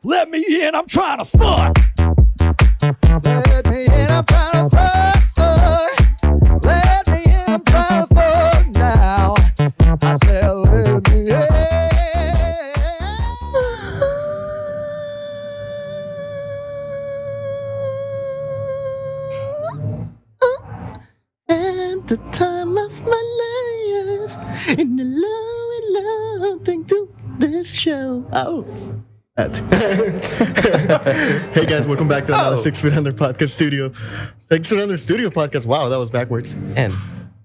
Let me in, I'm trying to fuck. Let me in, I'm trying to fuck. Let me in, I'm trying to fuck now. I said, let me in. At the time of my life, in the low thing to this show. Oh. Hey guys, welcome back to another 6 Feet Under podcast studio. 6 Feet Under studio podcast. Wow, that was backwards. And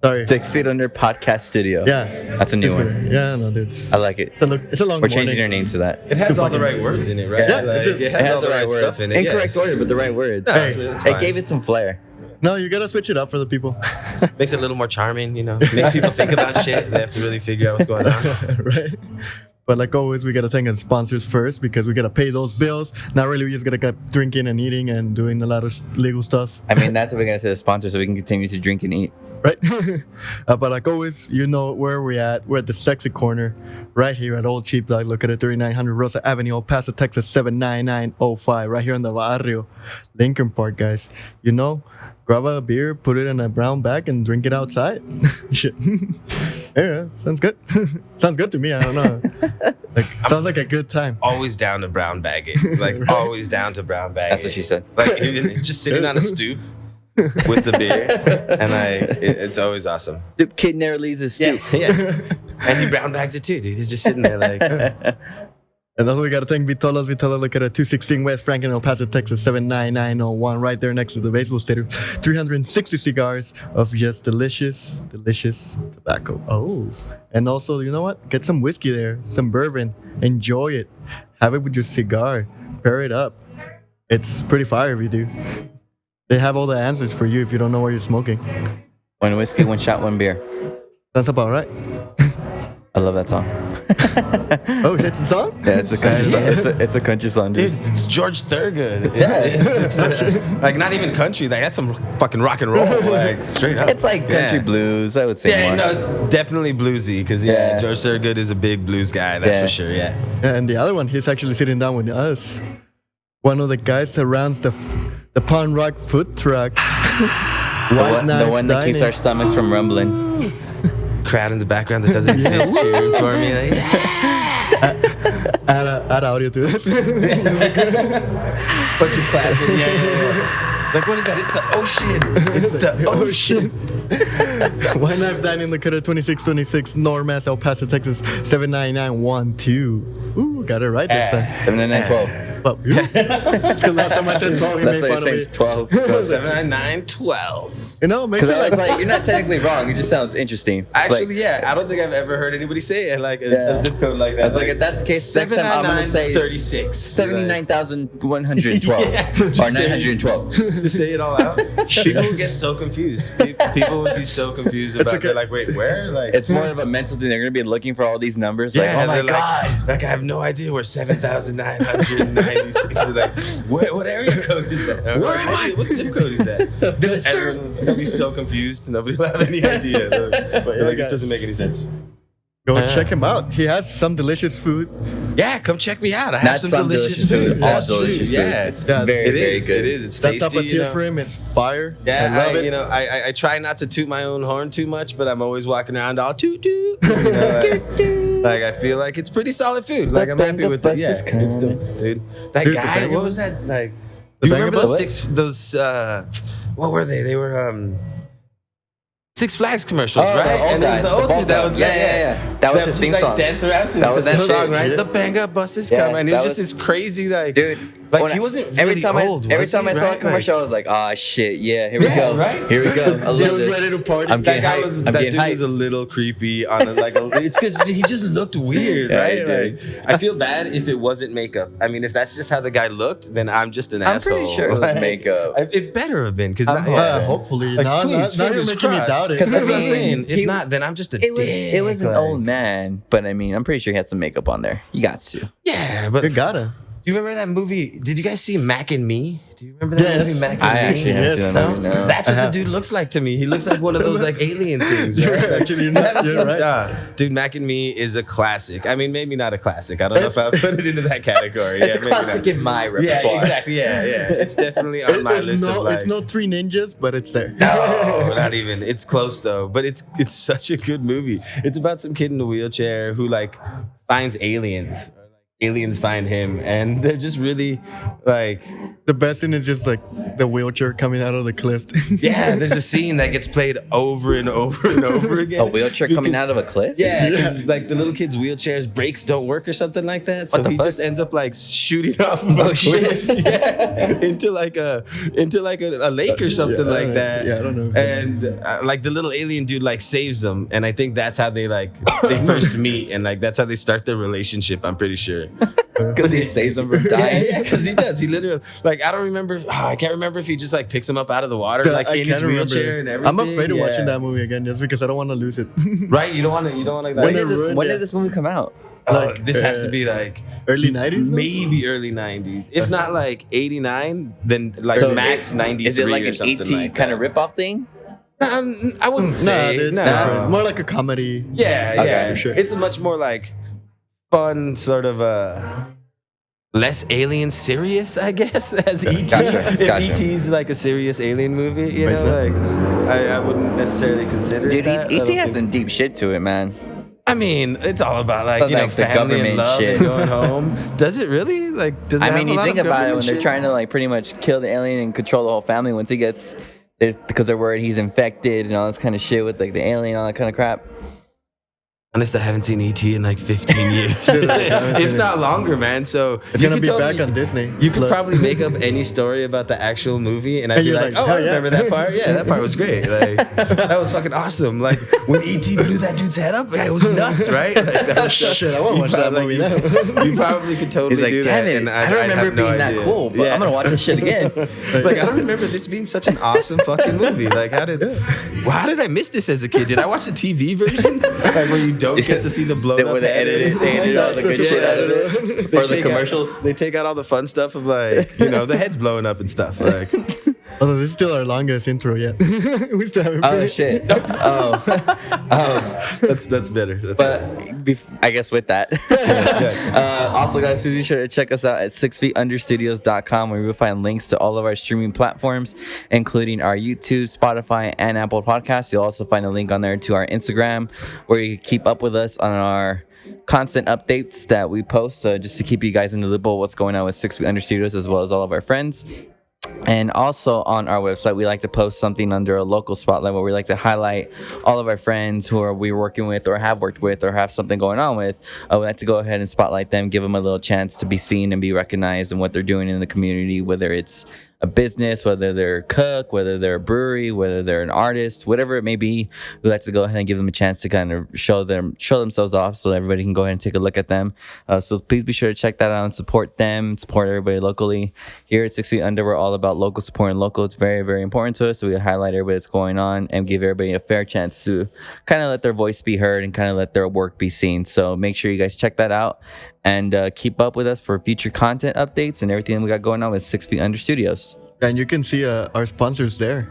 Sorry. 6 Feet Under podcast studio. Yeah, That's a new one. Yeah, no, dude. I like it. It's a long. We're morning. changing our name to that. It has all the right words in it, right? Yeah, Like, it It has the right stuff words. in it. Incorrect yes. order, but the right words. No, Hey, it's It fine. gave it some flair. No, you gotta switch it up for the people. Makes it a little more charming, you know. Makes people think about shit. They have to really figure out what's going on. Right? But like always, we gotta thank our sponsors first because we gotta pay those bills. Not really, we just gotta keep drinking and eating and doing a lot of legal stuff. I mean, that's what we're going to say to sponsor so we can continue to drink and eat. Right? But like always, you know where we're at. We're at the sexy corner right here at Old SheepDog. Look at it, 3900 Rosa Avenue, El Paso, Texas, 79905. Right here in the barrio, Lincoln Park, guys. You know, grab a beer, put it in a brown bag, and drink it outside. Shit. Yeah, sounds good. Sounds good to me. I don't know. Like, sounds like a good time. Always down to brown bagging. Like, always down to brown bagging. That's what she said. Like, even just sitting on a stoop with the beer. And, like, it's always awesome. Stoop kid never leaves his stoop. Yeah. And he brown bags it too, dude. He's just sitting there, like... And that's what we got to thank Vitolas. Vitolas, look at it, 216 West Franklin, El Paso, Texas, 79901, right there next to the baseball stadium. 360 cigars of just delicious tobacco. Oh. And also, you know what? Get some whiskey there, some bourbon. Enjoy it. Have it with your cigar. Pair it up. It's pretty fire if you do. They have all the answers for you if you don't know what you're smoking. One whiskey, one shot, one beer. That's about right. I love that song. Oh, it's a song? Yeah, it's a country song. It's a country song, dude. Dude, it's George Thorogood. It's like, not even country. Like, that's some fucking rock and roll. Like, straight up. It's like country blues, I would say. Yeah, more. no, it's definitely bluesy. Because, George Thorogood is a big blues guy. That's for sure, yeah. And the other one, he's actually sitting down with us. One of the guys that runs the Pond Rock food truck. The one that keeps our stomachs from rumbling. Crowd in the background that doesn't exist cheering for me. Like, Add audio to this. bunch of clapping. Yeah. Like, what is that? It's the ocean. It's the ocean. One Knife Dining, look at it, 2626 North Mass, El Paso, Texas, 79912. Ooh, got it right this time. 79912. Well, it's the last time I said 12, he That's made like fun of me. saying 12. 79912. You know, makes Because it I was like, like, you're not technically wrong. It just sounds interesting. It's Actually, like, yeah, I don't think I've ever heard anybody say it like Yeah. a zip code like that. I was like, if that's the case, next time I'm going to say 36. 79,112 Yeah, or just say it. 912. Just say it all out. People would get so confused. People would be so confused about it. They're like, wait, where? Like, It's more of a mental thing. They're going to be looking for all these numbers. yeah, Like, oh my they're God. Like, I have no idea where 7,996 is. Like, what area code is that? What zip code is that? Everyone will be so confused. Nobody will have any idea. But like, this doesn't make any sense. go check him out. He has some delicious food. Yeah, come check me out. I have Not some delicious food. All That's true. delicious food. Yeah, it's Yeah, very, it very is. good. It is. It's That tasty. type of you tier know? for him is fire. Yeah, I love it. I try not to toot my own horn too much, but I'm always walking around all toot toot. You know, like I feel like it's pretty solid food. Like I'm happy with it. Yeah, it's dude. That Dude, the guy, Banger what was that? Like, The do you Banger remember Bus? those what were they? They were Six Flags commercials, right? And it was the old dude that would Yeah. That was his just theme like song. dance around to That was that his song, shit. right? Yeah. The banger buses Yeah, come, and it was that just was- this crazy like. Dude, Like, when he wasn't every really time old, every was time he, I saw right? a commercial, I was like, "Ah, shit, yeah, here we go, right? here we go." I love Dude was this. ready to party. I'm That getting guy hyped. was I'm that getting dude was a hyped. little creepy on a, like a, it's because he just looked weird, Yeah, right? he did. Like, I feel bad if it wasn't makeup. I mean, if that's just how the guy looked, then I'm just an I'm asshole. pretty sure it was Like, makeup. It better have been because Hopefully. Like, now, please, now you're fingers making me crossed. doubt it. Because that's I what I'm mean, saying. If he- not, then I'm just a It was an like- old man, but I mean, I'm pretty sure he had some makeup on there. You got to. Yeah, but You gotta. Do you remember that movie? Did you guys see Mac and Me? Do you remember that movie, Mac and I Me? actually haven't seen that movie. No. That's what the dude looks like to me. He looks like one of those like alien things. Right? Actually, you're right. Dude, Mac and Me is a classic. I mean, maybe not a classic. I don't know if I put it into that category. It's a classic in my repertoire. Yeah, exactly. Yeah. It's definitely on my list of like. It's not Three Ninjas, but it's there. No, not even. It's close though. But it's such a good movie. It's about some kid in a wheelchair who like finds aliens. Aliens find him, and they're just really like. The best thing is just like the wheelchair coming out of the cliff. Yeah, there's a scene that gets played over and over and over again. A wheelchair coming out of a cliff? Yeah, because like the little kid's wheelchair's brakes don't work or something like that. So he just ends up like shooting off of a cliff, into like a lake or something like that. Yeah, I don't know. And like the little alien dude like saves them, and I think that's how they first meet, and like that's how they start their relationship. I'm pretty sure. Because he saves them from dying. Yeah, because he does. He literally like I don't remember. I can't remember if he just like picks him up out of the water, like in his wheelchair and everything. I'm afraid of watching that movie again just because I don't want to lose it. Right? You don't want to. Like, When did this movie come out? This has to be like early 90s? Maybe early 90s. If not like 89, then like So max 93 Is it like or an something ET like kind that. of rip-off thing? I wouldn't say. It's No. different. More like a comedy. Yeah, Okay, yeah. for sure. It's a much more like fun sort of less alien serious, I guess, as E.T. Gotcha. If E.T.'s like a serious alien movie, you know, like I wouldn't necessarily consider Dude, it that. ET has some deep shit to it, man. I mean, it's all about like, But, you know, like, the family government and love shit. and going home. Does it really? Like, does it I have mean, a you lot think of about it when government they're shit? trying to like pretty much kill the alien and control the whole family once he gets, because they're worried he's infected and all this kind of shit with like the alien, all that kind of crap. Honest, I haven't seen E.T. in like 15 years, if not longer, man. So It's going to be back on Disney. You could probably make up any story about the actual movie, and I'd And be you're like, like, "Oh, hell I yeah." remember that part. Yeah, that part was great. Like, that was fucking awesome. Like when E.T. blew that dude's head up, it was nuts, right? Like, that was Shit, I want to watch that movie now. You probably could totally He's like, do damn that. it, And I don't remember have no being that idea. cool, but I'm gonna watch this shit again. Like I don't remember this being such an awesome fucking movie. Like how did I miss this as a kid? Did I watch the TV version? Like where you don't get to see the blown up Where they head? edited all the good shit out of it for the commercials. They take out all the fun stuff of like, you know, the head's blowing up and stuff. Like, Although this is still our longest intro yet. We still haven't Oh finished. shit! that's better. That's better. But I guess with that, also guys, please be sure to check us out at 6feetunderstudios.com, where you will find links to all of our streaming platforms, including our YouTube, Spotify, and Apple Podcasts. You'll also find a link on there to our Instagram, where you can keep up with us on our constant updates that we post, just to keep you guys in the loop of what's going on with 6 Feet Under Studios, as well as all of our friends. And also on our website, we like to post something under a local spotlight, where we like to highlight all of our friends who are we working with or have worked with or have something going on with. We like to go ahead and spotlight them, give them a little chance to be seen and be recognized in what they're doing in the community, whether it's a business, whether they're a cook, whether they're a brewery, whether they're an artist, whatever it may be. We like to go ahead and give them a chance to kind of show themselves off, so everybody can go ahead and take a look at them. So please be sure to check that out and support them, support everybody locally. Here at 6 Feet Under, we're all about local support, and local, it's very, very important to us. So we highlight everybody that's going on and give everybody a fair chance to kind of let their voice be heard and kind of let their work be seen. So make sure you guys check that out and keep up with us for future content updates and everything we got going on with 6 Feet Under Studios. And you can see our sponsors there.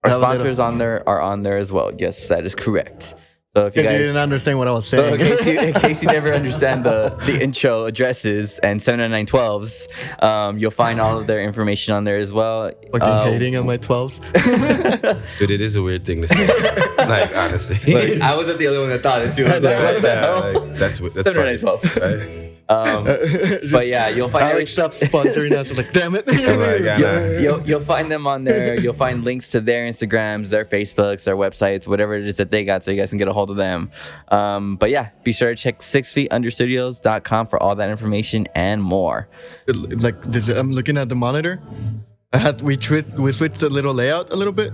Our Have a little- sponsors are on there as well. Yes, that is correct. So if you If guys you didn't understand what I was so saying. in case you never understand the intro addresses and 79912s, you'll find all of their information on there as well. Fucking hating on my 12s. Dude, it is a weird thing to say. Like honestly, Look, I wasn't the only one that thought it too. I was like, what the hell? Like, that's funny. 79912. Right? But yeah, you'll find Alex stopped sponsoring us. I was like, damn it. I'm like, I know. You'll find them on there. You'll find links to their Instagrams, their Facebooks, their websites, whatever it is that they got, so you guys can get a hold of them. But yeah, be sure to check 6feetunderstudios.com for all that information and more. Like I'm looking at the monitor. We switched the little layout a little bit.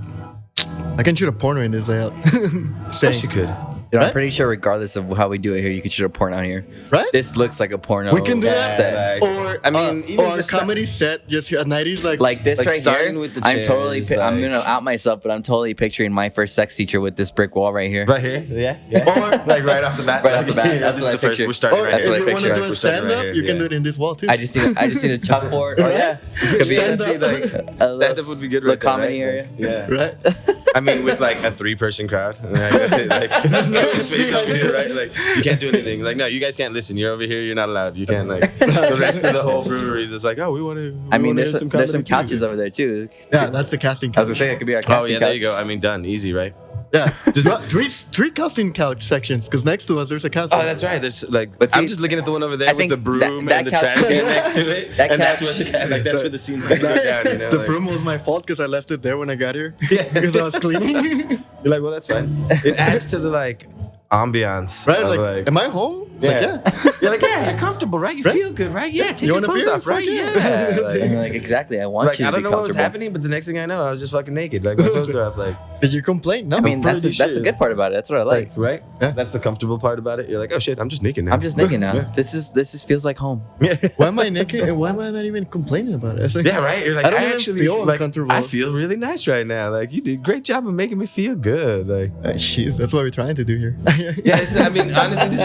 I can shoot a porno in this layout. Of course you could. Dude, I'm Right? pretty sure regardless of how we do it here, you can shoot a porn out here. Right? This looks like a porno. We can do that. set. Like, Or I mean, even or a just comedy set, just a 90s Like this Like right starting here. with the I'm chairs, totally. I'm like- gonna out myself, but I'm totally picturing my first sex teacher with this brick wall right here. right here, yeah. Or like right off the bat, Right off the bat, that's this is what I the first. pictured. We're starting Or right That's if what I here. you want to pictured. do a We're starting stand-up, right here, you can yeah. do it in this wall too. I just need a chalkboard. Oh yeah. Could be Stand a, up, like, stand up would be good. the Right there, comedy right? area. Yeah. Right? I mean, with like a 3-person crowd, like, that's it. Like, there's no space over here, right? Like, you can't do anything. Like, no, you guys can't listen. You're over here. You're not allowed. You can't like the rest of the whole brewery. Is like, oh, we want to. I mean, there's some couches over. over there too. Yeah, that's the casting I was couch. gonna say it could be our casting Oh yeah, couch. there you go. I mean, done, easy, right? Yeah, just three casting couch sections because next to us there's a casting. Oh, that's right. There's like, But see, I'm just looking at the one over I there with think the broom that and the couch- trash can next to it, That and that's couch- where that's where the scene's gonna go down. You know, The like, broom was my fault because I left it there when I got here. Yeah. because I was cleaning. You're like, well, that's fine. It adds to the like ambiance, right? of, Like, am I home? It's like, yeah. You're like, yeah, you're comfortable, right? You Right? feel good, right? Yeah, take You your want a clothes beer? off, right? Fuck Yeah. yeah. Like, And you're like, exactly. I want like, you I to don't be know what was comfortable. happening, but the next thing I know, I was just fucking naked. Like my clothes are off. Like, Did you complain? No. I mean, that's pretty the sure. good part about it. That's what I like. right? Yeah. That's the comfortable part about it. You're like, oh shit, I'm just naked now. I'm just naked now. Yeah. This is feels like home. Yeah. Why am I naked? And why am I not even complaining about it? It's like, Yeah, right. You're like, I don't I even actually feel like, uncomfortable. I feel really nice right now. Like, you did a great job of making me feel good. Like, Shit, that's what we're trying to do here. yeah. I mean, honestly, this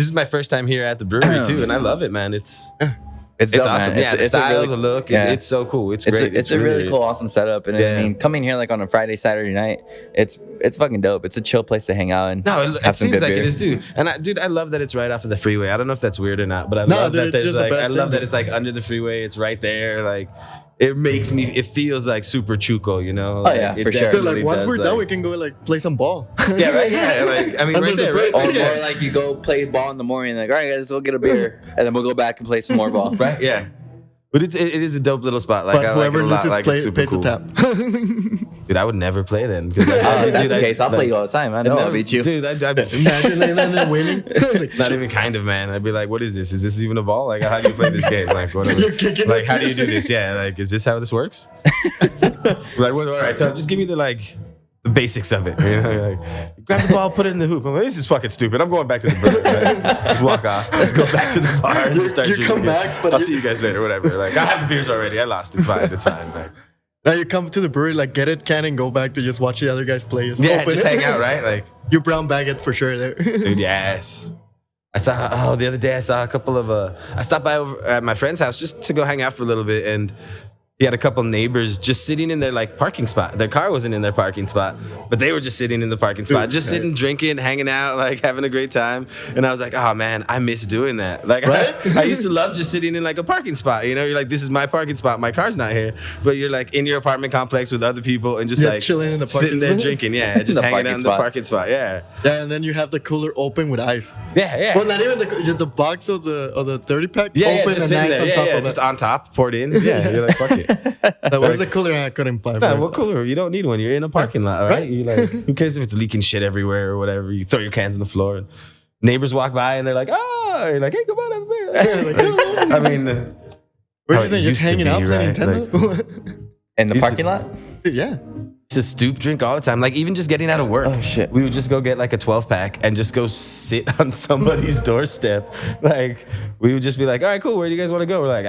is my first time here at the brewery too, and I love it, man. It's It's dope, awesome. man. Yeah, the a style, really- the look, yeah. it's so cool. It's It's great. a really cool, awesome setup, and Yeah. I mean, coming here like on a Friday, Saturday night, it's fucking dope. It's a chill place to hang out and No, have it some seems good like beer. it is too. And I love that it's right off of the freeway. I don't know if that's weird or not, but I No, love dude, that it's there's just the like, I best love thing. that it's like under the freeway. It's right there. Like, it feels like super chuco, you know? Like, yeah, it for sure. Dude, definitely like once does, we're done, like- we can go like play some ball. Yeah, right. Yeah, like I mean, Under right the there, bridge. right? Or Yeah. more like you go play ball in the morning, like, all right, guys, we'll get a beer, and then we'll go back and play some more ball. Right? Yeah. But it is a dope little spot. Like But I like it whoever a lot. loses Like it's super pays cool. the tap. Dude, I would never play then. Because If that's the case, I'll play you all the time. I know I'll beat you. Dude, Imagine like, them winning. Like, not even kind of, man. I'd be like, what is this? Is this even a ball? Like, how do you play this game? Like, whatever. You're kicking Like, it. how do you do this? Yeah, like, is this how this works? Like, well, all right, just give me the basics of it. You know, you're like, grab the ball, put it in the hoop. I'm like, this is fucking stupid. I'm going back to the bar. Right? Just walk off. Let's go back to the bar and just start You drinking come again. back, but I'll you- see you guys later. Whatever. Like, I have the beers already. I lost. It's fine. It's fine. Like, now you come to the brewery, like get it, can, and go back to just watch the other guys play. It's yeah, open. just hang out, right? Like. You brown bag it for sure there. Dude, yes. I saw the other day I saw a couple of I stopped by over at my friend's house just to go hang out for a little bit, and he had a couple neighbors just sitting in their like parking spot. Their car wasn't in their parking spot, but they were just sitting in the parking spot, just sitting, drinking, hanging out, like having a great time. And I was like, oh man, I miss doing that. Like Right? I used to love just sitting in like a parking spot. You know, you're like, this is my parking spot. My car's not here, but you're like in your apartment complex with other people and just Yeah, like chilling in the parking sitting there spot. drinking. Yeah, just The hanging parking out in the spot. parking spot. Yeah, Yeah, and then you have the cooler open with ice. yeah. Well, not even the box of the 30 pack Yeah, open just and sitting ice there. on Yeah, top yeah, of just it. on top, poured in. Yeah, you're like, fuck it. That was the cooler I couldn't buy. Nah, bro. what cooler? You don't need one. You're in a parking lot, right? Right. You like, who cares if it's leaking shit everywhere or whatever? You throw your cans on the floor. And neighbors walk by and they're like, oh, you're like, hey, come on, have a beer. Like, I mean, Where how do you it think? Just used to hanging be, out playing right? Nintendo? In the Used to- parking lot? Dude, yeah. just stoop drink all the time. Like even just getting out of work. Oh, shit. We would just go get like a 12 pack and just go sit on somebody's doorstep. Like we would just be like, all right, cool. Where do you guys want to go? We're like,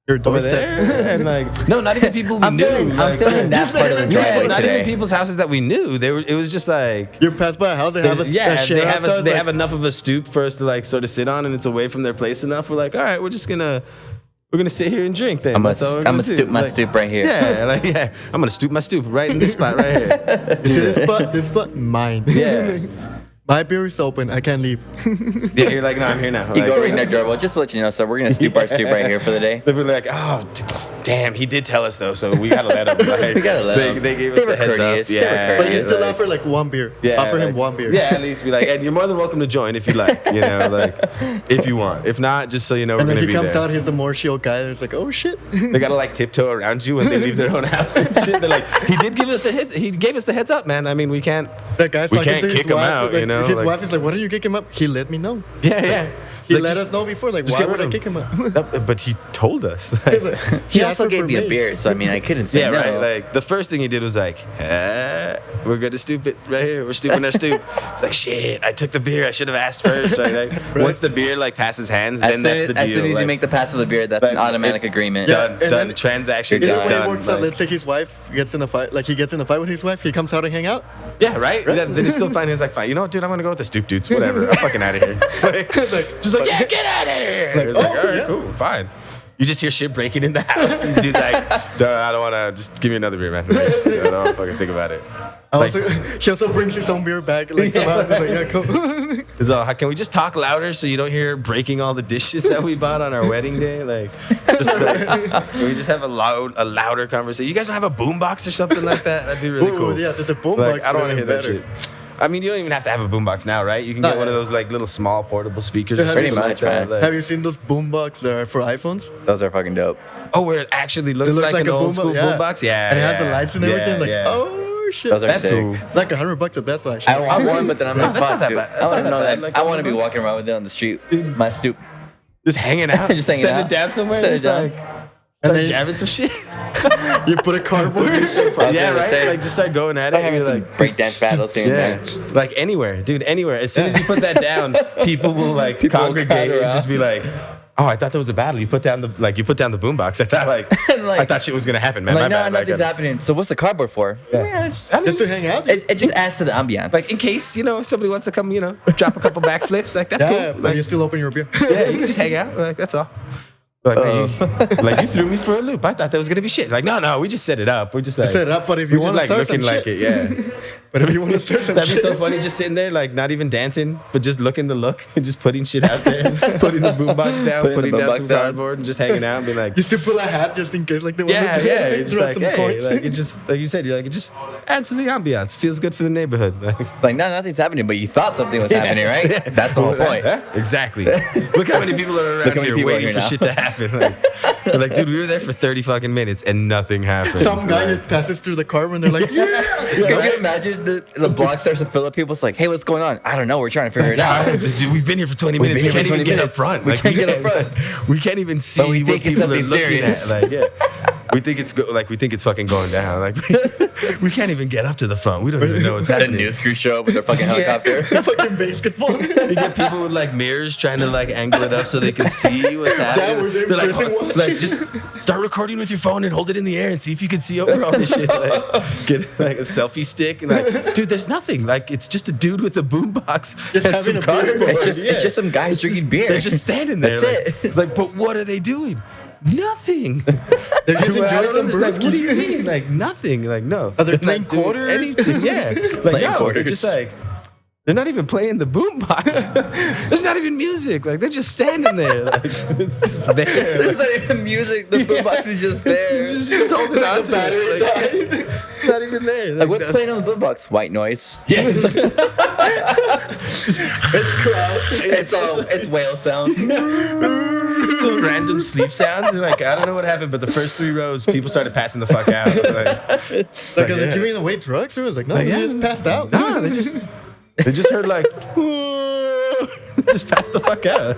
Your over doorstep. there. And like, no, not even people we I'm knew. feeling Like, that part of the yeah, driveway not today. even people's houses that we knew. It was just like. You pass by a house, they have a Yeah, share they have outside, it's they like, have enough of a stoop for us to like sort of sit on, and it's away from their place enough. We're like, all right, we're gonna sit here and drink. Then I'm That's all we're gonna do. stoop my Like, stoop right here. Yeah, I'm gonna stoop my stoop right in this spot right here. You see this spot? This spot, mine. Yeah. My beer is open. I can't leave. Yeah, you're like, no, I'm here now. You Like, go ring their doorbell. Just to let you know, so we're gonna stoop our stoop right here for the day. They were like, oh, damn, he did tell us though, so we gotta let him. Like, We gotta let him. They gave They us were the heads courteous. up. They were Yeah, But you courteous. still like- offer like one beer. Yeah, Offer him like- one beer. Yeah, at least be like, and you're more than welcome to join if you like, you know, like if you want. If not, just so you know, And we're then gonna he be comes there. out, he's the more chill guy. And it's like, oh shit. They gotta like tiptoe around you when they leave their own house and shit. They're like, he did give us the heads. He gave us the heads up, man. I mean, we can't. That guy's We talking can't to his kick him wife. out, like, you know, His like- wife is like, why did you kick him up? He let me know. Yeah. He Like, let just- us know before. Like, just why get would rid I of kick him out? No, but he told us. He's like, He asked also for gave me a permission. beer, so I mean, I couldn't say Yeah, no. right. Like the first thing he did was like, we're gonna stoop it right here. We're stooping our stoop. It's like shit. I took the beer. I should have asked first. Right? Like, once the beer like passes hands, then that's the deal. As soon as you like, make the pass of the beer, that's like, an automatic it's agreement. Yeah. done. and Done. then- Transaction Is is this way it done. works out? Like- Let's say his wife gets in a fight. Like, he gets in a fight with his wife. He comes out and hang out. Yeah, right. Then he's still fine. He's like, fine. You know what, dude? I'm gonna go with the stoop dudes. Whatever. I'm fucking out of here. Like, just like, yeah, get out of here. It's like, all right, yeah. cool, fine. You just hear shit breaking in the house, and the dude's like, "Duh, I don't want to. Just give me another beer, man. I don't want to fucking think about it." He also brings his own beer back. Like, come out. He's like, yeah, cool. So can we just talk louder so you don't hear breaking all the dishes that we bought on our wedding day? Like, can we just have a louder conversation? You guys don't have a boombox or something like that? That'd be really Ooh, cool. yeah, the boombox. Like, I don't want to hear that better. shit. I mean, you don't even have to have a boombox now, right? You can No, get one of yeah. those like little small portable speakers. Yeah, or pretty something much, like that. man. Have you seen those boombox that are for iPhones? Those are fucking dope. Oh, where it actually looks, It looks like an a old school boombox? Yeah. And it has yeah, the lights and yeah, everything. Like, yeah. oh shit. Those are That's sick. cool. like $100 at Best Buy. I Actually. want one, but then I'm No, like, that's not fuck, that dude. bad. That's I want not to know that that. bad. Like I want to be $100. walking around with it on the street, my stoop. Just hanging out. Just hanging Set out. it down somewhere. Set it just down. like, And start then- jamming some shit. You put a cardboard. Yeah, gonna right. say- Like just start going at I'm it. having You're some like, breakdance battles here yeah, and there. like anywhere, dude. Anywhere. As soon as you put that down, people will like People will congregate crowd and around. just be like, "Oh, I thought there was a battle. You put down the boombox. I thought Like- I thought shit was gonna happen, man. I'm My like, no, bad. nothing's Like, happening. So what's the cardboard for? Yeah. Just to hang out. It just adds to the ambiance. like in case somebody wants to come, drop a couple backflips. Like that's Yeah, cool. but Like, you still open your beer. yeah, you can just hang out. Like that's all. Like, like you threw me for a loop. I thought that was gonna be shit. Like no, we just set it up. We just like Set it up, but if you we're just want to like start looking some like shit, it, yeah. But if you want to start some That'd be shit, so funny, just sitting there, like not even dancing, but just looking the look and just putting shit out there, putting the boombox down, Putting the putting down boombox some down. cardboard, and just hanging out and being like, you still pull a hat just in case, like they want yeah, to yeah. You're just drop like, some hey, coins. like it just, like you said, you're like, it just adds to the ambiance. Feels good for the neighborhood. Like, it's like, no, nothing's happening, but you thought something was happening, right? That's the whole point. yeah, exactly. Look how many people are around how many here people are waiting here for now. shit to happen. Like, they're like, dude, we were there for 30 fucking minutes and nothing happened. Some guy just passes through the car and they're like, yeah. Can you imagine the block starts to fill up? People's like, hey, what's going on? I don't know. We're trying to figure it out. Dude, we've been here for 20 We've minutes. been We here can't for even 20 get up minutes. front. We Like, can't get up front. We can't even see we what think it's people are something looking serious. at. Like, yeah. We think it's we think it's fucking going down. Like we can't even get up to the front. We don't even know what's The happening. news crew show up with their fucking helicopter. Fucking basketball. You get people with like mirrors trying to like angle it up so they can see what's happening. where they're They're like, pressing one. like just start recording with your phone and hold it in the air and see if you can see over all this shit. Like, get like a selfie stick and like, dude, there's nothing. Like it's just a dude with a boombox Just and having some a beer. cardboard. It's just some guys drinking beer. They're just standing there. That's like, it. It's like, but what are they doing? Nothing. They're just Well, I enjoying don't some know, like, what do you brewskis. mean? Like nothing. Like no. Are they They're playing not doing quarters? Anything. Yeah. Like Playing no. They're quarters. just like. They're not even playing the boombox. There's not even music. Like they're just standing there. Like it's just there. There's not even music. The boombox is just there. It's just holding on to it. Like, not even there. Like, what's playing on the boombox? White noise. Yeah. It's whale sound. Some random sleep sounds. And like I don't know what happened, but the first 3 rows, people started passing the fuck out. Like, Like, are they giving away drugs? Or it was like, no, they just passed out. No, they just heard like just pass the fuck out.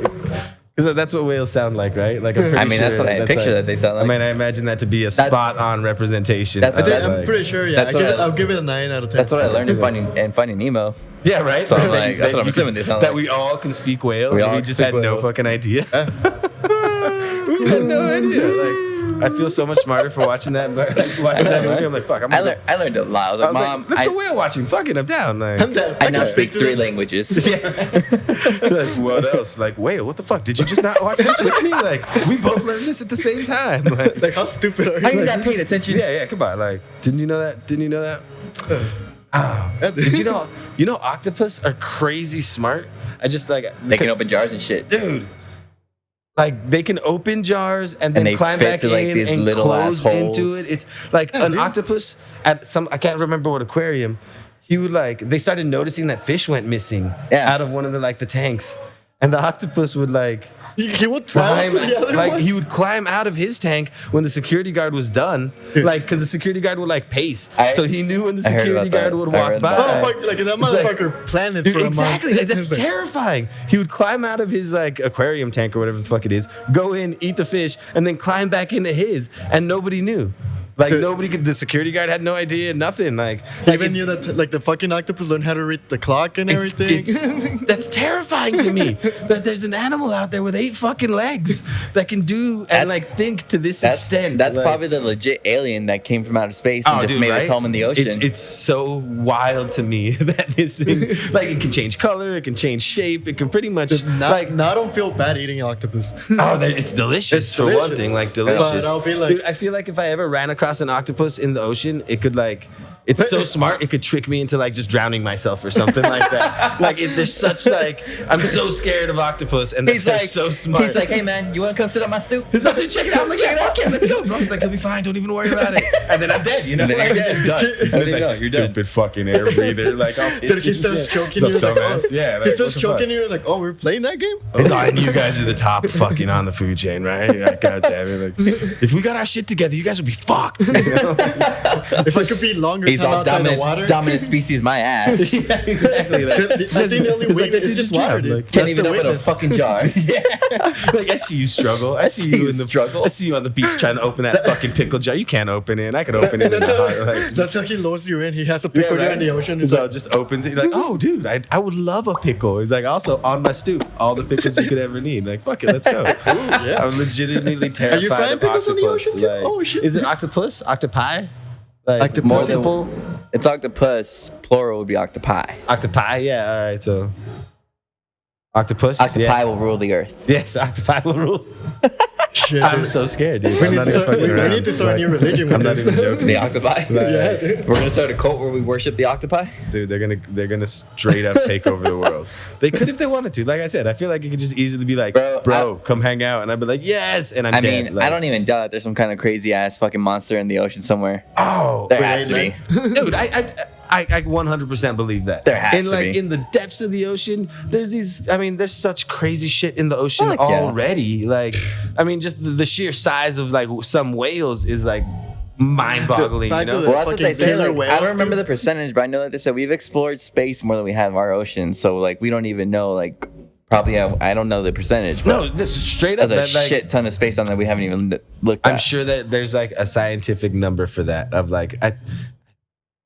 Because that's what whales sound like, right? Like I'm pretty That's sure what I picture that they sound like. I mean, I imagine that to be a spot-on representation. That's- of, I'm like- pretty sure, yeah. That's what I'll give it a 9 out of 10. That's what I learned in Finding Nemo. Yeah, right. So I'm like, that's what I'm you assuming could- they sound that like. we all can speak whale. We We, all we can just speak had no whale. fucking idea. We had no idea. Like, I feel so much smarter for watching that. Watching that movie, I'm like, fuck. I'm I gonna learned, I learned a lot. I was I like, was Mom, like, let's go whale watching. Fuck it, I'm down. Like, I'm down. I now can speak to 3 them. languages. like, what else? Like, whale, what the fuck? Did you just not watch this with me? Like, we both learned this at the same time. Like, Like, how stupid are How you you? not paying attention? yeah, come on. Like, didn't you know that? Didn't you know that? Did you know octopus are crazy smart? I just like They can open jars and shit. dude. Like they can open jars and then they climb fit back through, like, in these and little close ass into holes. it. It's like an dude. octopus at some I can't remember what aquarium. He would like they started noticing that fish went missing Yeah. out of one of the tanks, and the octopus would like He would climb to the other like ones? he would climb out of his tank when the security guard was done, like because the security guard would like pace, so he knew when the I heard security about guard that. would I walk heard by. about Motherfucker, like that It's motherfucker planned it Dude, for a exactly. month. Like, that's terrifying. He would climb out of his like aquarium tank or whatever the fuck it is, go in, eat the fish, and then climb back into his, and nobody knew. Like nobody could. The security guard had no idea. Nothing. Like He even knew that like the fucking octopus learned how to read the clock and everything. That's terrifying to me. That there's an animal out there with 8 fucking legs that can do and like think to this extent. That's like, probably the legit alien that came from outer space and just dude, made right? its home in the ocean. It's so wild to me that this thing, like, it can change color, it can change shape, it can pretty much Now I don't feel bad eating octopus. it's delicious It's for one delicious. thing, like delicious. But I'll be like- Dude, I feel like if I ever ran across an octopus in the ocean, it could like. It's so smart, it could trick me into like just drowning myself or something like that. Like there's such like I'm so scared of octopus, and they're so smart. He's like, hey man, you wanna come sit on my stoop? He's like, dude, check it out. I'm like, yeah, okay, let's go, bro. He's like, he'll be fine. Don't even worry about it. And then I'm dead, you know? And then Like, you're dead. done. And Then it's you like, know, you're dead. stupid fucking air breather. Like, oh, Dude, he starts choking you. What's up, Like, dumbass? oh. Yeah, He like, starts what the fuck? choking you. Like, oh, we're playing that game. He's like, and you guys are the top fucking on the food chain, right? Like, God damn it. Like, if we got our shit together, you guys would be fucked. You know? If I could be longer He's time all outside the water. dominant species, my ass. Yeah, exactly. Like, I think the only He's way like, that is dude just just water, drowned. dude. Like, Can't That's even the open a witness. fucking jar. like, I see you struggle. I see you in the struggle. I see you on the beach trying to open that fucking pickle jar. You can't open it. I could open it in the heart. Like, That's how he lures you in. He has a pickle there in the ocean. He's So like, just opens it. You're like, oh, dude, I would love a pickle. He's like, also on my stoop, all the pickles you could ever need. Like, fuck it, let's go. yeah. I'm legitimately terrified. Are you frying of pickles on the octopus. ocean too? Like, Oh, shit. Is it octopus? Octopi? Like Octopus. multiple? It's octopus. Plural would be octopi. Octopi? Yeah. All right. So octopus. Octopi Yeah. will rule the earth. Yes, octopi will rule. shit, I'm dude. so scared, dude. We I'm need not to even start- fucking we around. need to start a new Like, religion with I'm not this. even joking. The octopi. Yeah, dude. We're gonna start a cult where we worship the octopi. Dude, they're gonna straight up take over the world. They could if they wanted to. Like I said, I feel like it could just easily be like, bro, come hang out, and I'd be like, yes, and I'm I dead. mean, Like, I don't even doubt there's some kind of crazy ass fucking monster in the ocean somewhere. Oh, There has to be. dude, I 100% believe that. There has to like be. in the depths of the ocean, there's these. I mean, there's such crazy shit in the ocean Fuck yeah. already. Like, I mean, just the sheer size of like some whales is like mind-boggling. The You fact know? that Well, that's what fucking they say. killer Like, I whales, don't remember dude. the percentage, but I know that they said we've explored space more than we have our ocean. So like, we don't even know like. Probably, I don't know the percentage, but No, this is straight up. there's a that, like, shit ton of space on there we haven't even looked at. I'm sure that there's like a scientific number for that. Of like,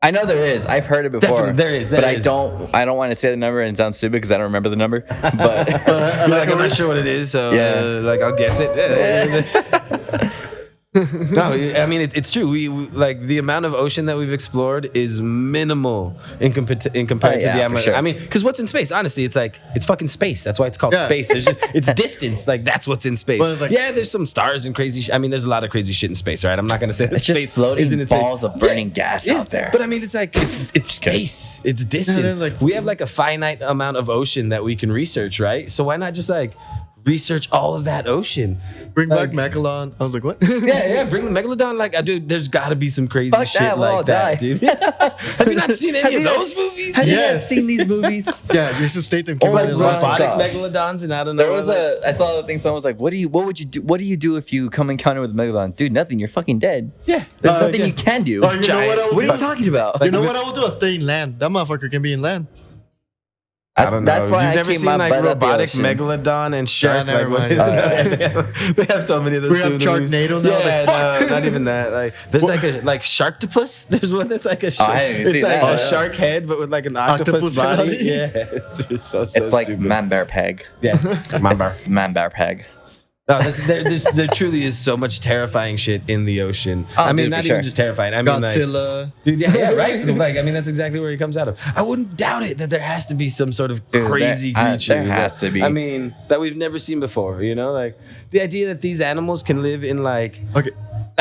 I know there is. I've heard it before. Definitely, there is, but there I is. don't want to say the number and it sounds stupid because I don't remember the number. But you're like, I'm not sure what it is, so Yeah. like I'll guess it. No, I mean it's true. We like the amount of ocean that we've explored is minimal in compared to the for amount. sure. I mean, because what's in space? Honestly, it's like it's fucking space. That's why it's called Yeah. space. It's distance. Like that's what's in space. But it's like- yeah, there's some stars and crazy. I mean, there's a lot of crazy shit in space, right? I'm not gonna say that it's just space floating isn't in balls space. of burning gas out there. But I mean, it's like it's space. It's distance. like- we have like a finite amount of ocean that we can research, right? So why not just like research all of that ocean? Bring Like- back Megalon. I was like, what? Yeah, bring the megalodon. Like, dude, there's got to be some crazy Fuck shit that, we'll all like that, die. dude. Have you not seen any of those movies? Have you Yeah. not seen these movies? Yeah, Jason Statham Or came like out in my last God. robotic gosh. megalodons, and I don't know. There was I saw the thing. Someone was like, "What would you do if you come encounter with a megalodon?" Dude, nothing. You're fucking dead. yeah. There's Oh, nothing yeah. you can do. Oh, you know what I would What are do? you talking about? You know what I will do? I'll stay in land. That motherfucker can be in land. I don't know. That's why You've I never keep seen my like butt at the robotic ocean. megalodon and shark. never like, what mind. is it? They have so many of those. We have too in the movies. Sharknado now, Yeah, like, no, not even that. Like, there's like a like Sharktopus. There's one that's like a shark. I didn't even It's see like that. a shark head, but with like an octopus Octopus body. body. Yeah, it's so It's like stupid. man bear peg. Yeah, Mamba. Man bear peg. No, there truly is so much terrifying shit in the ocean. Oh, I mean, dude, not for even sure. just terrifying. I mean, like, Godzilla. dude, yeah, right. Like, I mean, that's exactly where he comes out of. I wouldn't doubt it that there has to be some sort of Dude, crazy there creature. has that- to be. I mean, that we've never seen before. You know, like the idea that these animals can live in like Okay.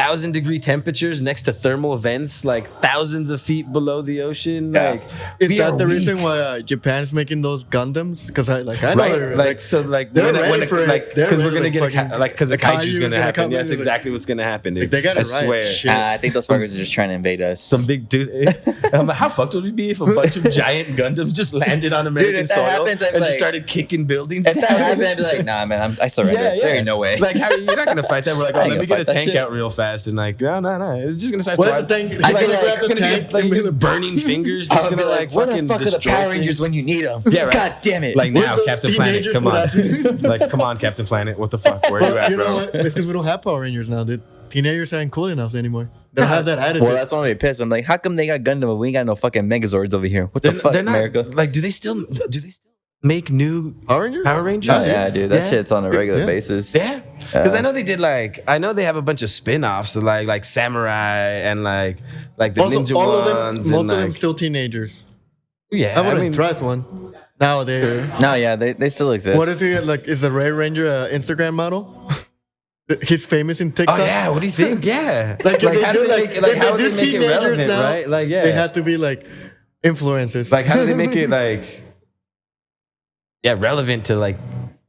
1,000-degree temperatures next to thermal vents, like thousands of feet below the ocean. Yeah. Like, Is we that are the weak. reason why Japan's making those Gundams? Because I know Right, they're, they're they're ready ready for it. They're because we're ready, gonna like, get fucking- because the the kaiju's kaiju's gonna gonna happen. come Yeah, in, that's like- exactly what's gonna happen, dude. They got I it right. swear. Shit. I think those fuckers are just trying to invade us. Some big dude. How fucked would we be if a bunch of giant Gundams just landed on American if that soil happens, I'd and be just like- started kicking buildings If down? that happened, I'd be like, nah, man, I surrender. There ain't no way. Like, how you're not gonna fight that? We're like, oh, I ain't let me gonna get a fight that tank shit. out real fast and like, no. It's just gonna start. What's the throwing- thing? Like, I feel like it's gonna be like burning fingers. Just I would gonna be like, where the fucking fuck are the destroy Power things. Rangers when you need them? Yeah, right. God damn it. Like What now, those Captain Planet, teenagers come would on. have to do? Like, come on, Captain Planet. What the fuck? Where you at, You know bro? what? It's because we don't have Power Rangers now, dude. Teenagers aren't cool enough anymore. They don't have that attitude. Well, that's why I'm pissed. I'm like, how come they got Gundam but we ain't got no fucking Megazords over here? What the fuck, They're not, America? like, do they still make new Power Rangers? Power Rangers? Oh, yeah, dude. That shit's on a regular Yeah. basis. Yeah, because I know they did I know they have a bunch of spin-offs, so like Samurai and like the Also, Ninja all of them, ones. most and of them like, still teenagers. yeah, I wouldn't trust one nowadays. No, yeah, they still exist. What is he like? Is the Ray Ranger an Instagram model? He's famous in Oh TikTok. yeah, what do you think? Yeah, Like, if how they do do, they like, make it? Like, if how they do do they make it teenagers relevant? now, Right? Like, yeah, They have to be like influencers. like how do they make it relevant to like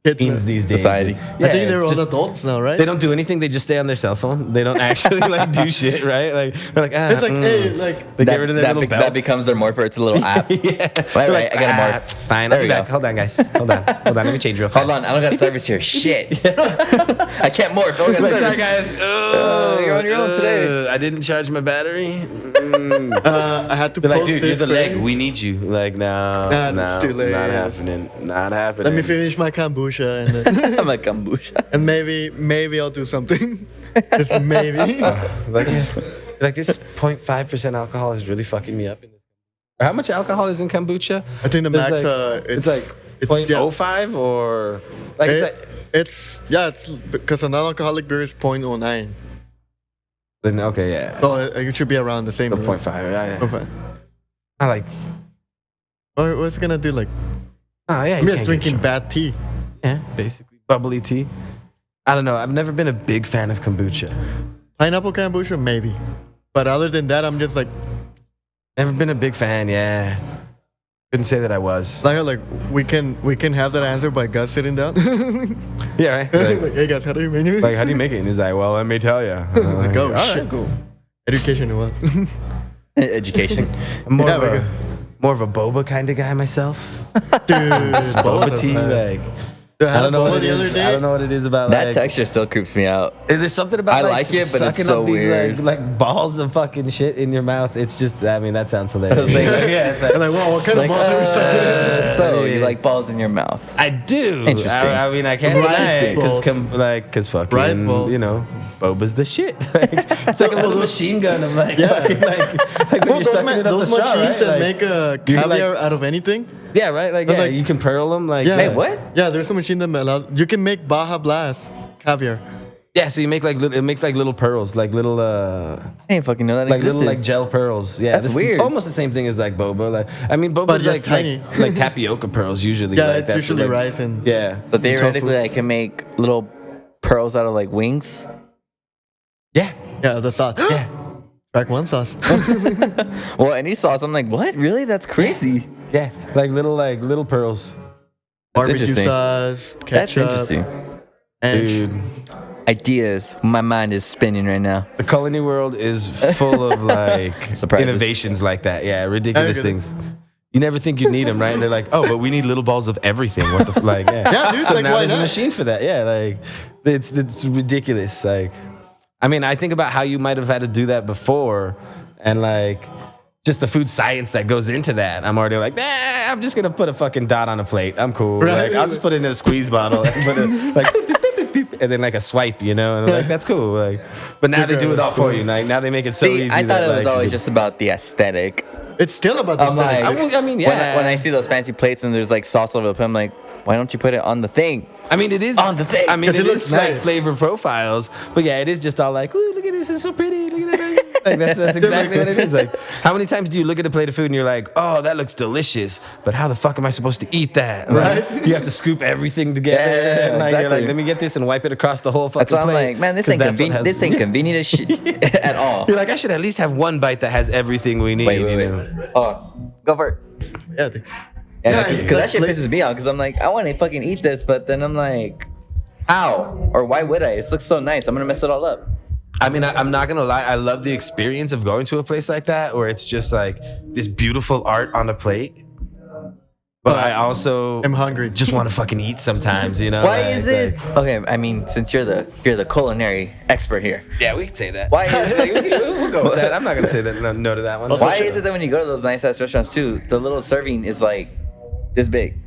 Kids teens now. these days? Society. Yeah, I think they're all it's just- adults now, right? They don't do anything. They just stay on their cell phone. They don't actually like do shit, right? Like they're like, It's like, hey, like they get rid of their little that belt. becomes their morph. It's a little app. Yeah. Right, I got a morph. Fine, There I'll be we back. go. Hold on, guys. Hold on. Let me change real fast. Hold on, I don't got service here. Shit. I can't morph. I don't got Like, service. sorry, guys. You're on your own today. I didn't charge my battery. I had to They're post like, dude, you're this the leg. thing. We need you. Like, no, Nah, it's too late. not happening. Not happening. Let me finish my kombucha and then, I'm a kombucha. and maybe I'll do something. Just maybe. Like this 0.5% alcohol is really fucking me up. How much alcohol is in kombucha? I think the It's max. like- It's like it's, yeah, 0.05 or like it's it's because a non-alcoholic beer is 0.09. then okay, yeah. So it should be around the same. So right? 0.5. Yeah. Okay. I like. Or what's it gonna do? Like Oh yeah. I'm you just can't drinking get bad tea. drunk. Yeah, basically bubbly tea. I don't know. I've never been a big fan of kombucha. Pineapple kombucha, maybe. But other than that, I'm just like Never been a big fan. Yeah. Couldn't say that I was. like we can have that answer by Gus sitting down. Yeah, right. Like, hey guys, how do you make it? Like, how do you make it? And he's like, well, let me tell you. Like, oh all shit, right. cool. Education and what? Education. I'm more, Yeah, of very a, more of a boba kind of guy myself. Dude, Boba tea, like I I don't know what the it other is. day. I don't know what it is about That like, texture still creeps me out. There's something about I like it, but sucking it's so up these, weird. like balls of fucking shit in your mouth. It's just, I mean, that sounds hilarious. I was like, yeah, it's like, I'm like, wow, what kind Like, of balls are we sucking? so you like balls in your mouth? I do. Interesting. I mean, I can't Rice deny it balls. because fucking, Rice balls. you know, boba's the shit. Like, it's like a little machine gun of like, Yeah. fucking, like when Well, you're sucking it up the those straw, machines right? that Like, make you can, caviar out of anything. yeah, right. Like, That's yeah, like- you can pearl them. Like, Yeah. Wait, what? Yeah, there's a machine that allows you can make Baja Blast caviar. Yeah, so you make like it makes like little pearls, like little I didn't fucking know that like existed. little like gel pearls. Yeah, That's this is weird. almost the same thing as like boba. Like I mean, boba's But just like tiny. like tapioca pearls usually. Yeah, like, it's that's usually like, rice and Yeah, So theoretically, tofu. I can make little pearls out of like wings. yeah, yeah, the sauce. yeah. Track one sauce. Well, any sauce, I'm like, what? Really? That's crazy. Yeah, like little pearls. Barbecue interesting. sauce, ketchup. That's interesting. And Dude, Ideas. My mind is spinning right now. the culinary world is full of like Surprises. innovations like that. Yeah, ridiculous I agree. things. You never think you need them, right? And they're like, oh, but we need little balls of everything. What the like? Yeah, Yeah, dude, So like, now why there's a not? machine for that. Yeah, like it's ridiculous. Like, I mean, I think about how you might have had to do that before, and like just the food science that goes into that. I'm already like, I'm just gonna put a fucking dot on a plate. I'm cool. Right. Like, I'll just put it in a squeeze bottle and put it like. Beep, beep, beep, beep, beep, and then like a swipe, you know, and I'm like that's cool. Like, but now they do it all for you. Like now they make it so See, easy. I thought that, it was like, always just about the aesthetic. it's still about the I'm like, aesthetic. I mean, yeah. When I see those fancy plates and there's like sauce over the plate, I'm like, why don't you put it on the thing? I mean, it is On the thing. I mean, 'Cause it it looks is like nice. flavor profiles, but yeah, it is just all like, ooh, look at this, it's so pretty. Look at that. Like that's exactly what it is. Like, how many times do you look at a plate of food and you're like, oh, that looks delicious, but how the fuck am I supposed to eat that? Right? Like, you have to scoop everything together. Yeah, and like, exactly. you're like, let me get this and wipe it across the whole fucking That's why I'm plate. like, man, this 'Cause ain't that's what convenient. has- This ain't convenient as shit at all. You're like, I should at least have one bite that has everything we need. Wait. You know? Oh, go for it. Yeah. Yeah, because that like shit plate- pisses me off. Because I'm like, I want to fucking eat this, but then I'm like, how? Or why would I? It looks so nice. I'm gonna mess it all up. I mean, I'm not gonna lie. I love the experience of going to a place like that, where it's just like this beautiful art on a plate. But I also I'm hungry. just want to fucking eat sometimes, you know. Why like- is it? like- Okay, I mean, since you're the culinary expert here, yeah, we can say that. why is it? We'll go with that. I'm not gonna say that. No to that one. Why is it that when you go to those nice ass restaurants too, the little serving is like this big?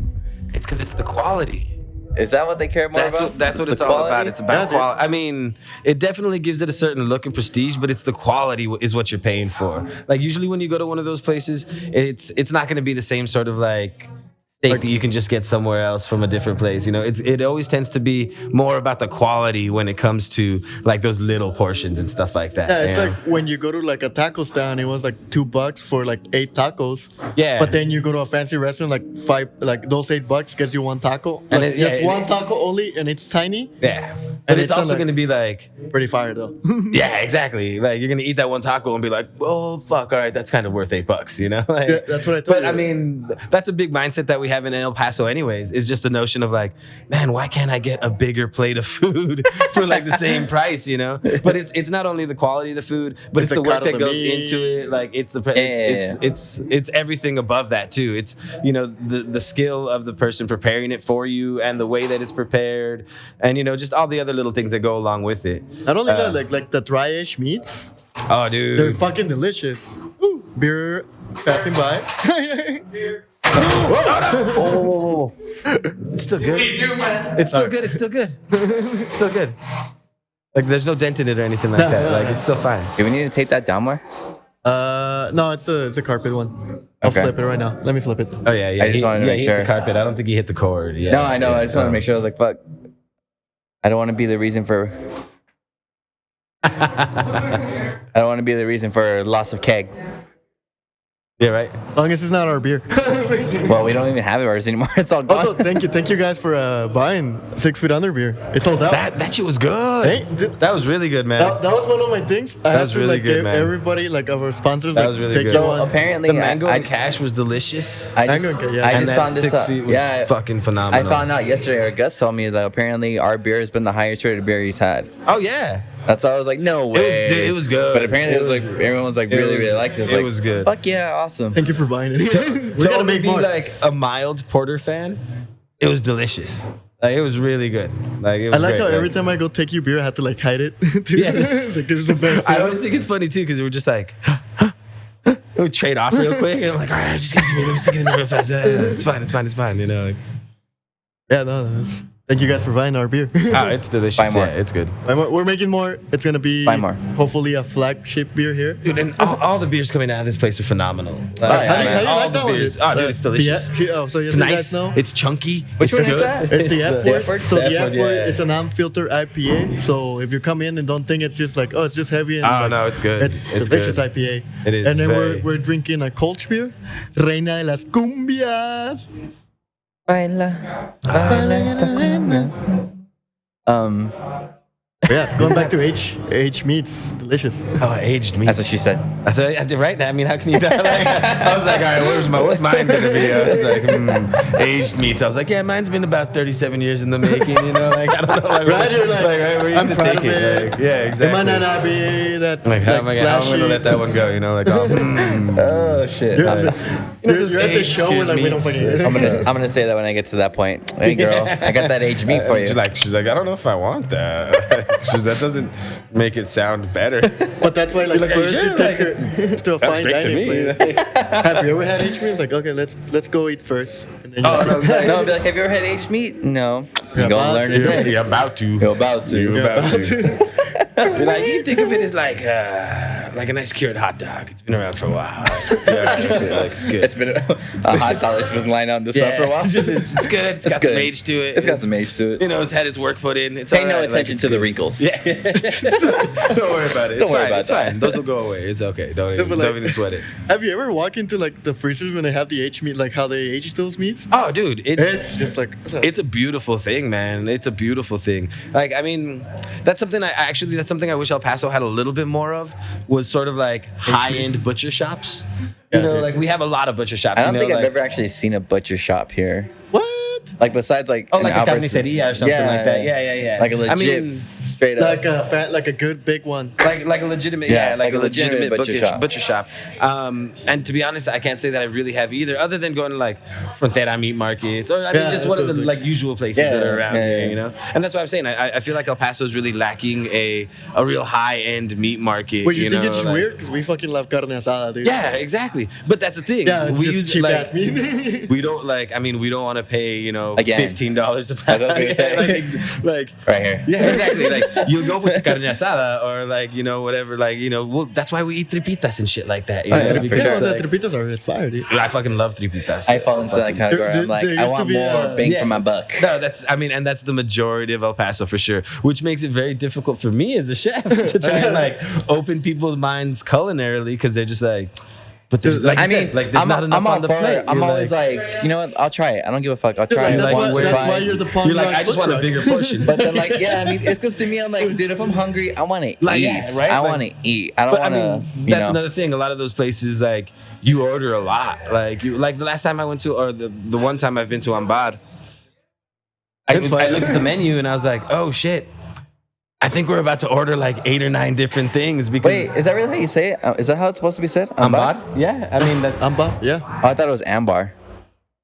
It's because it's the quality. Is that what they care more about? That's what The it's all about. quality? It's about quality. I mean, it definitely gives it a certain look and prestige, but it's the quality is what you're paying for. Like usually when you go to one of those places, it's not going to be the same sort of like steak that you can just get somewhere else from a different place. You know, it always tends to be more about the quality when it comes to like those little portions and stuff like that. Yeah, it's you know? like when you go to like a taco stand, it was like $2 for like 8 tacos. Yeah. But then you go to a fancy restaurant, like those $8 gets you one taco. And Like, it- yeah, just it- one taco only, and it's tiny. yeah. But And it's it's also like- going to be like, Pretty fire though. yeah, exactly. Like you're gonna eat that one taco and be like, "Oh fuck, all right, that's kind of worth $8." You know? Like, Yeah, that's what I told But you. I mean, that's a big mindset that we have in El Paso, anyways. Is just the notion of like, man, why can't I get a bigger plate of food for like the same price? You know? But it's not only the quality of the food, but it's It's the the work cut of that the goes meat. into it. Like it's the Yeah. it's everything above that too. It's the skill of the person preparing it for you and the way that it's prepared, and just all the other little things that go along with it. Not only that, like the dry-ish meats, Oh, they're dude. fucking delicious. Ooh, beer passing by. Oh, It's still good. It's still good. It's still good. It's still good. Like there's no dent in it or anything like that. Like it's still fine. do we need to tape that down more? No, it's a carpet one. I'll Okay. flip it right now. Let me flip it. Oh yeah, yeah. I just wanted to make he hit sure. the carpet. I don't think he hit the cord. Yeah. No, I know. I just want to Oh. make sure. I was like, fuck. I don't want to be the reason for. I don't want to be the reason for loss of keg. Yeah, right. As long as it's not our beer. Well, we don't even have it ours anymore. It's all gone. Also, thank you guys for buying 6 Feet Under beer. It's sold out. That shit was good. Hey, That was really good, man. that was one of my things. I That had was to really like good, give man. everybody like our sponsors That like was really take good. you So one. apparently, the mango I and cash was delicious. I just, Mango and- yeah. I and just that found this 6 out. feet was Yeah, fucking I phenomenal. found out yesterday. Or Gus told me that apparently our beer has been the highest rated beer he's had. Oh yeah. That's why I was like, no way. It was good. But apparently, it was was- like everyone was like it really was- liked it. it Like, was good. Fuck yeah, awesome. Thank you for buying it. we To gotta only make be more. like a mild porter fan, it was delicious. Like it was really good. Like it was I like great. how Like, every time I go take you beer, I have to like hide it. Yeah. Like, this is the best. I always think it's funny too because we're just like, we would trade off real quick, and I'm like, all right, just give it to me. Let me stick it in there real fast. It's fine. It's fine. It's fine. You know. Like, Yeah, no. Thank you guys for buying our beer. oh, it's delicious. Buy more. Yeah, it's good. We're making more. It's gonna be Buy more. hopefully a flagship beer here. Dude, and all the beers coming out of this place are phenomenal. Like, yeah, How do you all like the that one, beers. dude? Oh, dude, it's delicious. So It's you nice. guys know? It's chunky. Which it's one is good. that? It's the F word. word? So The the F F word, word yeah. is an unfiltered IPA. So if you come in and don't think it's just like, oh, it's just heavy. And Oh, like, no, it's good. It's It's delicious good. IPA. It is And then very- we're drinking a Kolsch beer, Reina de las Cumbias. Baila, baila esta cumbia. Yeah, going back to H meats, delicious. Oh, aged meats. That's what she said. That's what I did, right? I mean, how can you? Like, I was like, all right, what's mine gonna be? I was like, aged meats. I was like, yeah, mine's been about 37 years in the making. You know, like I don't know, like, Right, you're like, right, where you I'm gonna proud take of it? it. Like, yeah, It exactly. might not be that Like, how am I gonna flashy. let that one go? You know, like, oh, Oh shit. You're, at the, those you're at the aged show where like we don't meats. fucking. I'm gonna say that when I get to that point. Hey girl, I got that aged meat for you. she's like, I don't know if I want that. That doesn't make it sound better. But that's why like You're like, are you first sure? you take her to a Sounds fine great to dining me. place. Have you ever had H meats? Like, okay, let's go eat first. And then Oh, no, No, I'd be like, have you ever had aged meat? No. You're about gonna learn to. today. You're about to. You're about to. You're about to. You're like, you think of it as like like a nice cured hot dog. It's been around for a while. It's good. It's been a hot dog that's been lying out in the sun for a while. It's good. It's got some age to it. It's got some age to it. You know, it's had its work put in. It's Pay all no right. attention to the wrinkles. Yeah. Don't worry about it. Don't worry about It's fine. Those will go away. It's okay. Don't even sweat it. Have you ever walked into like the freezers when they have the aged meat, like how they age those meats? Oh, dude, It's just like it's a beautiful thing, man. It's a beautiful thing. Like, I mean, that's something I wish El Paso had a little bit more of, was sort of like high-end butcher shops. You know, like we have a lot of butcher shops. I don't think I've like, ever actually seen a butcher shop here. what? Like besides like like a Albertson- carniceria or something like that. Yeah. Like a legit straight up. Like a good big one. Like a legitimate, like a legitimate butcher shop. And to be honest, I can't say that I really have either, other than going to like Frontera meat markets, or I mean, just one of the like usual places that are around here, you know. And that's what I'm saying. I feel like El Paso is really lacking a real high end meat market. But you think know, it's just like, weird because we fucking love carne asada, dude. Yeah, exactly. But that's the thing. Yeah, it's we just use cheap like, ass meat. we don't like. I mean, we don't want to pay Again. $15 a pound. I was gonna say. like Right here. yeah, exactly. Like you'll go with the carne asada or like whatever. Like well, that's why we eat tripitas and shit like that. You know? for sure. The tripitas are just fire, dude. I fucking love tripitas. I fall into that category. I'm like, there I used to want be, more bang yeah. for my buck. No, and that's the majority of El Paso for sure, which makes it very difficult for me as a chef to try and like open people's minds culinarily, because they're just like, but there's like I you said, mean, like there's not enough I'm on all the for plate. it. I'm You're always like, you know what? I'll try it. I don't give a fuck. I'll try it. That's once why- or that's why twice. you're the Palm you're like, Dog I just food want a truck. bigger portion. But then, like, yeah, I mean, it's because to me, I'm like, dude, if I'm hungry, I want to Like, eat. yeah, right? I Like- want to eat. I don't But I want mean, to. that's another thing. A lot of those places, like you order a lot. Like the last time I went to, or the one time I've been to Ambar, I It's fine. looked at the menu and I was like, oh shit, I think we're about to order like 8 or 9 different things because Wait, is that really how you say it? Is that how it's supposed to be said? Ambar. Yeah, I mean that's Amba, yeah. Oh, I thought it was ambar.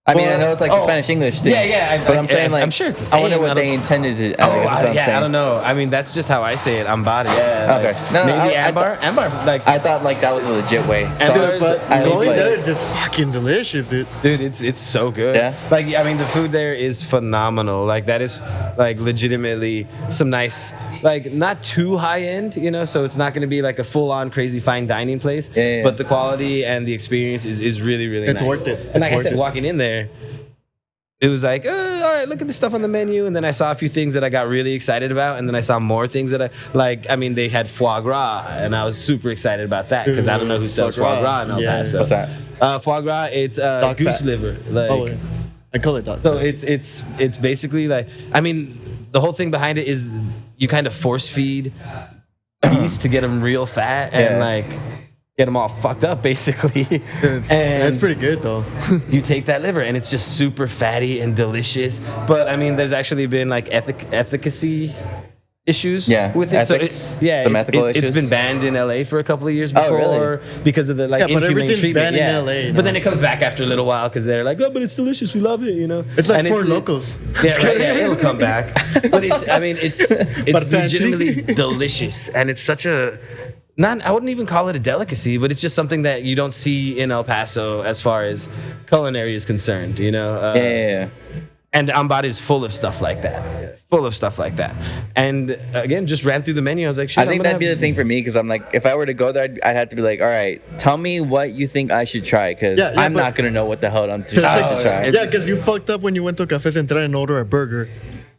I mean, I know it's like the Spanish English thing. Yeah. But I'm saying, like, I'm sure it's the I same. wonder what I they don't- intended to. Oh, that's what I'm saying. I don't know. I mean, that's just how I say it. Ambar. Yeah. Okay. Like, No, maybe I Ambar. Like, I thought like that was a legit way. So And I dude, was- But I was going like- there is just fucking delicious, dude. dude, it's so good. Yeah? Like, I mean, the food there is phenomenal. Like, that is like legitimately some nice, like not too high end, you know. So it's not going to be like a full on crazy fine dining place. Yeah. But the quality and the experience is really really It's nice. worth it. And like It's I said, worth it. walking in there, it was like, all right, look at the stuff on the menu. And then I saw a few things that I got really excited about. And then I saw more things that I like. I mean, they had foie gras, and I was super excited about that because I don't know who sells foie gras in El Yeah. Paso. What's that? Foie gras, it's Dog goose fat. liver. Like, Oh, yeah. I call it dog. so it's basically like, I mean, the whole thing behind it is you kind of force feed beasts to get them real fat and Yeah. like get them all fucked up basically. And it's pretty good though. you take that liver and it's just super fatty and delicious. But I mean, there's actually been like efficacy issues Yeah, with it. ethics, So some ethical it's issues. been banned in LA for a couple of years Oh, before really? because of the like Yeah, but inhumane everything's treatment. banned in LA now. But then it comes back after a little while because they're like, oh, but it's delicious, we love it, you know. It's like And Four Locos. Yeah, right, yeah, it'll come back. But it's But fancy. legitimately delicious, and it's such a I wouldn't even call it a delicacy, but it's just something that you don't see in El Paso as far as culinary is concerned, you know. Yeah. And Ambar is full of stuff like that. Full of stuff like that. And again, just ran through the menu. I was like, shit, I think that'd be the thing for me because I'm like, if I were to go there, I'd have to be like, all right, tell me what you think I should try because Yeah, I'm but- not gonna know what the hell I should Cause try. yeah, because you fucked up when you went to Café Central and ordered a burger.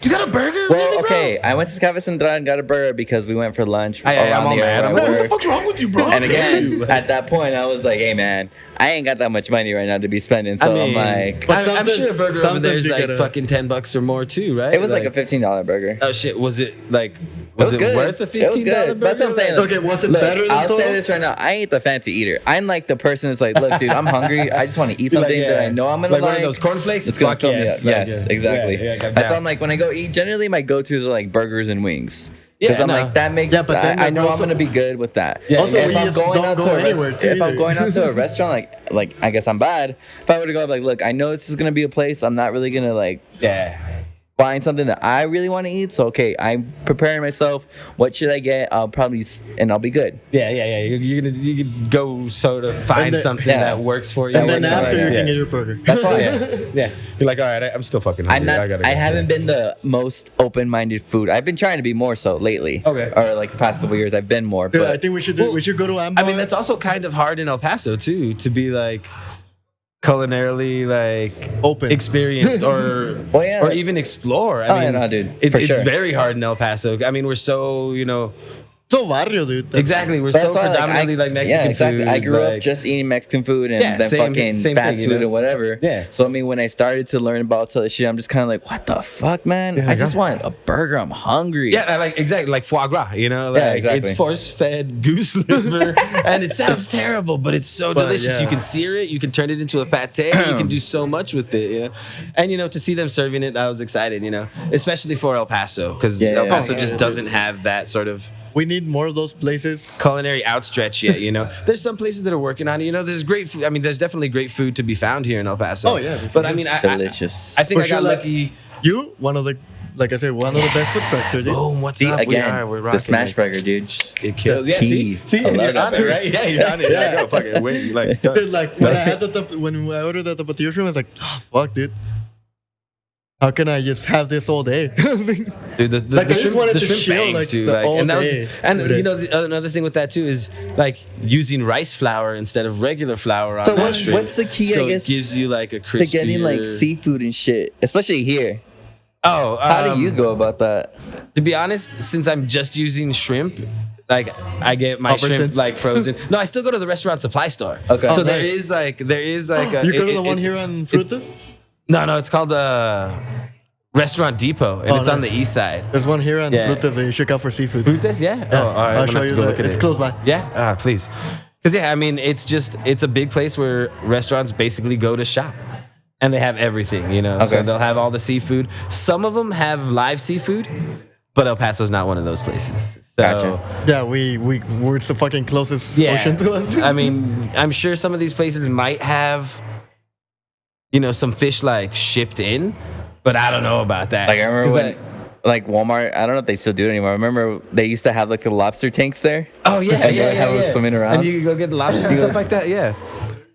You got a burger? Well, really, bro? okay, I went to Cafe Central and got a burger because we went for lunch I'm around all the mad. area I'm where I like, what the work. fuck's wrong with you, bro? And again, at that point, I was like, hey, man, I ain't got that much money right now to be spending. So I'm like, But I'm sure a burger over there is sometimes you like gotta- fucking $10 or more too, right? it was like a $15 burger. Oh shit! Was it like? Was it good. worth a $15 It was good. burger? That's what I'm saying. Okay, was it Look, better than I'll Toro? say this right now. I ain't the fancy eater. I'm like the person that's like, look, dude, I'm hungry. I just want to eat Like, something that I know I'm gonna like. like. One of those cornflakes. It's gonna Fuck fill me up. yes. Like, Yes, yeah. exactly. Yeah, I'm That's why down. I'm like, when I go eat, generally my go-tos are like burgers and wings. Because Yeah, I'm no. like, that makes. Yeah, but then I know I'm also- gonna be good with that. Yeah, Also, yeah. we just don't go anywhere, too, if I'm either. going out to a restaurant, like I guess I'm bad. If I were to go, like, look, I know this is gonna be a place. I'm not really gonna like Yeah. find something that I really want to eat. So okay, I'm preparing myself. What should I get? I'll be good. Yeah. You can go sort of find then- something Yeah. that works for you. And then works after right you now. can get your burger. That's why. yeah. You're like, all right, I'm still fucking I'm hungry. not. I haven't been the most open-minded food. I've been trying to be more so lately. Okay. Or like the past couple years, I've been more. Dude, But I think we should go to Ambo. I mean, that's also kind of hard in El Paso too, to be like culinarily like Open. experienced or Well, yeah, or like- even explore. I Oh, yeah, mean, no, dude, it's for sure. very hard in El Paso. I mean, we're so so barrio, dude. That's- exactly we're That's so why, predominantly like Mexican yeah, exactly. food. I grew like- up just eating Mexican food and Yeah, then same fucking thing, fast you food know? or whatever. Yeah. So I mean, when I started to learn about all this shit, I'm just kind of like, what the fuck, man? I just want a burger. I'm hungry. Yeah, like exactly like foie gras, like Yeah, exactly. it's force-fed goose liver, and it sounds terrible, but it's so But, delicious. yeah. You can sear it, you can turn it into a pate, you can do so much with it, And to see them serving it, I was excited, especially for El Paso, because Yeah, El yeah. Paso just doesn't have that sort of We need more of those places. culinary outstretch yet. There's some places that are working on it. There's great food. I mean, there's definitely great food to be found here in El Paso. Oh, yeah, but I mean, Delicious. I think For I got sure, like- lucky. You, one of the, like I said, one of the best food trucks, Sergi. Boom! What's See, up? again, We're the rocking smash it. burger, dude. It kills. Yeah, Key. see, I love you're that on it, burger. right? Yeah, you're on it. Yeah. Yeah, go fucking wait. You like, Dude, like when I had when I ordered the tapatio shrimp, I was like, oh fuck, dude. How can I just have this all day? Dude, the Like, I just shrimp, wanted the to shrimp chill, bangs, like, dude. the Like, all and that day, was, and 2 days. another thing with that too is like using rice flour instead of regular flour on So that what's- shrimp. what's the key, I So guess, it gives you like a To crispy. getting like seafood and shit, especially here. Oh, How do you go about that? To be honest, since I'm just using shrimp, like I get my shrimp Albertsons? like frozen. No, I still go to the restaurant supply store. Okay. So Oh, there nice. is like a. You go to the it- one it- here on Frutas? No, it's called Restaurant Depot, and Oh, it's on the nice. east side. There's one here on Yeah. Frutas that you should out for seafood. Frutas, yeah. Yeah, Oh, all right. I'll I'm show gonna have you to go look the- at it's it. close by. Yeah, please. Because I mean, it's a big place where restaurants basically go to shop, and they have everything, So Okay. they'll have all the seafood. Some of them have live seafood, but El Paso's not one of those places. So, Gotcha. Yeah, we're the fucking closest Yeah. ocean to us. I mean, I'm sure some of these places might have, some fish like shipped in, but I don't know about that. Like I remember 'Cause when, like Walmart. I don't know if they still do it anymore. I remember they used to have like the lobster tanks there. Oh yeah, And yeah, they have them swimming around. and you can go get the lobsters and stuff like that. Yeah,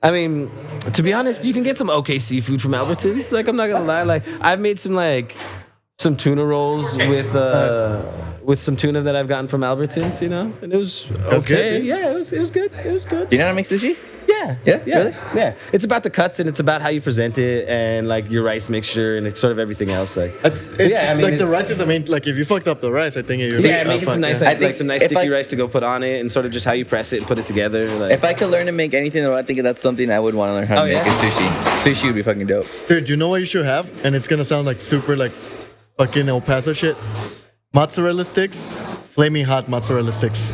I mean, to be honest, you can get some okay seafood from Albertsons. Like I'm not gonna lie, like I've made some tuna rolls with some tuna that I've gotten from Albertsons, and it was was good, okay. dude. Yeah, it was good. It was good. Do you know how to make sushi? Yeah, Yeah? yeah, Really? yeah. It's about the cuts and it's about how you present it and like your rice mixture and it's sort of everything else. Like, It's, yeah, I mean, like the it's- rice is, like if you fucked up the rice, I think you're yeah, making some nice, yeah. like, some nice if sticky I- rice to go put on it and sort of just how you press it and put it together. Like, If I could learn to make anything, I think that's something I would want to learn how to Oh, make yeah? is sushi. Sushi would be fucking dope. Dude, you know what you should have? And it's gonna sound like super like fucking El Paso shit. Mozzarella sticks, flaming hot mozzarella sticks.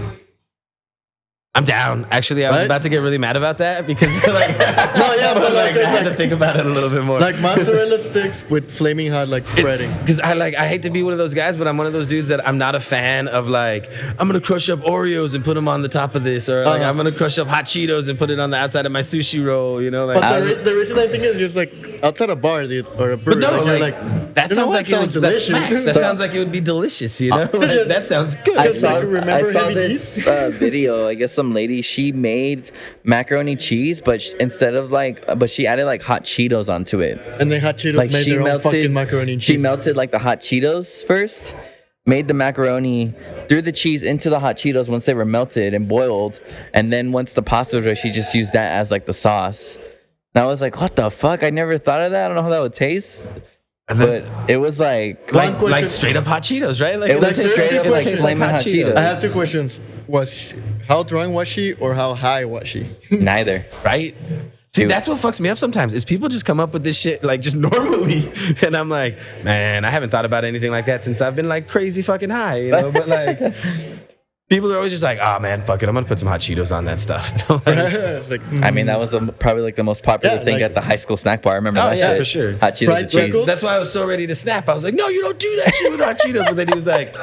I'm down. Actually, I was Right? about to get really mad about that because like, No, yeah, but like, I had to think about it a little bit more. like mozzarella sticks with flaming hot like breading. Because I hate to be one of those guys, but I'm one of those dudes that I'm not a fan of like I'm gonna crush up Oreos and put them on the top of this, or like Uh-huh. I'm gonna crush up hot Cheetos and put it on the outside of my sushi roll. Like, But the reason I think is just like outside a bar, dude, or a brewery. but no, you're like, that you know sounds what? like it would, that delicious. smacks. That So- sounds like it would be delicious. Like, is. that sounds good. I Just saw, like, remember I saw having this these? video. I guess some lady, she made macaroni cheese, but instead of but she added like hot Cheetos onto it. And then hot Cheetos Like made she their own melted, fucking macaroni and she cheese. melted like the hot Cheetos first, made the macaroni, threw the cheese into the hot Cheetos once they were melted and boiled, and then once the pasta was ready, she just used that as like the sauce. And I was like, what the fuck? I never thought of that. I don't know how that would taste, but it was like One question- like straight up hot Cheetos, right? Like it was like, straight up it like tastes flaming hot Cheetos. I have two questions. How drunk was she or how high was she? Neither. right? See, Dude. that's what fucks me up sometimes is people just come up with this shit like just normally. And I'm like, man, I haven't thought about anything like that since I've been like crazy fucking high, But like, people are always just like, oh man, fuck it. I'm going to put some hot Cheetos on that stuff. Like, It's like, I mean, that was probably like the most popular Yeah, thing like- at the high school snack bar. I remember Oh, that yeah, shit. for sure. Hot Cheetos Fried and cheese. Freckles? that's why I was so ready to snap. I was like, no, you don't do that shit with hot Cheetos. But then he was like,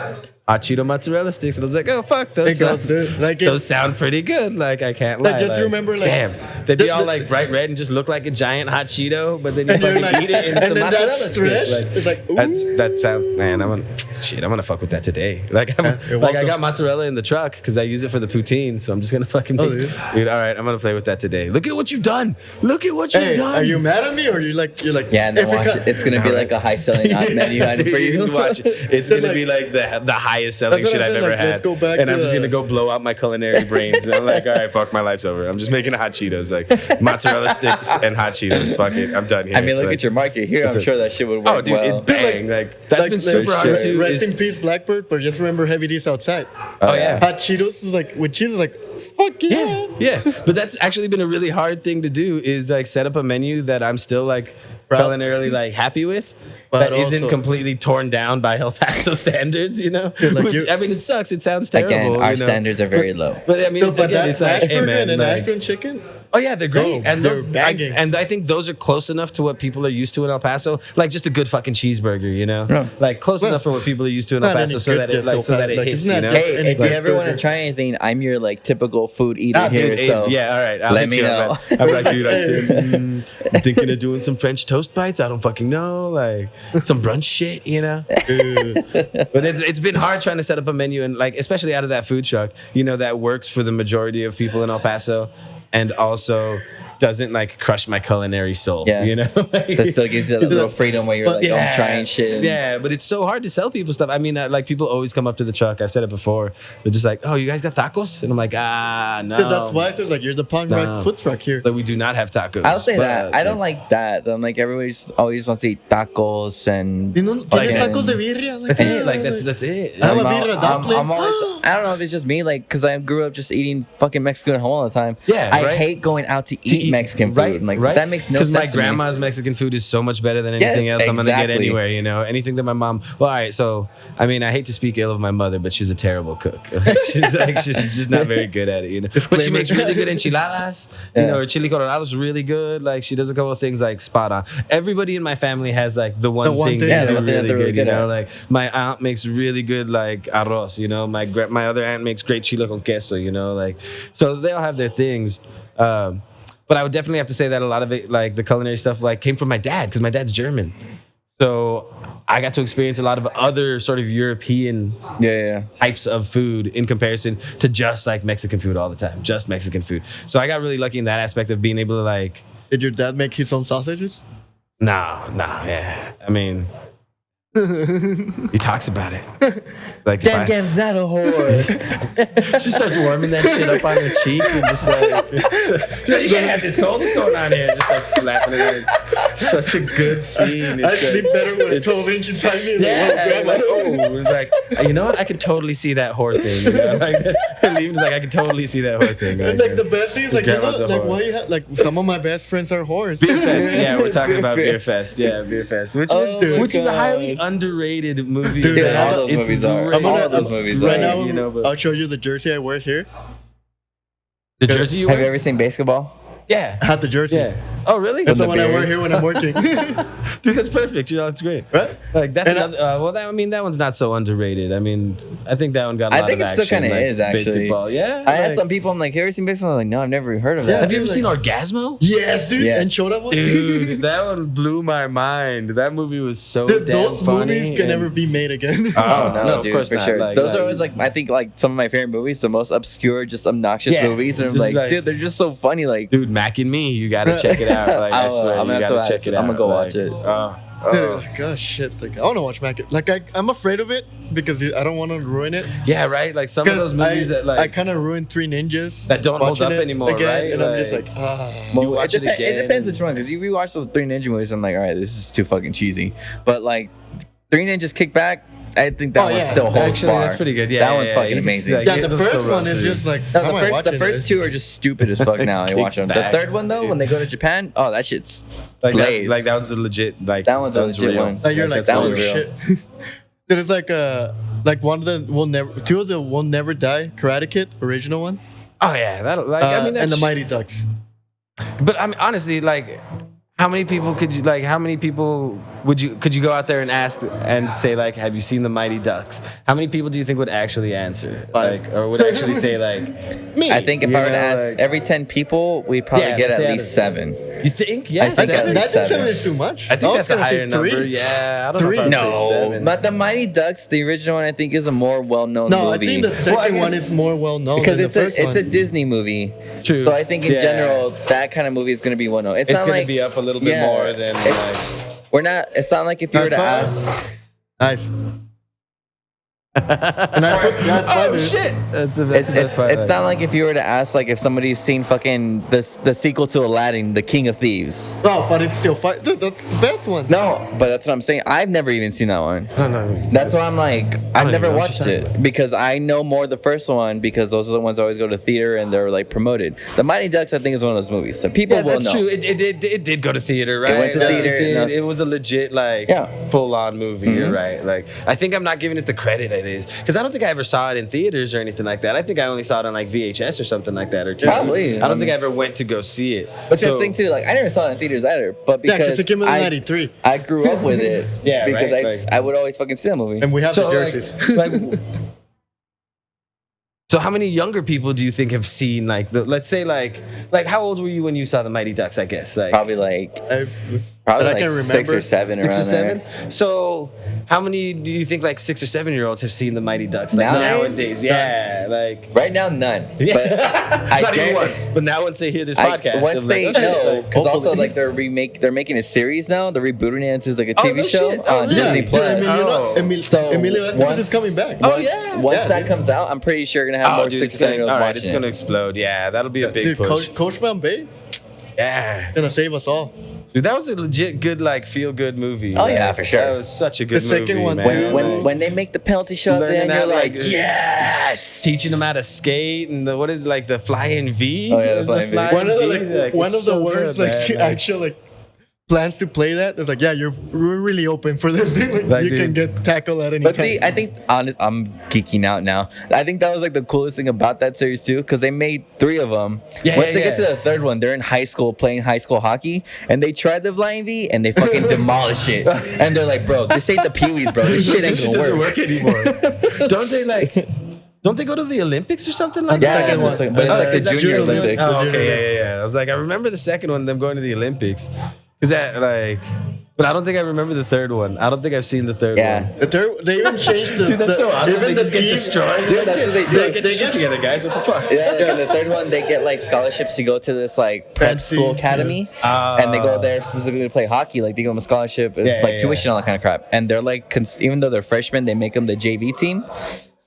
hot Cheeto mozzarella sticks, and I was like, oh fuck, It goes, dude. Like those sound pretty good. Like I can't lie. Like, just remember, like, damn, they'd be all like bright red and just look like a giant hot Cheeto, but then you fucking like, eat it and it's and a then mozzarella that's stick. fresh. Like, It's like, ooh. that sound, man. I'm gonna fuck with that today. Like you're like I welcome. got mozzarella in the truck because I use it for the poutine, so I'm just gonna fucking Oh, make, dude. dude. All right, I'm gonna play with that today. Look at what you've done. Look at what you've Hey, done. are you mad at me or you're like Yeah, and then if it watch cut- it. It's gonna be like a high selling menu item for You you. can watch it. It's So, gonna like- be like the highest selling That's what shit I'm I've saying, ever like, had. let's go back and to I'm just the- gonna go blow out my culinary brains. And I'm like, all right, fuck, my life's over. I'm just making hot Cheetos, like mozzarella sticks and hot Cheetos. Fuck it, I'm done here. I mean, look Like, at your market here. I'm a- sure that shit would work Oh, dude, well. it bang. Like that's been super hard rest, to. rest is- in peace, Blackbird. But just remember, Heavy D's outside. Oh yeah. Hot Cheetos is like with cheese is like fuck yeah. Yeah, but that's actually been a really hard thing to do is like set up a menu that I'm still like Proud. culinarily like happy with, But that isn't also- completely torn down by El Paso standards, you know? Dude, like Which, you- I mean, it sucks. It sounds terrible. Again, our you know? standards are very low. But I mean, No, but again, that it's like, smash hey burger man, and like, Ashburn chicken. oh yeah, they're great, Oh, and they're those banging. and I think those are close enough to what people are used to in El Paso, like just a good fucking cheeseburger, you know, Yeah. like close Well, enough for what people are used to in El not Paso, any so good that it just like El so that Paso, it like, hits, isn't you that know. just Hey, any if you good ever want to burger? try anything, I'm your like typical food eater Ah, here. dude, So yeah, all right. I'll let hit me you know. up, man. I'm like, dude, I'm thinking of doing some French toast bites. I don't fucking know, like some brunch shit, you know. But it's been hard trying to set up a menu and like, especially out of that food truck, you know, that works for the majority of people in El Paso, and also doesn't like crush my culinary soul. Yeah. You know, that still gives you that little freedom where you're But- like, oh, I'm trying shit. and- Yeah, but it's so hard to sell people stuff. I mean, like people always come up to the truck. I've said it before. They're just like, "Oh, you guys got tacos?" And I'm like, no. Yeah, that's why I said like you're the punk No. rock food truck here. That we do not have tacos. I'll say that. But, I don't like that. I'm like, everybody's always wants to eat tacos and. You know, tienes Fucking- tacos de birria. Like, That's it. Like that's it. I have a I'm, birria dumpling. I'm always, I don't know if it's just me, like, because I grew up just eating fucking Mexican at home all the time. Yeah, I right? hate going out to eat Mexican food. Like, that makes no sense. Because my to me. grandma's Mexican food is so much better than anything Yes, else I'm gonna get exactly. anywhere. You know, anything that my mom. Well, all right. So I mean, I hate to speak ill of my mother, but she's a terrible cook. she's just not very good at it. You know, but she makes really good enchiladas. You know, her chili colorado's really good. Like she does a couple of things like spot on. Everybody in my family has like the one thing thing. they Yeah, do the one thing that really they're really good. You good know, at. like my aunt makes really good like arroz. You know, my other aunt makes great chile con queso. You know, like so they all have their things. But I would definitely have to say that a lot of it, like the culinary stuff, like came from my dad because my dad's German. So I got to experience a lot of other sort of European Yeah. types of food in comparison to just like Mexican food all the time, just Mexican food. So I got really lucky in that aspect of being able to like, Did your dad make his own sausages? yeah. I mean, he talks about it. Like, if Damn I- Gam's not a whore. she starts warming that shit up on her cheek and just like, you can't have this cold. What's going on here? Just like slapping it. It's such a good scene. I It's sleep like- better with a it's- 12-inch inside me. Yeah, like, it was like, you know what? I could totally see that whore thing. You know? Like, Leaving like I could totally see that whore thing. And like the best thing is like, you know, grandma's a like whore. why you have like some of my best friends are whores. Beer Fest, yeah, we're talking about Beer Fest. Fest, yeah, Beer Fest, which Oh is my which is a God. highly underrated movie. Dude, man. all those It's movies are. great. I'm gonna, All those movies right are, now, you know, but- I'll show you the jersey I wear here. The jersey you Have you wear? ever seen basketball? Yeah, I have the jersey. yeah. Oh, really? That's the the one I wear Bears. here when I'm working. Dude, that's perfect. You know, that's great. Right? Like that's And I- another, well, that, I mean, that one's not so underrated. I mean, I think that one got a I lot think of it still action. kind of like is actually. basketball. Yeah. I asked like- some people, I'm like, have you ever seen baseball? I'm like, no, I've never heard of Yeah. that. Have you ever Like- seen Orgasmo? Yes, dude. Yes. And Choda was. Dude, that one blew my mind. That movie was so Dude, damn those funny. movies can and- never be made again. Oh no, of dude, course for not. sure. Like- Those are like- always like I think like some of my favorite movies, the most obscure, just obnoxious Yeah, movies, and I'm just like, like- dude, they're just so funny. Like, Dude, Mac and Me, you gotta check it out. Like, I I'm swear, gonna you have to gotta check watch it it. out. I'm gonna go like, watch it. Dude, gosh, shit. Like I want to watch Mac. Like I'm afraid of it because I don't want to ruin it. Yeah, right. Like some of those Because movies that I like kind of ruined Three Ninjas that don't hold watching up it anymore, again, right? And I'm just Like- like, You well, watch it it again depends and- which one, because you rewatch those Three Ninja movies, I'm like, all right, this is too fucking cheesy. But like, Three Ninjas Kick Back, I think that Oh, one yeah. still holds Actually, bar. that's pretty good. Yeah, that yeah, one's yeah. fucking You can amazing. see, like, yeah. Yeah, The those still first run one is through. just like No, I might watch the it. first two are just stupid as fuck now. You watch Kicks them. The back. third one though, when they go to Japan, oh, that shit's like slays. that one's a legit like That one's a legit real. one. Like you're like, that's that oh one's real. shit. There's like one of the will never, two of the will never die. Karate Kid, original one. Oh yeah, that like I mean that's and the Mighty Ducks. But I mean honestly like How many people could you like? How many people could you go out there and ask and say like, have you seen the Mighty Ducks? How many people do you think would actually answer? Like, or would actually say like, me? I think if I were to ask every 10 people, we'd probably Yeah, get let's at say least out of 7. You think? Yeah, I think at least 7. is too much. I think that's a gonna say higher number. 3. Yeah, I don't know if I would say No, 7. but the Mighty Ducks, the original one, I think is a more well-known movie. No, I think the second one is more well known because than it's the first one. it's a Disney movie. True. So I think in Yeah. general that kind of movie is going to be well known. It's not going like to be up a little bit more than we're not. It's not like if you were to That's ask. Nice. And I put that's oh fine, dude. shit! That's the best part. It's not like if you were to ask like if somebody's seen fucking the sequel to Aladdin, The King of Thieves. Oh, but it's still fine. Dude, that's the best one. No, but that's what I'm saying. I've never even seen that one. No. That's why I'm like, I've even never know what watched you're it talking because I know more the first one because those are the ones I always go to theater and they're like promoted. The Mighty Ducks, I think, is one of those movies, so people Yeah, will that's know. true. It did go to theater, right? went to theater, It, and it was a legit like full on movie, you're right? Like I think I'm not giving it the credit it is because I don't think I ever saw it in theaters or anything like that. I think I only saw it on like VHS or something like that or TV. Probably. I don't think I ever went to go see it. But the thing too, like I never saw it in theaters either, but Yeah, because because it came out in '93, I grew up with it. Yeah, because right, I would always fucking see that movie. and we have So, the like- jerseys. So how many younger people do you think have seen like let's say like how old were you when you saw the Mighty Ducks? I guess like Probably like But I like can 6 remember or 7 6 or around 7. there. So how many do you think like 6 or 7-year-olds have seen the Mighty Ducks like Nowadays? nowadays? Yeah, like Right now, none. Yeah. But I not even guarantee- one. But now once they hear this podcast, once they're they like, okay, know, like, because also hopefully. like they're making a series now. They're rebooting it into like a Oh, TV no show shit. Oh, on really? Disney Dude, Plus. So Emilio Estevez once- is coming back. Oh, Once, yeah. once Yeah, that dude. comes out, I'm pretty sure you're gonna have Oh, more dude, 6 it's to 7 gonna, year olds all right, watching it's gonna it. explode. Yeah, that'll be a big Dude, push. Coach Bombay Yeah, gonna save us all. dude, that was a legit good like feel good movie. Oh, Like, yeah, for sure. That was such a good The second movie, one, man. too. When they make the penalty shot Learning there, and that, you're like, like, yes. teaching them how to skate and the what is it, like the flying V? Oh, yeah, the Is flying V. One of the Like, it's the so worst good, like man. actual like plans to play that. It's like, yeah, we're really open for this thing. Like, you can dude. get tackled at any But time. see, I think I'm geeking out now. I think that was like the coolest thing about that series too, because they made 3 of them. Yeah, Once yeah, they get to yeah. the third one, they're in high school playing high school hockey, and they tried the flying V, and they fucking demolish it. And they're like, "Bro, this ain't the Pee-wees, bro. This shit ain't This shit gonna doesn't work." work anymore. Don't they like? Don't they go to the Olympics or something like Yeah, that? second one. but it's like Is the that Junior true? Olympics. Oh, okay, yeah. I was like, I remember the second one, them going to the Olympics. Is that like? But I don't think I remember the third one. I don't think I've seen the third Yeah. one. The third, they even changed the. Dude, that's so awesome. Even They the just get team- destroyed. Dude, that's what they do. Get your shit together, guys. What the fuck? Yeah, like in the third one, they get like scholarships to go to this like prep Fancy, school academy, and they go there specifically to play hockey. Like they give them a scholarship, and, Yeah, like yeah, tuition, all that kind of crap. And they're like, even though they're freshmen, they make them the JV team.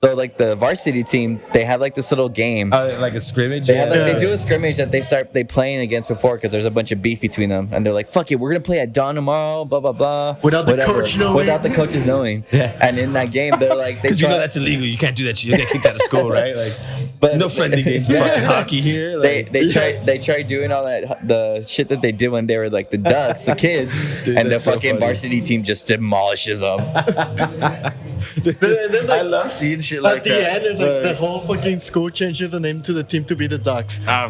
So like the varsity team, they have like this little game. Like a scrimmage. They have like yeah. they do a scrimmage that they playing against before because there's a bunch of beef between them, and they're like, "Fuck it, we're gonna play at dawn tomorrow." Blah blah blah. Without the Whatever. coach knowing. Without the coaches knowing. Yeah. And in that game, they're like, they Because you know try- that's illegal. You can't do that shit. You get kicked out of school, right? Like, But- no friendly games of fucking hockey here. Like, they tried doing all that the shit that they did when they were like the Ducks, the kids, Dude, and the that's so fucking funny. varsity team just demolishes them. And then, like, I love seeing shit like at the that. end, it's like the whole fucking school changes the name to the team to be the Ducks. I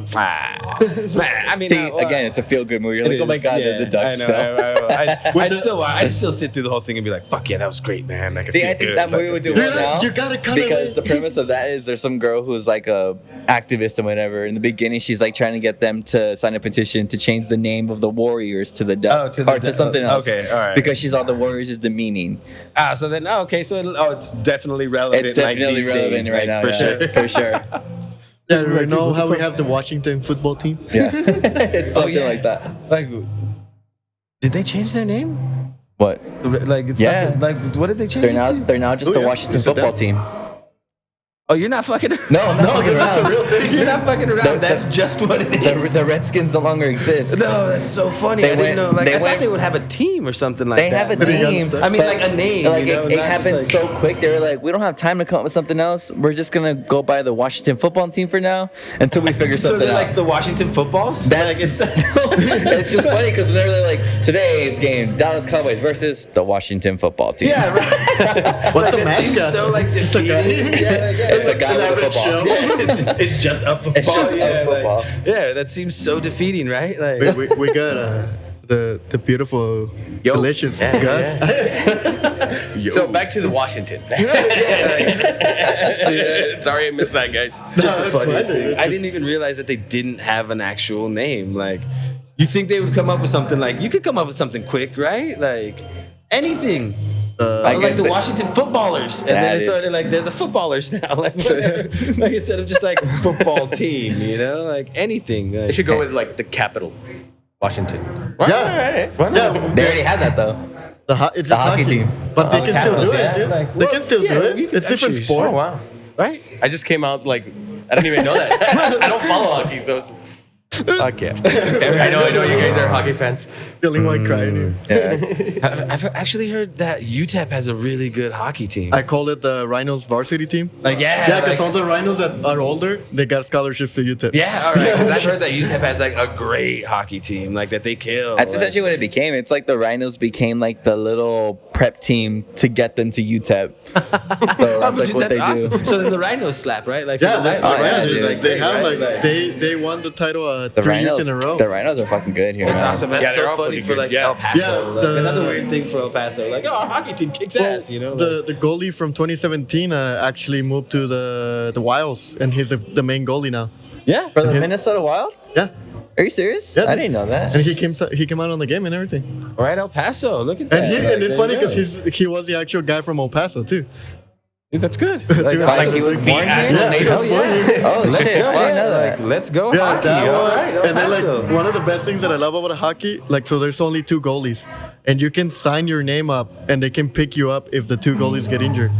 mean, See, again, it's a feel good movie. You're like, oh my god, they're the Ducks. I know. still. I'd still sit through the whole thing and be like, "Fuck yeah, that was great, man." Like, See, I think that movie would do well now. You gotta cut it. Because the premise of that is there's some girl who's like a activist and whatever. In the beginning, she's like trying to get them to sign a petition to change the name of the Warriors to the Ducks to the or to something else. okay, all right. Because she's all the Warriors is demeaning. So then, it's definitely relevant. It's definitely like, these relevant days, right like, now, for yeah, sure. for sure. Yeah, we know how we have the Washington football team. Yeah, it's something like that. Like, did they change their name? What? Like, it's Yeah. not like, what did they change it to? They're now just Oh, the yeah. Washington Is it football that? team. Oh, you're not fucking. No, I'm not fucking that's a around. real thing. You're not fucking around. That's just what it is. The Redskins no longer exist. No, that's so funny. They I didn't went- know. Like, they I went- thought they would have a team or something like They that. have a team. I mean, but, like a name. Like you know, it not just happened like- so quick. They were like, we don't have time to come up with something else. We're just gonna go by the Washington football team for now until we figure So something they're out. like the Washington footballs. That's Like, it's, it's just funny because they're like today's game, Dallas Cowboys versus the Washington football team. yeah, right. What's Like, the that seems mascot? so like It's a guy. defeating. Yeah, It's a guy with a football. Yeah, it's just a football. It's just a yeah, football. yeah, that seems so defeating, right? Like, We got the beautiful, Yo. delicious Yeah, Gus. So back to the Washington. Sorry, I missed that, guys. Just the it's funniest funny. thing. I didn't even realize that they didn't have an actual name. Like, you think they would come up with something like, you could come up with something quick, right? Like, anything. Like the Washington footballers. And then it's sort of like, they're the footballers now. Like, like instead of just like football team, you know? Like, anything. They Like, should go with like the capital, Washington. Yeah, yeah. They already had that though. It's The just hockey team. but they can still do Capitals, yeah. it, dude. Like, They well, can still yeah, do it. you can- It's different actually, sport. Oh wow! right? I just came out like I didn't even know that. I don't follow hockey, so it's okay. I know you guys are hockey fans. Feeling like crying here. I've actually heard that UTEP has a really good hockey team. I call it the Rhinos varsity team. Like, yeah. Yeah, because like- all the Rhinos that are older, they got scholarships to UTEP. yeah, all right. Because I've heard that UTEP has like a great hockey team, like that they kill. That's like, essentially what it became. It's like the Rhinos became like the little prep team to get them to UTEP. So that's like what they do. So then the Rhinos slap, right? Like, so Yeah, the they, Rhinos- yeah, dude, dude. like, they have right? like they won the title The 3 years Rhinos, in a row. the Rhinos are fucking good here. That's man. awesome. That's Yeah, they're so all funny pretty for good. like Yeah. El Paso. Yeah, like, the- another weird thing for El Paso. Like, oh, our hockey team kicks ass, you know? Like, The goalie from 2017 actually moved to the Wilds, and he's the main goalie now. yeah. For the Minnesota Wild? Yeah, Are you serious? Yeah, I didn't know that. and he came out on the game and everything. All right, El Paso. Look at that. And it's Like, funny there you because he was the actual guy from El Paso too. Dude, that's good. Like, Like he was born actual here? native. he was born here. Oh Let's shit! go. I didn't know Yeah, that. like, let's go Yeah, hockey. that All one. right, El And then Paso. like one of the best things that I love about a hockey, like so there's only 2 goalies, and you can sign your name up, and they can pick you up if the 2 goalies get injured.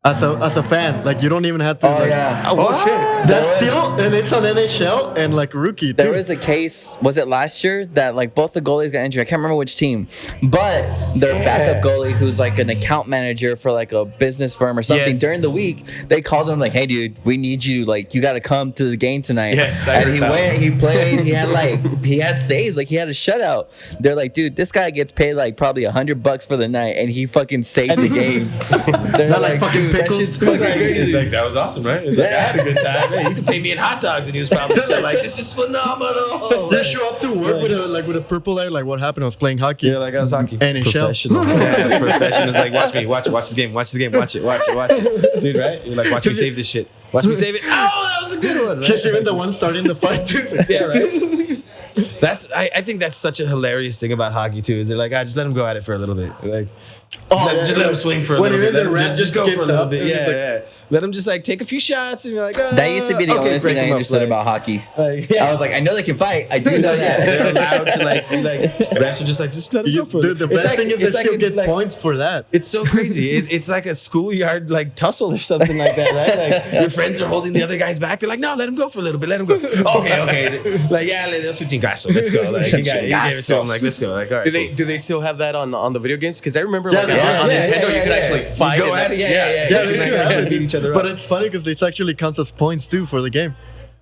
As a fan, like you don't even have to. Oh like, yeah. Oh, shit. That's still, and it's on NHL and like rookie There too. was a case, was it last year, that like both the goalies got injured? I can't remember which team, but their backup goalie, who's like an account manager for like a business firm or something, Yes. during the week, they called him like, "Hey, dude, we need you. Like, you got to come to the game tonight." Yes, I and heard he that went. one. He played. He had saves. Like he had a shutout. They're like, "Dude, this guy gets paid like probably $100 for the night, and he fucking saved the game." They're Not like fucking "Dude, that pickles." shit's fucking It's crazy." like, that was awesome, right? It's like, I had a good time. Hey, you can pay me in hot dogs. And he was probably still like, this is phenomenal. You show up to work with a purple eye, like what happened? I was playing hockey. Yeah, like I was hockey. NHL. Professional. Yeah, professionals. Like, watch me. Watch the game. Watch the game. Watch it. Dude, right? You're like, watch me save this shit. Watch me save it. Oh, that was a good one. Right? He's even the one starting the fight too. Yeah, right. I think that's such a hilarious thing about hockey too. Is they're like, just let him go at it for a little bit. Like, just let him swing for a When little you're bit. in the Let him red, just go just for a skips little up, bit. and it's Yeah, like- yeah. Let him just like take a few shots and you're like, That used to be the okay, only break thing I him up, understood like- about hockey. Like, yeah. I was like, I know they can fight. I do know They're that. allowed to like refs are just like, just let him go for it. The It's best like- thing is they it's like still a- get like- points for that. It's so crazy. It's like a schoolyard like tussle or something like that, right? Like your friends are holding the other guy's back. They're like, no, let him go for a little bit. Let him go. Okay. Like, yeah, let's switch guys. Let's go. Like, you gave it to him. Like, let's go. Like, all right. Do they still have that on the video games? Because I remember Yeah, like they on do. Nintendo you could actually fight. Go and at it. that's- Yeah. Yeah, You they can, still like, have it. beat each other But up. it's funny because it actually counts as points too for the game.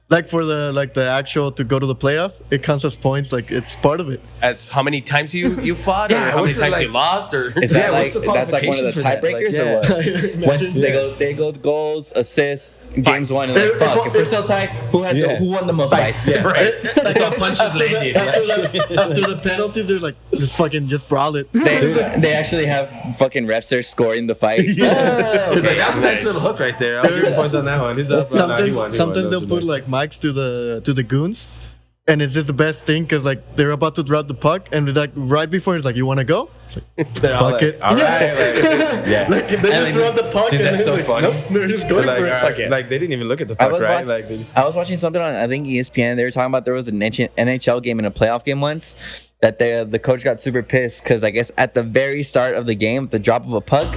Like for the actual to go to the playoff, it counts as points. Like it's part of it. As how many times you fought, or Yeah, how many what's it times like- you lost, or Is Yeah, that what's like the that's like one of the qualification for that? Like, tiebreakers yeah. or what? Once they go goals, assists, games won, and like, If- fuck, if we're if- still tied, who won the most fights? right? That's all punches landed. After the penalties, they're like just brawl it. They actually have fucking refs there scoring the fight. It's like, that's a nice little hook right there. I'll give him points on that one. He's up. No, he won. Sometimes they'll Those put are like mics to the goons, and it's just the best thing because like they're about to drop the puck, and like right before it's like, you want to go? It's like, They're all fuck like, it. all right. Yeah. Like they just drop the puck. Dude, and that's then so it's funny. like, nope, they're just going Like, for it. all right, Okay. like they didn't even look at the I puck, was, right? watch- Like, I was watching something on I think ESPN. They were talking about there was an NHL game in a playoff game once that the coach got super pissed because I guess at the very start of the game, the drop of a puck,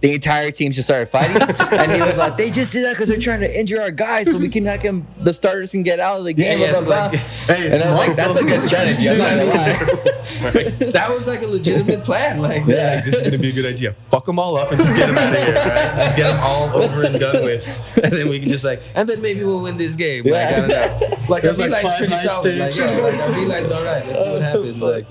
the entire team just started fighting, and he was like, "They just did that because they're trying to injure our guys so we can make them the starters can get out of the game." yeah, blah, blah, like- blah. Hey, And I was like, smart, "That's bro. a good strategy." I'm not gonna lie. that was like a legitimate plan. Like, like, this is gonna be a good idea. Fuck them all up and just get them out of here. Right? Just get them all over and done with, and then we can just like, and then maybe we'll win this game. Like, I don't know. Like our There's like V-line's 5 pretty high solid. Like, stakes. yeah, like our V-line's all right. Let's see what happens. Like.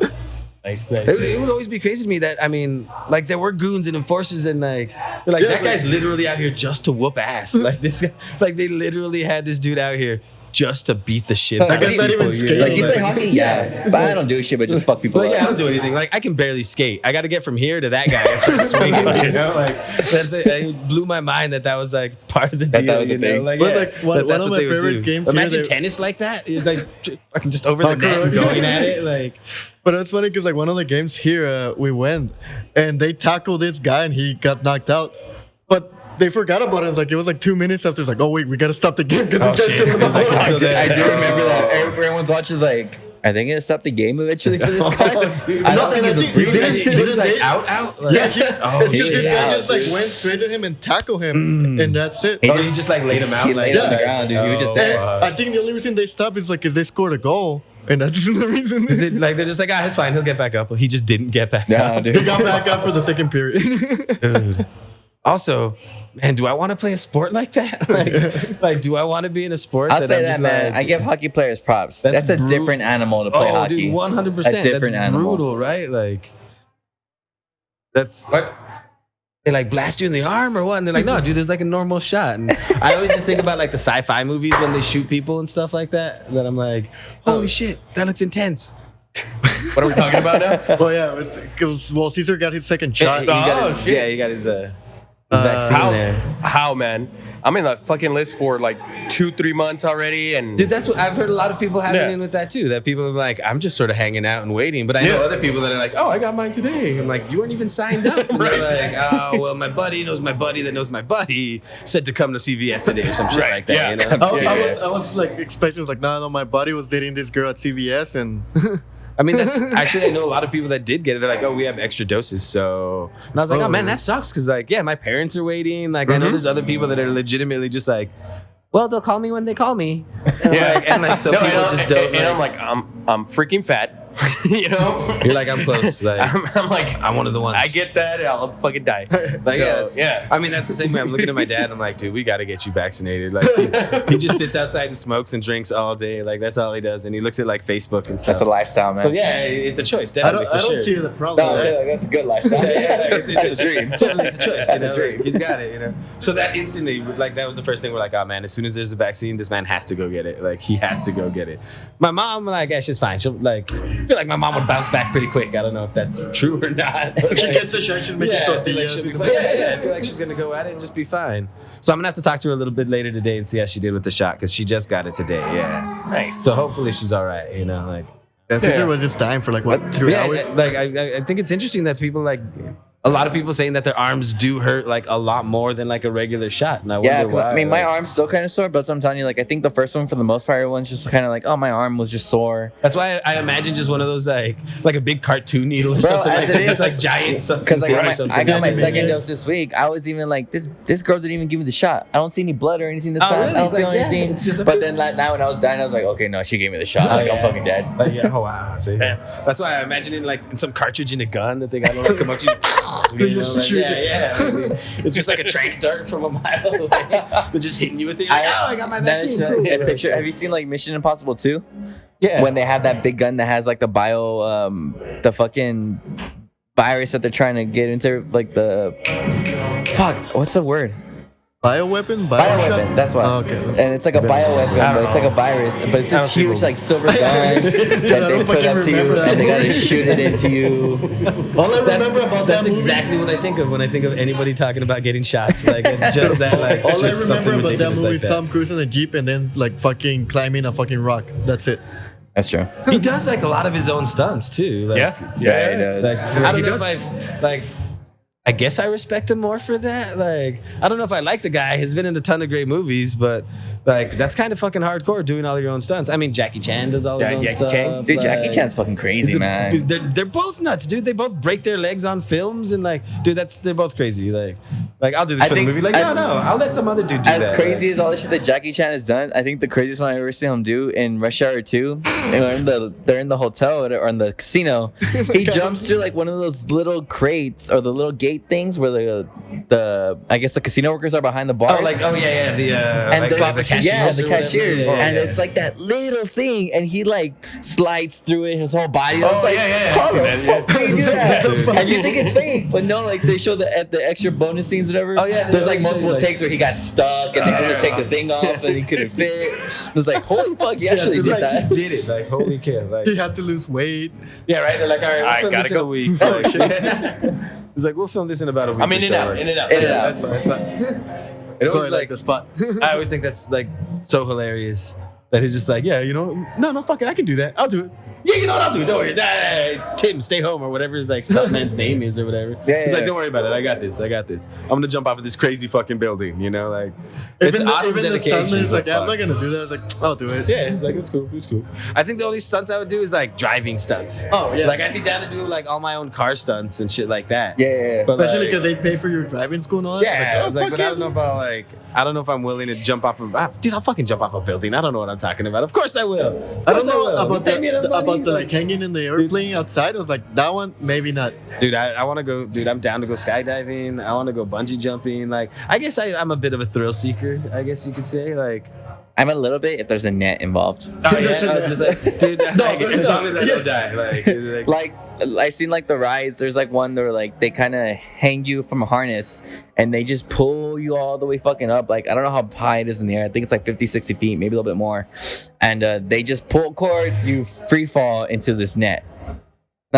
Nice. It would always be crazy to me that, I mean, like there were goons and enforcers and like, they're like, that guy's literally out here just to whoop ass. Like this guy, like they literally had this dude out here just to beat the shit out I of guess not people. even you skating. know? Like you play hockey, yeah, but I don't do shit but just fuck people Like, up. yeah, I don't do anything. Like, I can barely skate. I got to get from here to that guy and start swinging. You know, like that's it. It blew my mind that was like part of the That deal. was a You know, thing. like, But, yeah, like, one that's of what my they would favorite do. games here, Imagine they- tennis like that. You're like fucking just over the net and Parkour. going at it. Like, But it's funny because like one of the games here, we went and they tackled this guy and he got knocked out, but they forgot about it. Like it was like 2 minutes after. It's like, oh wait, we gotta stop the game because this guy's still in the ball. I do remember that. Everyone's watching like, are they gonna stop the game eventually for this guy? dude. I don't No, think and I it's a think he breach. didn't- he was like they- out. Like, Yeah, it's because he this was guy out, just like dude. went straight at him and tackled him, and that's it. Oh, you just like laid him out. He like, laid on the ground, dude. He was just And there. I think the only reason they stopped is like because they scored a goal, and that's the reason. Like they're just like, it's fine. He'll get back up. He just didn't get back No, up. He dude. got back up for the second period. Dude. Also, man, do I want to play a sport like that? Like, do I want to be in a sport? I'll say I'm that, just man. like- I give hockey players props. That's That's a bru- different animal to play oh, hockey. dude, 100%. A different That's animal. brutal, right? Like, that's What? they like blast you in the arm or what? And they're like, no, dude, it's like a normal shot. And I always just think about like the sci-fi movies when they shoot people and stuff like that. Then I'm like, holy shit, that looks intense. What are we talking about now? Well, yeah, because Cesar got his second shot. He got Oh, his, shit. Yeah, he got his vaccine How? there. How, man? I'm in the fucking list for like 2-3 months already, and Dude, that's what I've heard a lot of people having Yeah. in with that too. That people are like, I'm just sort of hanging out and waiting. But I know Yeah. other people that are like, oh, I got mine today. I'm like, you weren't even signed up. And Right. they're like, oh, well, my buddy knows my buddy that knows my buddy said to come to CVS today or some shit Right, like that. yeah. You know? I was like expecting, like, no, my buddy was dating this girl at CVS, and I mean, that's actually, I know a lot of people that did get it. They're like, oh, we have extra doses. So, and I was like, oh, man, that sucks. Cause like, yeah, my parents are waiting. Like, I know there's other people that are legitimately just like, well, they'll call me when they call me. And like, so No, people just don't. and I'm like, I'm freaking fat. You know? you're like, I'm close. Like, I'm like, I'm one of the ones. I get that. I'll fucking die. Like, So, yeah, I mean, that's the same way. I'm looking at my dad. I'm like, dude, we got to get you vaccinated. Like, he just sits outside and smokes and drinks all day. Like, that's all he does. And he looks at like Facebook and stuff. That's a lifestyle, man. So yeah, it's a choice. I Definitely don't, I for don't sure. see the problem. No, with that. that's a good lifestyle. That's a dream. Definitely, it's a choice. That's you a know? dream. Like, he's got it, you know. So that instantly, like, that was the first thing we're like, oh man, as soon as there's a vaccine, this man has to go get it. Like, he has to go get it. My mom, like, yeah, she's fine. She'll like, I feel like my mom would bounce back pretty quick. I don't know if that's true or not. She gets the shot, she's making I feel like tortillas. she'll be fine. Yeah, I feel like she's gonna go at it and just be fine. So I'm gonna have to talk to her a little bit later today and see how she did with the shot because she just got it today. Yeah. Nice. So hopefully she's all right. You know, like. Yeah, Cesar Yeah. was just dying for like what 3 Yeah, hours. like I think it's interesting that people like a lot of people saying that their arms do hurt like a lot more than like a regular shot, and I Yeah, wonder 'cause, why. I mean, my like- arm's still kind of sore, but that's what I'm telling you. Like, I think the first one, for the most part, everyone's just kind of like, oh, my arm was just sore. That's why I imagine just one of those like a big cartoon needle or Bro, something as like it that. is, It's like giant. Because like I got my Animated. second dose this week. I was even like, this girl didn't even give me the shot. I don't see any blood or anything this Oh, time. really? I don't feel Like, yeah, anything. it's just a- But then now when I was dying, I was like, okay, no, she gave me the shot. Like, I'm fucking dead. Like, yeah, oh wow. See, that's why I imagine in like in some cartridge in a gun that they got to like come up to you. You know, just like, shoot yeah. It's just like a trank dart from a mile away. They're just hitting you with it. You're like, oh, I got my That vaccine. is Cool. a picture. Have you seen like Mission Impossible 2? Yeah. When they have that big gun that has like the the fucking virus that they're trying to get into, like the fuck, what's the word? Bioweapon? Bioweapon, that's why. Oh, okay. And it's like a bioweapon, but it's like a virus. But it's I don't this see huge movies. like silver gun that they don't put fucking up to you, remember that and they gotta movie. shoot it into you. All I remember about that That's movie. exactly what I think of when I think of anybody talking about getting shots. Like just that, like All I just remember something about that ridiculous movie like is that. Tom Cruise in a jeep and then like fucking climbing a fucking rock. That's it. That's true. He does like a lot of his own stunts too. Like, Yeah, he does. Like, I don't know if I've like. I guess I respect him more for that. Like, I don't know if I like the guy. He's been in a ton of great movies, but like, that's kind of fucking hardcore doing all your own stunts. I mean, Jackie Chan does all his own Jackie stuff. Chan. Dude, Jackie like- Chan's fucking crazy, man. They're both nuts, dude. They both break their legs on films and like, dude, they're both crazy. Like I'll do this I for the think- movie. Like, no, I'll let some other dude do As that. crazy as all the shit that Jackie Chan has done, I think the craziest one I ever seen him do in Rush Hour 2, and they're in the hotel or in the casino. He jumps through like one of those little crates or the little gates gate things where the I guess the casino workers are behind the bars. The and like, there's- the cashiers. yeah, the or whatever. cashiers, Yeah, and yeah. it's like that little thing, and he like slides through it, his whole body. I was like, how the fuck do you do that? And you think it's fake, but no, like they show the extra bonus scenes, whatever. Oh, yeah, there's like they multiple show, like- takes where he got stuck, and they had to take the thing off, and he couldn't fit. It was like, holy fuck, he actually did Like, that. he did it. Like, holy cow. Like, He had to lose weight. yeah, right? They're like, all right, we'll I film gotta this in a go. week. Like, he's like, we'll film this in about a week. I'm in or and so, out, like- in and out. In and out. That's fine. That's fine. It always, Sorry, like like, the spot. I always think that's like so hilarious that he's just like, yeah, you know, no, fuck it, I can do that. I'll do it. Yeah, you know what? I'll do it. Don't worry. Nah, Tim, stay home or whatever his like stuntman's name is or whatever. Yeah, He's like, yeah. don't worry about it. I got this. I'm gonna jump off of this crazy fucking building. You know, like it's Even awesome the dedication. stuntman is like, yeah, I'm fuck. not gonna do that. I was like, I'll do it. Yeah, it's like it's cool. It's cool. I think the only stunts I would do is like driving stunts. Oh, yeah. Like I'd be down to do like all my own car stunts and shit like that. Yeah. But Especially like, because they pay for your driving school and all that. yeah, I was like, fuck but I it. don't know if I'll like. I don't know if I'm willing to jump off of. Dude, I'll fucking jump off a building. I don't know what I'm talking about. Of course I will. I don't know will. about You pay me enough money, about the like hanging in the airplane outside. I was like, that one maybe not. Dude, I want to go. Dude, I'm down to go skydiving. I want to go bungee jumping. Like, I guess I'm a bit of a thrill seeker. I guess you could say. Like, I'm a little bit if there's a net involved. oh yeah, no, just like, dude, like, as long as I don't die. Like I seen like the rides. There's like one where like they kind of hang you from a harness and they just pull you all the way fucking up. Like I don't know how high it is in the air. I think it's like 50, 60 feet, maybe a little bit more. And they just pull cord, you free fall into this net. And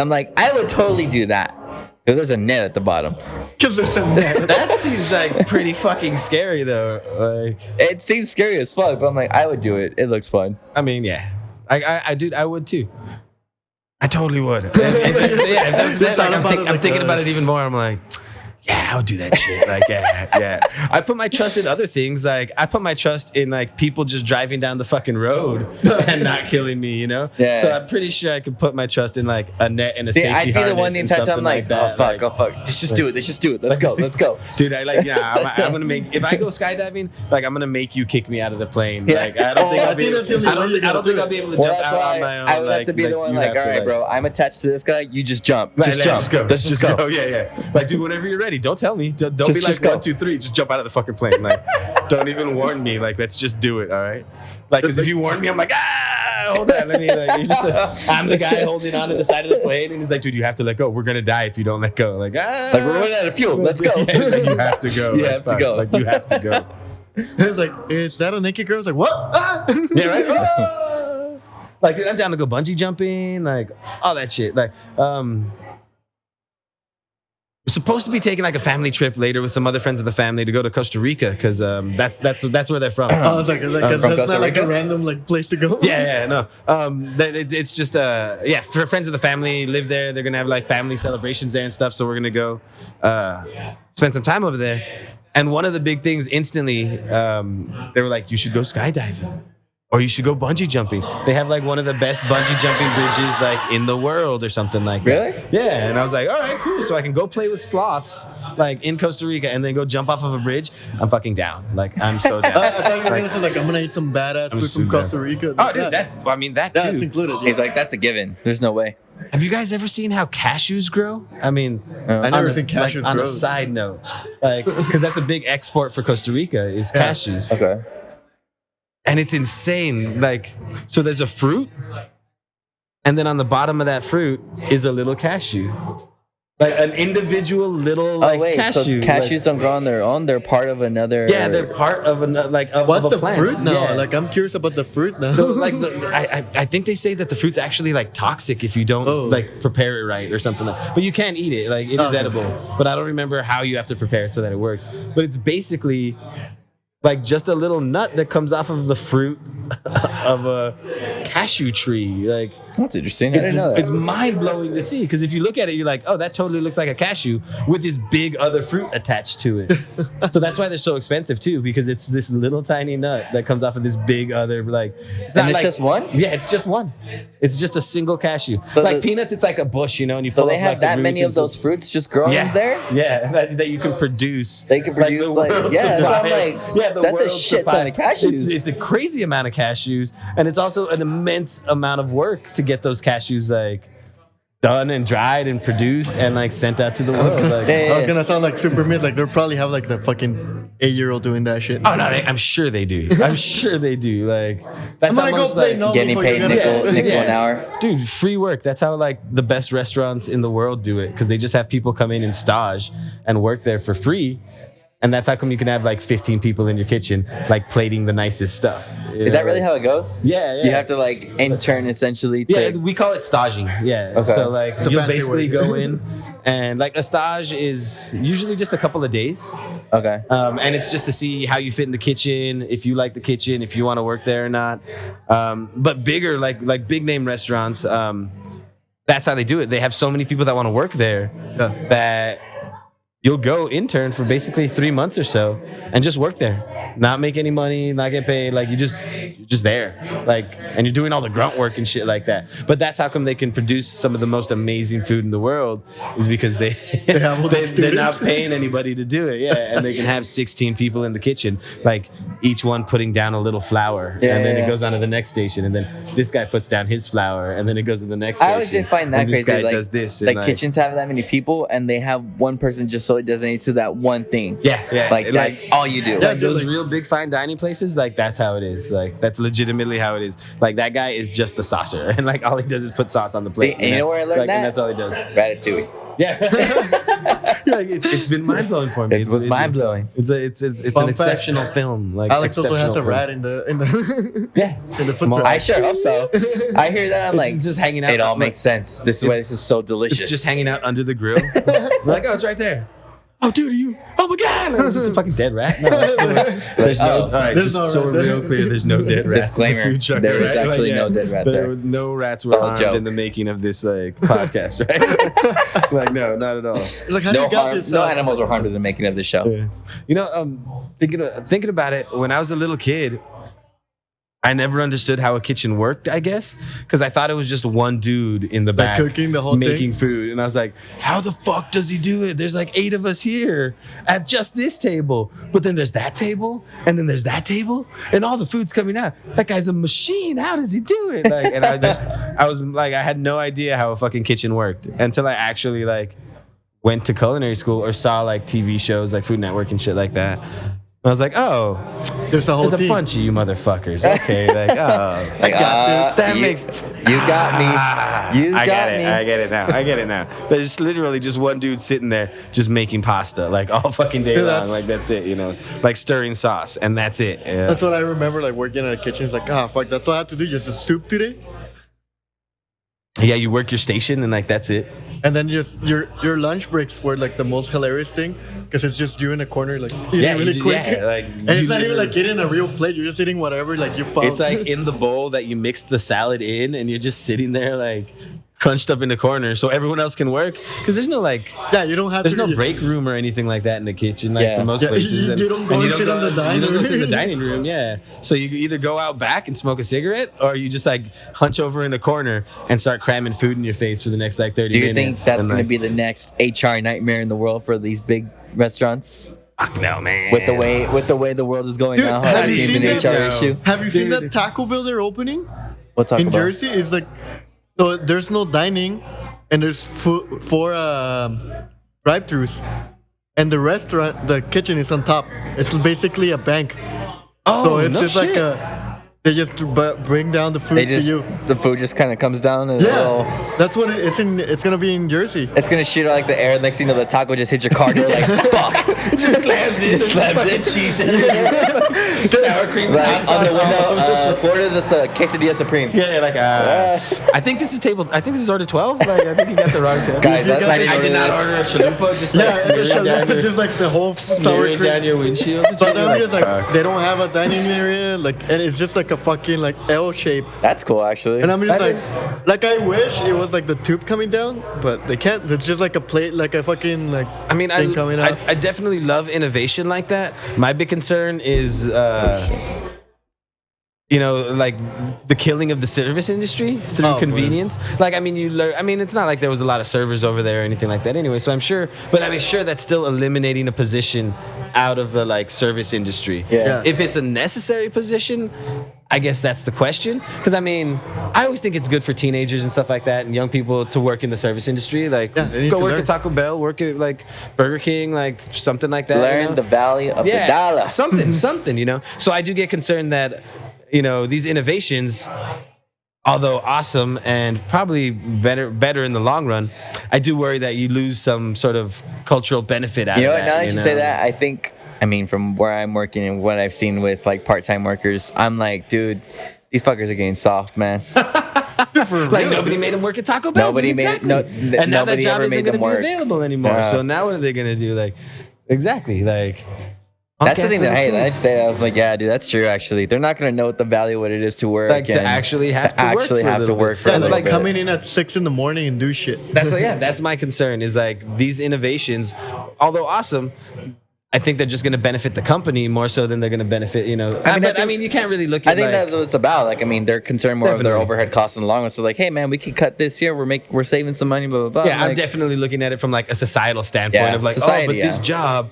I'm like, I would totally do that. Because there's a net at the bottom. Because there's a net. that seems like pretty fucking scary though. Like, It seems scary as fuck, but I'm like, I would do it. It looks fun. I mean, yeah, I dude, I would too. I totally would. If that was that, like, I'm thinking about it even more. I'm like, yeah, I would do that shit. Like, yeah. I put my trust in other things. Like, I put my trust in like people just driving down the fucking road and not killing me. You know. Yeah. So I'm pretty sure I could put my trust in like a net and a See, safety I'd be the harness one the and entire time something like, that. oh fuck, Like, oh fuck. Let's just do it. Let's just do it. Let's go. Let's go. Dude, I'm gonna make. If I go skydiving, like I'm gonna make you kick me out of the plane. Yeah. Like I don't think I I'll be. think that's the only I way don't you're think gonna do I'll it. be able to Well, jump that's out why on my own. I would have to be the one you like, have all to, right, bro, I'm attached to this guy. You just jump. Like, Just jump. Just go. Let's just go. Yeah. Like, dude, whenever you're ready, don't tell me. Don't be like just go. 1, 2, 3. Just jump out of the fucking plane. Like, don't even warn me. Like, let's just do it. All right. Like, because if you warn me, I'm like, hold on. Let me. Like, you're just. I'm the guy holding on to the side of the plane, and he's like, dude, you have to let go. We're gonna die if you don't let go. Like, Like we're running out of fuel. Let's go. Yeah, he's like, you have to go. You Like, have to fuck. go. Like, you have to go. It's like, is that a naked girl? It's like, what? Ah! Yeah, right. Ah! Like, dude, I'm down to go bungee jumping, like all that shit. Like, we're supposed to be taking like a family trip later with some other friends of the family to go to Costa Rica because that's where they're from. I was like, 'cause that's Costa not like Rica? a random like place to go. Yeah, no. It's just for friends of the family live there. They're gonna have like family celebrations there and stuff. So we're gonna go spend some time over there. And one of the big things instantly, they were like, you should go skydiving. Or you should go bungee jumping. They have like one of the best bungee jumping bridges like in the world or something like that. Really? Yeah. And I was like, all right, cool. So I can go play with sloths like in Costa Rica and then go jump off of a bridge. I'm fucking down. Like I'm so down. I thought you were gonna say like, I'm gonna eat some badass food so from down. Costa Rica. Oh, dude, that that's too. included. Yeah. He's like, that's a given. There's no way. Have you guys ever seen how cashews grow? I mean, I never on seen cashews on grow. a side note, like because that's a big export for Costa Rica is Yeah. cashews. Okay. And it's insane. Like, so there's a fruit, and then on the bottom of that fruit is a little cashew, like an individual little like oh wait, cashew. so cashews don't grow on their own. They're part of another. Like, yeah, they're part of another like of, What's of a the plant. fruit now? Yeah. Like, I'm curious about the fruit now. I think they say that the fruit's actually like toxic if you don't like prepare it right or something. But you can eat it. Like it is Okay. edible. But I don't remember how you have to prepare it so that it works. But it's basically like just a little nut that comes off of the fruit of a cashew tree. Like That's interesting. I didn't know that. it's mind blowing to see because if you look at it, you're like, oh, that totally looks like a cashew with this big other fruit attached to it. So that's why they're so expensive too, because it's this little tiny nut that comes off of this big other like. It's And it's just one? Yeah, it's just one. It's just a single cashew. So like the- peanuts, it's like a bush, you know, and you So pull they up, have like, the that many roots of and those fruits just growing yeah. there? Yeah, that you can produce. They can produce, the like, world's yeah, that's what I'm supply. like, Yeah, the that's a world's shit ton of supply. cashews. It's a crazy amount of cashews, and it's also an immense amount of work to get those cashews done and dried and produced and like sent out to the world. Like, I was gonna sound like super mid. Like they'll probably have like the fucking 8-year-old doing that shit. oh no, I'm sure they do. I'm sure they do. Like that's I'm how gonna go much play like, no Getting before paid you get nickel it. an hour. dude, free work. That's how like the best restaurants in the world do it because they just have people come in and stage and work there for free. And that's how come you can have like 15 people in your kitchen, like plating the nicest stuff. Is that really how it goes? Yeah. You have to like intern essentially. To, Yeah, we call it staging. Yeah. Okay. So like It's a you'll fancy basically word. go in and like a stage is usually just a couple of days. Okay. And it's just to see how you fit in the kitchen, if you like the kitchen, if you want to work there or not. But bigger, like big name restaurants, that's how they do it. They have so many people that want to work there that you'll go intern for basically 3 months or so and just work there, not make any money, not get paid. Like you're just there, like, and you're doing all the grunt work and shit like that. But that's how come they can produce some of the most amazing food in the world is because they have all these they're not students. paying anybody to do it. Yeah, and they can have 16 people in the kitchen, like each one putting down a little flour, and then it goes on to the next station, and then this guy puts down his flour, and then it goes to the next station. I always did find that and this crazy. guy Like, does this. like and kitchens have that many people, and they have one person just solely designated to that one thing. Yeah. Like that's all you do. Like those real big fine dining places, like that's how it is. Like that's legitimately how it is. Like that guy is just the saucer, and like all he does is put sauce on the plate. See, and you know where I learned like, that? And that's all he does. Ratatouille. Yeah, like it's been mind blowing for me. It was mind-blowing. It's an fact. exceptional film. Like Alex also has a exceptional rat film. in the food truck. I sure hope so. I hear that. I'm like, It's just hanging out. it all like, makes sense. This is why this is so delicious. It's just hanging out under the grill. We're like, oh, it's right there. Oh, dude, are you? Oh my God! It was just a fucking dead rat. No, there's no. All right, There's just no so rat. we're real clear, there's no dead rats. Disclaimer, in the food truck, there is right? actually no dead rat there. No rats were All harmed joke. in the making of this like podcast, right? Like, no, not at all. It's like, how do no you got harm, this? no animals were harmed in the making of the show. Yeah. You know, thinking about it, when I was a little kid, I never understood how a kitchen worked, I guess, because I thought it was just one dude in the back cooking the whole making thing? food. And I was like, how the fuck does he do it? There's like 8 of us here at just this table. But then there's that table, and then there's that table, and all the food's coming out. That guy's a machine. How does he do it? Like, and I was like, I had no idea how a fucking kitchen worked until I actually like went to culinary school or saw like TV shows like Food Network and shit like that. I was like, oh, There's a whole there's a team. bunch of you motherfuckers. Okay, like, oh, Like, that you, makes. you got me. You I got get it. me. I get it now. There's literally just one dude sitting there just making pasta like all fucking day Yeah, long. that's- Like that's it, you know, like stirring sauce, and that's it. Yeah. That's what I remember, like working in a kitchen. It's like, fuck, that's all I have to do, just a soup today. Yeah, you work your station, and like that's it. And then just your lunch breaks were like the most hilarious thing because it's just you in a corner, like eating Yeah, really quick. like And it's you not even literally- like eating a real plate. You're just eating whatever like you found. It's like in the bowl that you mixed the salad in, and you're just sitting there like crunched up in the corner, so everyone else can work. Because there's no like. yeah, you don't have There's to. no break room or anything like that in the kitchen, like Yeah. for most Yeah, places. you don't go and sit in the You dining don't go sit in the room. dining room, yeah. So you either go out back and smoke a cigarette, or you just like hunch over in the corner and start cramming food in your face for the next like 30 Do you think minutes. that's and, going to like, be the next HR nightmare in the world for these big restaurants? fuck no, man. With the way the world is going Dude, now, how have that you seems seen an that? HR No. issue. Have you seen Dude. that Taco Bell they're opening We'll talk in about. Jersey? It's like, so there's no dining, and there's four drive-throughs, and the restaurant, the kitchen is on top. It's basically a bank. oh, So it's no just shit. like they just bring down the food They to just you. the food just kind of comes down and Yeah, that's what it's in. It's gonna be in Jersey. it's gonna shoot out like the air. Next thing you know, the taco just hits your car door like fuck. just slams it. Just slams it. cheese sour cream, Like hot on the sauce. window, order this quesadilla supreme. Yeah, like I think this is table. I think this is order 12. Like I think you got the wrong table. Guys, You I got- didn't I did not order a chalupa. Just like Yeah, smearing down it's your, just like the whole sour smearing down cream. your windshield. But then it's like fuck. they don't have a dining area, like, and it's just like a fucking like L shape. That's cool, actually. And I'm just That like I wish it was like the tube coming down, but they can't. It's just like a plate, like a fucking like. I mean, thing coming out. I definitely love innovation like that. My big concern is, you know, like the killing of the service industry through Oh, convenience. Like, I mean, you learn. I mean, it's not like there was a lot of servers over there or anything like that anyway. So I'm sure, but I mean, sure, that's still eliminating a position out of the like service industry. Yeah. If it's a necessary position, I guess that's the question. Because I mean, I always think it's good for teenagers and stuff like that, and young people to work in the service industry. Like, Yeah, they need go to work learn. at Taco Bell, work at like Burger King, like something like that. Learn you know? the value of the dollar. something, you know. So I do get concerned that, you know, these innovations, although awesome and probably better in the long run, I do worry that you lose some sort of cultural benefit out You know of what? that. Now that you say that, I think, I mean, from where I'm working and what I've seen with like part-time workers, I'm like, dude, these fuckers are getting soft, man. Like nobody made them work at Taco Bell. Nobody dude, made it- exactly. no- and now that nobody job ever isn't made going to them be work. available anymore. Yeah. So now what are they going to do? Like, exactly. Like, That's the thing that, hey, I kids. say, I was like, yeah, dude, that's true, actually. They're not going to know what the value of what it is to work. Like, to and actually have to work actually for a have to little work bit. for a Yeah, little like bit. coming in at 6 in the morning and do shit. That's my concern is like these innovations, although awesome, I think they're just going to benefit the company more so than they're going to benefit, you know. I mean, you can't really look at I think like, that's what it's about. Like, I mean, they're concerned more of their Definitely. overhead costs in the long run. So, like, hey, man, we could cut this here. We're saving some money, blah, blah, blah. yeah, I'm like, definitely looking at it from like a societal standpoint Yeah, of like, society, but this yeah. job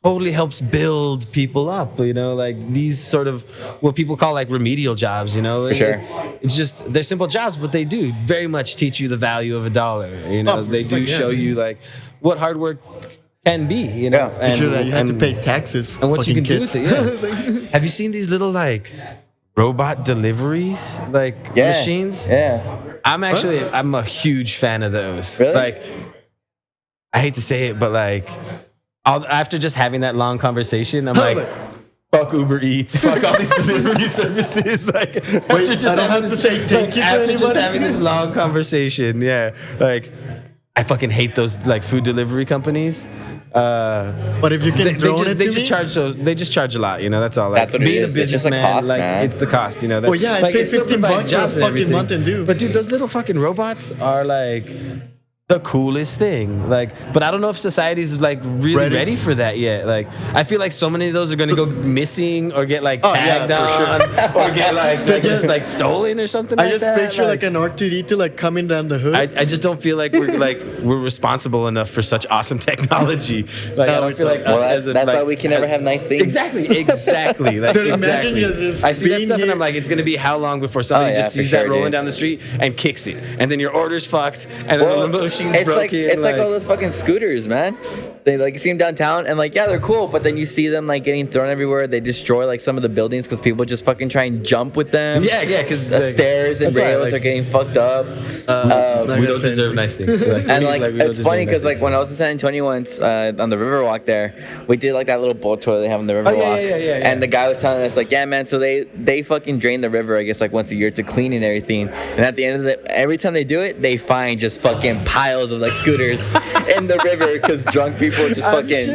totally helps build people up, you know, like these sort of what people call like remedial jobs, you know. sure. It's just they're simple jobs, but they do very much teach you the value of a dollar. You know, Oh, they do fuck yeah. show you like what hard work can be, you know. Yeah. You sure that you have to pay taxes. and what you can fucking do with kids. it. Yeah. Have you seen these little like robot deliveries, like yeah, machines? Yeah. I'm a huge fan of those. Really? Like, I hate to say it, but like, after just having that long conversation, I'm like, fuck Uber Eats, fuck all these delivery services. Like, after just I don't having have to say thank you to after just anybody? having this long conversation, yeah, like, I fucking hate those like food delivery companies. But if you can drone it they to just me, charge they just charge a lot, you know. That's all. Like, That's what it being is. a It's just a businessman, cost, like man. it's the cost, you know. That, Well, yeah, I like, paid it still 15 provides bucks for a jobs and fucking everything. month and do. But dude, those little fucking robots are like the coolest thing. Like, but I don't know if society's like really ready for that yet. Like, I feel like so many of those are gonna go missing or get like Oh, yeah, tagged for on or get like just like stolen or something. I like just that. picture like an R2D2 like coming down the hood. I just don't feel like we're responsible enough for such awesome technology. Like, I don't feel like Well, us as a, that's like, why we can never have nice things. Exactly. Like, Dude, imagine exactly. just I see that being stuff and here- I'm like, it's gonna be how long before somebody Oh, yeah, just for sees sure, that rolling dude. down the street and kicks it, and then your order's fucked, and then Well, the machine's it's broken. like all those fucking scooters, man. They like you see them downtown and like yeah they're cool, but then you see them like getting thrown everywhere. They destroy like some of the buildings because people just fucking try and jump with them. Yeah, because stairs and that's why, rails like, are getting fucked up. we don't deserve nice things. And like we don't it's deserve funny nice because like things. when I was in San Antonio once on the Riverwalk there, we did like that little boat tour they have on the Riverwalk. yeah. And the guy was telling us like, yeah, man. So they fucking drain the river, I guess, like once a year to clean and everything. And at the end of every time they do it, they find just fucking piles of like scooters in the river because drunk people just fucking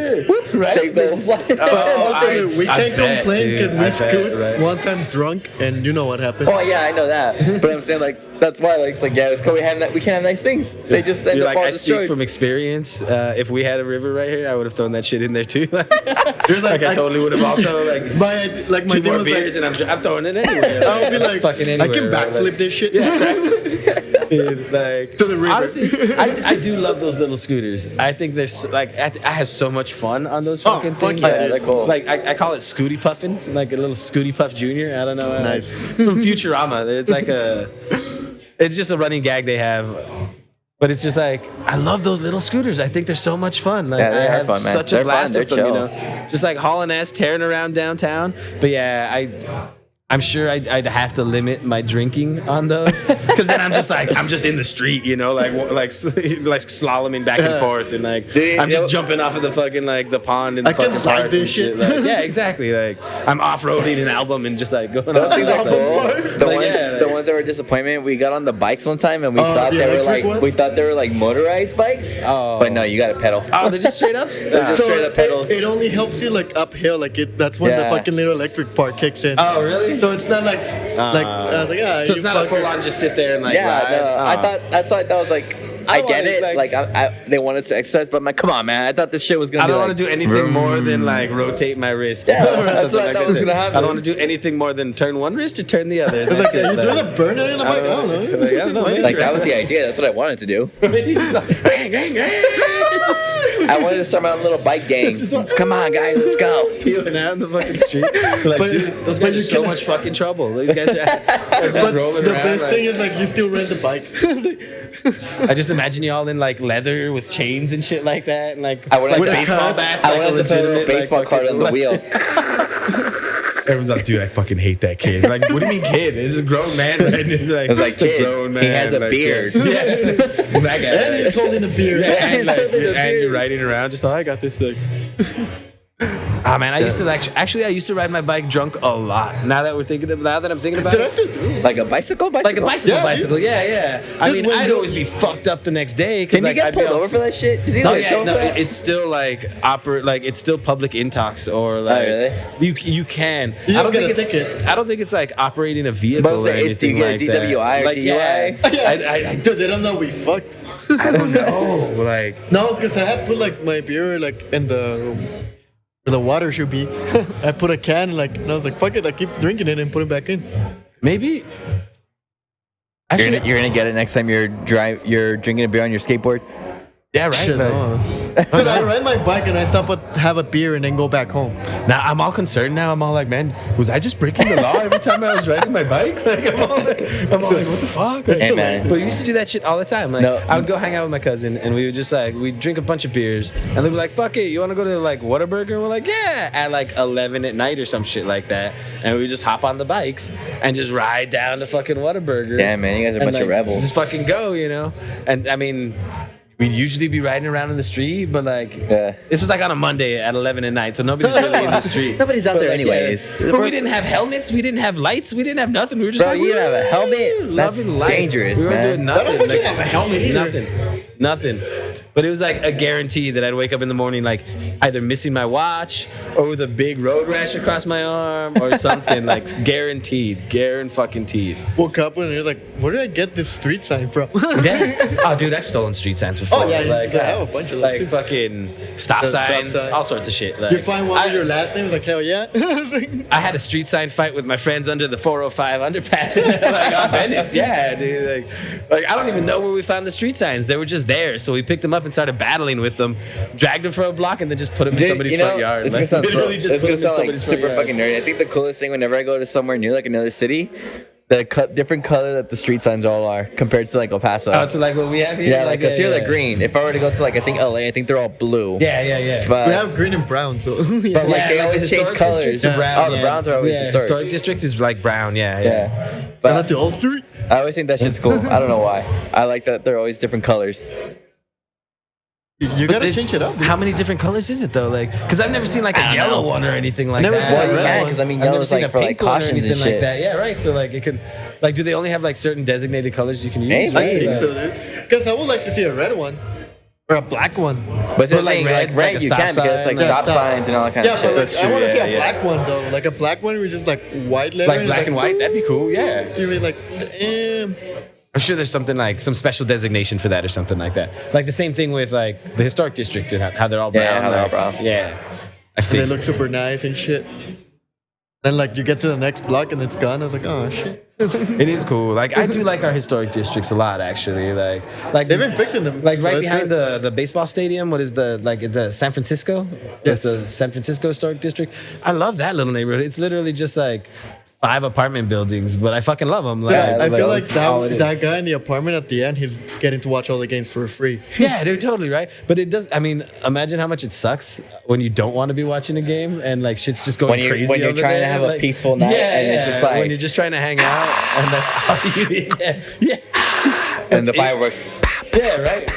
right? take those. Also, we I can't bet, complain dude. because we I bet, scoot right? one time drunk, and you know what happened. Oh yeah, I know that. But I'm saying like that's why like it's like yeah, it's cool. We can't have nice things. They just end You're up like, all I speak destroyed. from experience. If we had a river right here, I would have thrown that shit in there too. like, like, I totally would have also like my my two thing more was beers like, and I'm throwing it anywhere. I would be like, fucking I anywhere. can right? backflip Like, this shit. like To the river. Honestly, I do love those little scooters. I think there's like I have so much fun on those fucking fuck things. yeah, Like, they're cool. Like I call it Scooty Puffin, like a little Scooty Puff Junior. I don't know. Nice. It's from Futurama. It's like it's just a running gag they have. But it's just like I love those little scooters. I think they're so much fun. Like Yeah, they I are have fun, man. such a They're blast fun. with They're them, you chill. know. Just like hauling ass, tearing around downtown. But yeah, I'm sure I'd have to limit my drinking on those because then I'm just in the street, you know, like slaloming back and forth and like Dude, I'm you know- just jumping off of the fucking like the pond in the I can fucking slide park this and shit. Like, yeah, exactly. Like I'm off-roading an album and just like going Those off. things are cool. The Like, ones, yeah, the like- ones that were disappointment. We got on the bikes one time and we thought the they were electric like ones? motorized bikes. Oh. But no, you got to pedal. Oh, they're just straight ups. They're just straight up pedals. it only helps you like uphill, like that's when the Yeah. fucking little electric part kicks in. Oh, really? So it's not like I was like, yeah. So it's you not a fucker. full on just sit there and like Yeah, ride. no, I thought that's why that was like. I get wanna, it. like- They wanted to exercise, but I'm like, come on, man. I thought this shit was gonna. I be don't like, want to do anything more than like rotate my wrist. Yeah, that's Something what I thought was that. gonna happen. I don't want to do anything more than turn one wrist or turn the other. It's like, are you doing a burnout in the bike? I don't know. Like, I don't know. Like that was the idea. That's what I wanted to do. Maybe just like, bang, bang, bang. I wanted to start my own little bike gang. Come on, guys, let's go. Peeling out in the fucking street. Like, dude, those guys are so much fucking trouble. These guys are just rolling The around. best like- thing is like you still rent the bike. I just imagine y'all in like leather with chains and shit like that, and like I wanted with to- baseball bats. I like wanted to put a little legitimate, baseball like, card on the fucking- wheel. Everyone's like, dude, I fucking hate that kid. Like, what do you mean, kid? It's a grown man, right? It's like, I was like, it's a kid, grown man. he has a like, beard. Yeah. That guy. And he's holding a beer. Yeah, and, He's like, holding a and beard. you're riding around just, I got this. Like, ah, man, I used to actually I used to ride my bike drunk a lot. Now that I'm thinking about Did I it. still do it? Like a bicycle? Like a bicycle, Yeah, yeah. I mean, when I'd you- always be fucked up the next day. 'Cause, Can like, you get I'd be pulled all over for that shit? Did you No, get yeah, trouble no, for that? it's still like it's still public intox or like really? you can. You I don't just think get a it's ticket. I don't think it's like operating a vehicle But or do anything you like get a DWI or that. DUI? I Dude, they don't know we fucked. don't know. Like No, because I had put like my beer like in the where the water should be. I put a can like and I was like, fuck it, I keep drinking it and put it back in. maybe. You're gonna get it next time you're drinking a beer on your skateboard. Yeah, right. Shit, like- no. Dude, I ride my bike and I stop at have a beer and then go back home. Now I'm all concerned. Now I'm all like, man, was I just breaking the law every time I was riding my bike? Like I'm all like, what the fuck? Like, Hey, man. But we used to do that shit all the time. Like No. I would go hang out with my cousin and we would just like we'd drink a bunch of beers and they'd be like, fuck it, you want to go to like Whataburger? And we're like, yeah, at like 11 at night or some shit like that. And we just hop on the bikes and just ride down to fucking Whataburger. Damn, man, you guys are a and, bunch of like, rebels. Just fucking go, you know. And I mean. We'd usually be riding around in the street, but like Yeah. this was like on a Monday at 11 at night, so nobody's really in the street. Nobody's out But, there like, anyways. But we didn't have helmets, we didn't have lights, we didn't have nothing. We were just Bro, like, you didn't have a "Woo, helmet? That's loving life." dangerous, we weren't man. doing nothing. I don't fucking have a helmet either. Nothing. But it was like a guarantee that I'd wake up in the morning like either missing my watch or with a big road rash across my arm or something. Like guaranteed. Woke up and he was like, where did I get this street sign from? Yeah. Oh, dude, I've stolen street signs before. Oh, yeah, like, I have a bunch of those, like too. fucking stop The stop signs, sign. all sorts of shit. Like, You find one with your last name, it's like, hell yeah. I had a street sign fight with my friends under the 405 underpass like on Venice. Yeah, dude. Like I don't even know where we found the street signs. They were just there, so we picked them up and started battling with them, dragged them for a block, and then just put them in somebody's front yard. It's gonna Like, sound, literally just it's put gonna them in sound like somebody's front super yard. fucking nerdy. I think the coolest thing whenever I go to somewhere new, like another city, the different color that the street signs all are compared to like El Paso. Oh, to like what we have here. yeah, like, cause here yeah. they're green. If I were to go to like, I think LA, I think they're all blue. Yeah. But, we have green and brown, so. but like Yeah, they like the always change historic colors. districts are brown, Oh, the yeah. browns are always yeah, historic. district is like brown. Yeah. Yeah. Shout out But to all three. I always think that shit's cool. I don't know why. I like that they're always different colors. You gotta change it up. dude. How many different colors is it though? Like, because I've never seen like a yellow one or anything like Never that. seen a Well, you red can, one. because I mean, I've never yellow's seen like a for like pink one or cautions and anything like shit. that. Yeah, right. So like it could, like, do they only have like certain designated colors you can use? Maybe. I Right? think Like- so, dude. Because I would like to see a red one. Or a black one. But the But, like, thing, red's like like a red, you stop can because it's like sign. stop Yeah, signs and all that kind Yeah, of but shit. like, That's I true, want to see yeah, a yeah. black one though. Like a black one with just like white letter. Like and black and white, that'd be cool. Yeah. You'd be like, damn. I'm sure there's something like some special designation for that or something like that. Like the same thing with like the historic district and how they're all brown. Yeah, how they're all like, brown. Yeah. I And they think. look super nice and shit. Then like you get to the next block and it's gone. I was like, oh shit. It is cool. Like I do like our historic districts a lot actually. Like They've been fixing them. like so right it's behind good. the baseball stadium. What is the San Francisco? Yes. It's the San Francisco historic district. I love that little neighborhood. It's literally just like 5 apartment buildings, but I fucking love them. Like, Yeah, I feel like it's all it is. that guy in the apartment at the end, he's getting to watch all the games for free. Yeah, dude, totally right. But it does. I mean, imagine how much it sucks when you don't want to be watching a game and like shit's just going When you're- crazy. when you're over trying to there. have a Like, peaceful night and it's just like- when you're just trying to hang out and that's all you. Yeah. And the That's it. fireworks. Yeah, right.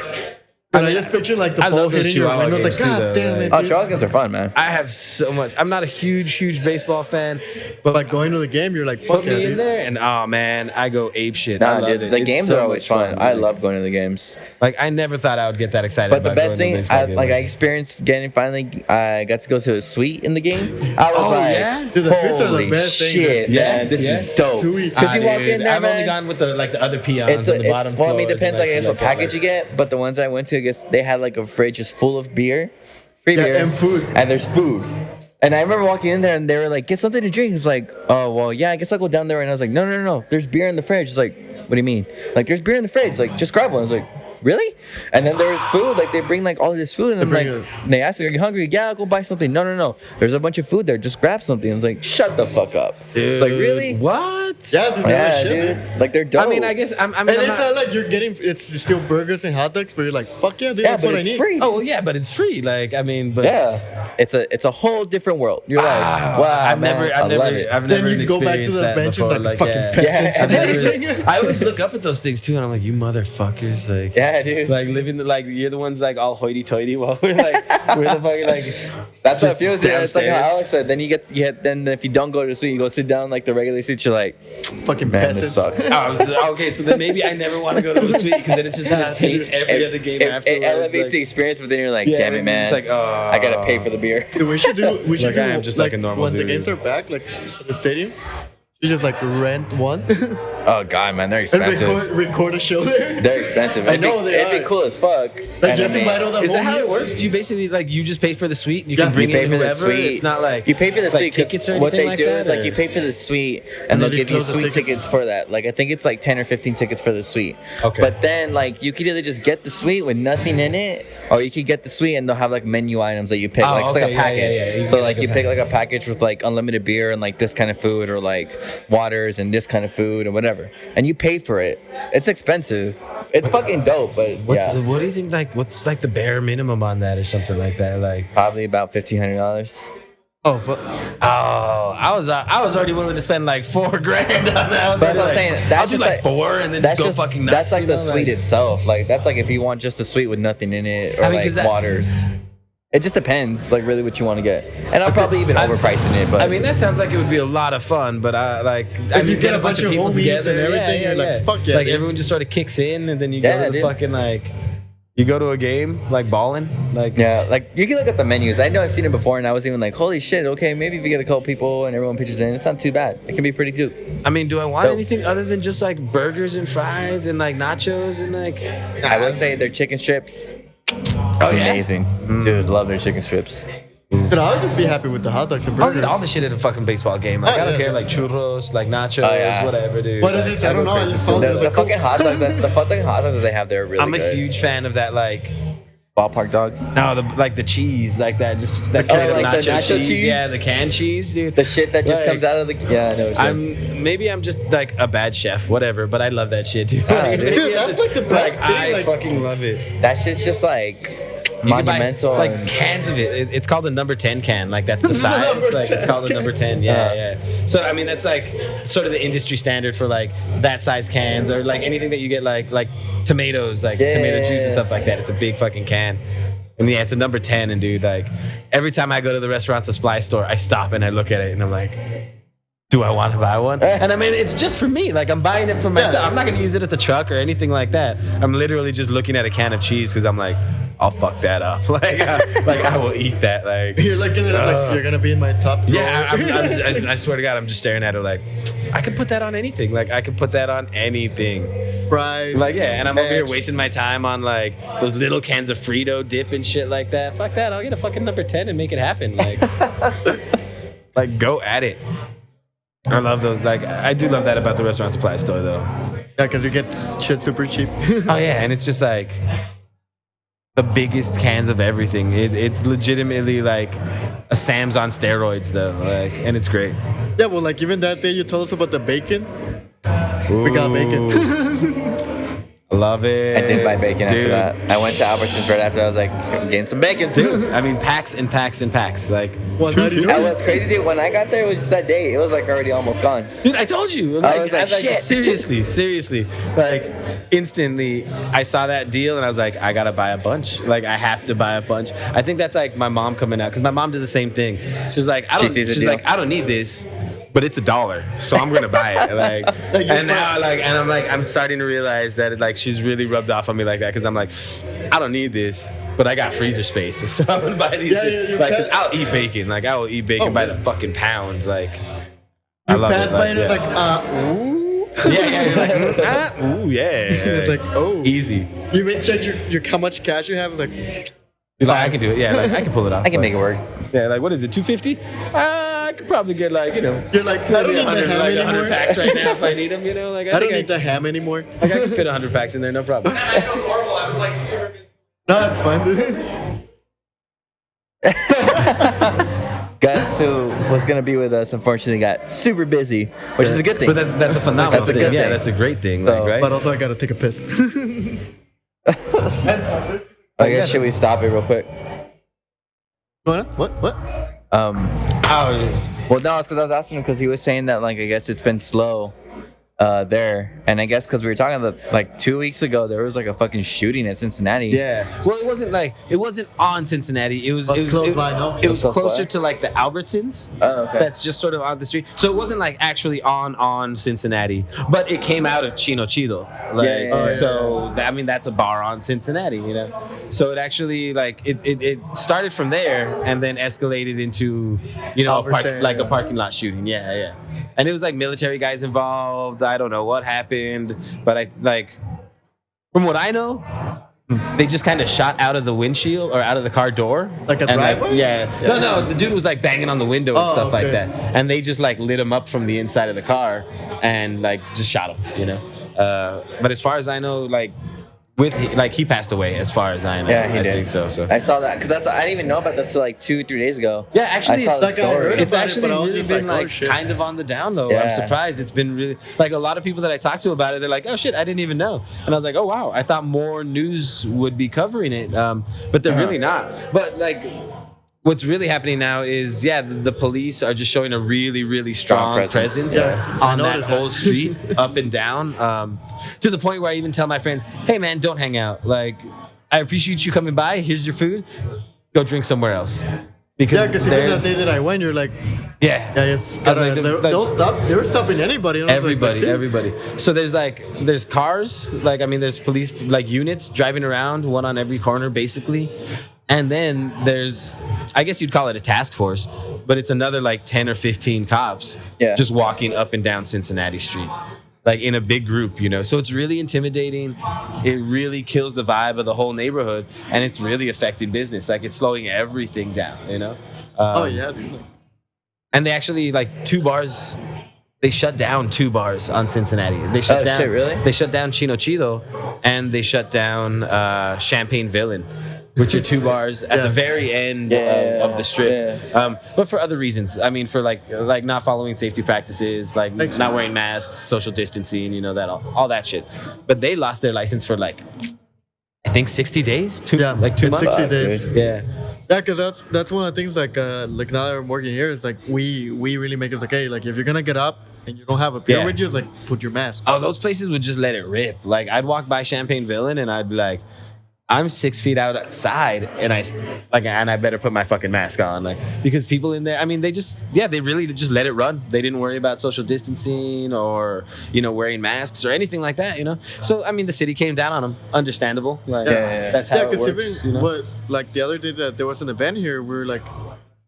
And I just picture like the I ball love those hitting your Chihuahua windows. Like, games too, God though, damn like- it. Oh, dude." Charles games are fun, man. I have so much. I'm not a huge baseball fan, but But going to the game, you're like, fuck put yeah, me in dude. there and oh man, I go ape shit. I Nah, love dude, it. the It's games so are always much fun. I Like- love going to the games. Like I never thought I would get that excited. But the about best going to a thing, baseball game. I experienced getting finally, I got to go to a suite in the game. I was Oh, like, yeah? Dude, the suites are the holy best thing, shit, dude. man, this Yeah. is dope. Sweet. Because you walk dude, in there, I've only man, gone with the other peons it's, on the bottom well, I floors. mean, it depends, and I guess, shit what like that, package you get. But the ones I went to, I guess they had like a fridge just full of beer, free Yeah, beer, and food. and there's food. And I remember walking in there and they were like, get something to drink. It's like, oh, well, yeah, I guess I'll go down there. And I was like, no, there's beer in the fridge. It's like, what do you mean? Like, there's beer in the fridge. Like, just grab one. I was like, really? And then there's food, like they bring like all this food, and I'm bring like, they ask me, are you hungry? Yeah, I'll go buy something. No. There's a bunch of food there. Just grab something. I was like, shut the fuck up. It's like, really? What? Yeah, dude. Yeah, Shit, dude. Like they're dope. I mean, I guess I'm And it's not, not like you're getting. It's still burgers and hot dogs, but you're like, fuck yeah, dude. yeah, That's but what I it's need. free. Oh well, yeah, but it's free. Like, I mean, but Yeah, it's a whole different world. You're like, wow, I've man, never I love it. Then you go back to the benches before, like fucking yeah. peasants. I've and never- I always look up at those things too, and I'm like, you motherfuckers, like, Yeah, dude. like living the, like you're the ones like all hoity-toity while we're the fucking like. That's what it just feels. Yeah, it's like how downstairs. Alex said. Then you get. Then if you don't go to the suite, you go sit down like the regular seats. You're like, fucking man, this peasants. sucks. Okay, so then maybe I never want to go to a suite because then it's just gonna taint every other game It afterwards. elevates like, the experience, but then you're like, yeah, damn it, and man. it's like, oh, I gotta pay for the beer. Dude, we should do. Like, I am just like a normal when the dude. games are back, like at the stadium. You just like rent one Oh god, man, they're and expensive. record a show there. They're expensive. I know they It'd be are. cool as fuck. Like And just I mean, invite all the Is that how it homies. works? Do you basically like you just pay for the suite? You Yeah, can bring you pay in for the whoever. suite. It's not like you pay for the like suite 'cause tickets or what anything they like do that, is like or- you pay for the suite And and then they'll they give you close the suite tickets. tickets for that. Like I think it's like 10 or 15 tickets for the suite. Okay. But then like you could either just get the suite with nothing in it, or you could get the suite and they'll have like menu items that you pick. Oh, Like it's like okay, a yeah, package. yeah, yeah. You So get like like you a pick like a package with like unlimited beer and like this kind of food, or like waters and this kind of food or whatever, and you pay for it. It's expensive. It's fucking dope, but yeah, What do you think? Like, what's like the bare minimum on that or something like that? Like, probably about $1,500. Oh, fuck. I was already willing to spend like $4,000 on that. I was But that's already what I'm like, saying. That's I'll do just like like 4 and then just go fucking nuts. That's like you the know? suite Like, itself. Like that's like if you want just a suite with nothing in it, or I mean, like 'cause that- waters. It just depends, like really what you want to get. And I'm probably even overpricing it, but I mean, that sounds like it would be a lot of fun, but If you get a bunch of homies and everything, you're like, fuck yeah, Like dude. everyone just sort of kicks in, and then you Yeah, go to the dude. fucking like, you go to a game like balling, like yeah, like you can look at the menus. I know I've seen it before, and I was even like, holy shit, okay, maybe if you get a couple people and everyone pitches in, it's not too bad. It can be pretty cute. I mean, do I want Dope. anything other than just like burgers and fries and like nachos and like? I will say their chicken strips, Oh yeah. amazing. Dude, love their chicken strips. Dude, I would just be happy with the hot dogs and I'll burgers. eat all the shit at a fucking baseball game. Like, Oh, I don't yeah. care, like churros, like nachos, Oh, yeah. whatever, dude. What is Like, this? I don't go know. I crazy just for found it. it was The like fucking hot dogs, the fucking hot dogs that they have there are really I'm good. a huge fan of that, like ballpark dogs. no, the cheese, like that, just that Oh, straight up like the nacho, nacho cheese. cheese? Yeah, the canned cheese, dude. The shit that just Like, comes out of the I know. What you're saying. I'm just like a bad chef, whatever, but I love that shit, dude. dude. Dude, that's like the best Like, thing. I Like, fucking love it. That shit's just like You can buy, monumental. like and- cans of it. It's called a number 10 can. Like that's the size. Number Like it's 10 called a number 10. Yeah, Uh-huh. yeah. So I mean that's like sort of the industry standard for like that size cans or like anything that you get like tomatoes, like tomato juice and Yeah. stuff like that. It's a big fucking can. And yeah, it's a number 10. And dude, like every time I go to the restaurant supply store, I stop and I look at it and I'm like, do I want to buy one? And I mean, it's just for me. Like I'm buying it for myself. I'm not gonna use it at the truck or anything like that. I'm literally just looking at a can of cheese because I'm like, I'll fuck that up. Like I will eat that. Like you're looking at it like, you're going to be in my top drawer. yeah, I swear to God, I'm just staring at it like, I could put that on anything. Like I could put that on anything. Fries. Like yeah, and I'm over here eggs. wasting my time on like those little cans of Frito dip and shit like that. Fuck that. I'll get a fucking number 10 and make it happen. Like, like go at it. I love those. Like I do love that about the restaurant supply store though. Yeah, because you get shit super cheap. Oh yeah, and it's just like the biggest cans of everything. It's legitimately like a Sam's on steroids though. Like, and it's great. Yeah, well, like even that day you told us about the bacon. We got bacon. I love it. I did buy bacon Dude. after that. I went to Albertsons right after. I was like, I'm getting some bacon too. I mean, packs and packs and packs. Like, $1.99. That was crazy, dude. When I got there, it was just that day. It was like already almost gone. dude, I told you. I was like, shit. Seriously. Like, instantly, I saw that deal and I was like, I gotta buy a bunch. Like, I have to buy a bunch. I think that's like my mom coming out because my mom does the same thing. She's like, I don't need this. But it's $1, so I'm gonna buy it. Like, and now, like, and I'm like, I'm starting to realize that, like, she's really rubbed off on me like that because I'm like, I don't need this, but I got freezer space, so I'm gonna buy these. Yeah, things. you Like, cause pass- I'll eat bacon. Like, I will eat bacon by the fucking pound. Like, I You love pass it. by and it's yeah. like, ooh. yeah, you're like, ooh, yeah. It's like, oh. easy. You even check your how much cash you have. It's like, You're like, I can do it. Yeah, like, I can pull it off. I can make it work. Yeah, like, what is it? 250? I could probably get like, you're like, I don't maybe need the 100, ham like anymore. 100 packs right now if I need them. You know, like I don't think need the ham anymore. Like I can fit 100 packs in there, no problem. I feel horrible. I'm No, it's fine, dude. Guest who was gonna be with us unfortunately got super busy, which is a good thing. But that's a phenomenal That's a thing. good Yeah, thing. that's a great thing. So- like, right? But also, I gotta take a piss. I guess should we stop it real quick? What? Oh, Well, no, it's because I was asking him because he was saying that like I guess it's been slow there, and I guess because we were talking about like 2 weeks ago there was like a fucking shooting at Cincinnati. yeah. Well, it wasn't on Cincinnati. It was close by, no? It was Close closer by? to like the Albertsons. Oh, okay. That's just sort of on the street. So it wasn't like actually on Cincinnati, but it came out of Chino Chido. Like, Yeah, yeah, yeah. so I mean that's a bar on Cincinnati, you know. So it actually like it started from there and then escalated into Albertson, a parking lot shooting. Yeah. And it was like military guys involved. I don't know what happened, but from what I know, they just kind of shot out of the windshield or out of the car door. Like a And, driveway? yeah. No, the dude was like banging on the window and Oh, stuff like okay. that. And they just like lit him up from the inside of the car and like just shot him, you know? But as far as I know, like he passed away as far as I know. Yeah, he I did. think so. I saw that because I didn't even know about this till like 2-3 days ago. Yeah, actually, I saw it's the like I heard story. about it's it, actually but I was really just been like, oh, like shit. kind of on the down low. Yeah. I'm surprised. It's been really like a lot of people that I talked to about it. They're like, "Oh shit, I didn't even know," and I was like, "Oh wow, I thought more news would be covering it, but they're really not." But like, what's really happening now is the police are just showing a really really strong presence Yeah, I on that noticed whole that. street, up and down, to the point where I even tell my friends, "Hey man, don't hang out. Like, I appreciate you coming by. Here's your food. Go drink somewhere else." Yeah, Because because even the day that I went, you're like, yeah, it's I was like, they'll stop. They were stopping anybody. And I was like, dude. Everybody. So there's cars, like I mean, there's police like units driving around, one on every corner, basically. And then there's, I guess you'd call it a task force, but it's another like 10 or 15 cops just walking up and down Cincinnati Street, like in a big group, you know. So it's really intimidating. It really kills the vibe of the whole neighborhood, and it's really affecting business. Like it's slowing everything down, you know. Oh yeah, dude. And they actually like they shut down 2 bars on Cincinnati. They shut Oh, down. shit, really? They shut down Chino Chido, and they shut down Champagne Villain, which are 2 bars at the very end of the strip. But for other reasons. I mean, for like not following safety practices, like not wearing masks, social distancing, you know, that all that shit. But they lost their license for like I think 60 days, 2 it's months. 60 days. Yeah. Yeah, because that's one of the things like now that I'm working here is like we really make it like, hey, like if you're gonna get up and you don't have a beer with you, it's like put your mask. Oh, those places would just let it rip. Like I'd walk by Champagne Villain and I'd be like, I'm 6 feet outside and I better put my fucking mask on, like, because people in there, I mean, they really just let it run. They didn't worry about social distancing or, you know, wearing masks or anything like that, you know. So I mean, the city came down on them. Understandable. Like, that's how it works. Even You know? like the other day that there was an event here,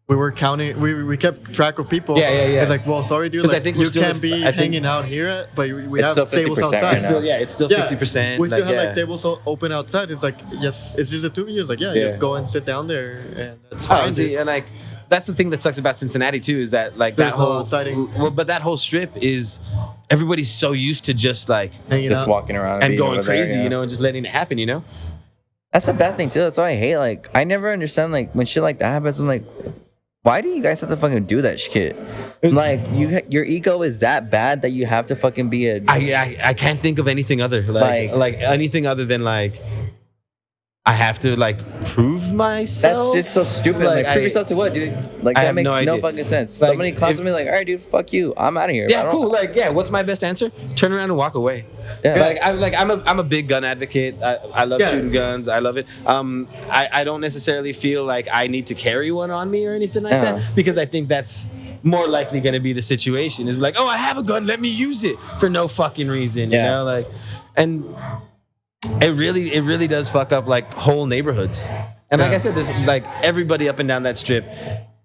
we were counting. We kept track of people. Yeah. It's like, well, sorry, dude. 'Cause Like, I think we're you still- can't be I think- hanging out here, but we It's have still tables 50% outside. right now. It's still Yeah, 50%. We still like, have like tables open outside. It's like, yes, it's just a 2 years. Like, just go and sit down there, and that's fine. Oh, see, and like that's the thing that sucks about Cincinnati too, is that like There's that no whole outside-ing. well, but that whole strip is everybody's so used to just like hanging Just out. walking around and being going over there, crazy, you know, and just letting it happen, you know. That's a bad thing too. That's what I hate. Like I never understand like when shit like that happens. I'm like, why do you guys have to fucking do that shit? Like your ego is that bad that you have to fucking be a. I can't think of anything other like anything other than like I have to like prove myself. That's just so stupid. Like prove yourself to what, dude? Like I that have makes no no idea. fucking sense. Like, Somebody clowns me like, all right, dude, fuck you. I'm out of here. I Yeah, don't- cool. Like, yeah, what's my best answer? Turn around and walk away. Yeah. I'm a big gun advocate. I love shooting guns. I love it. I don't necessarily feel like I need to carry one on me or anything like that, because I think that's more likely going to be the situation. Is like, oh, I have a gun, let me use it for no fucking reason. You know, like, and it really does fuck up like whole neighborhoods. And like I said, this like everybody up and down that strip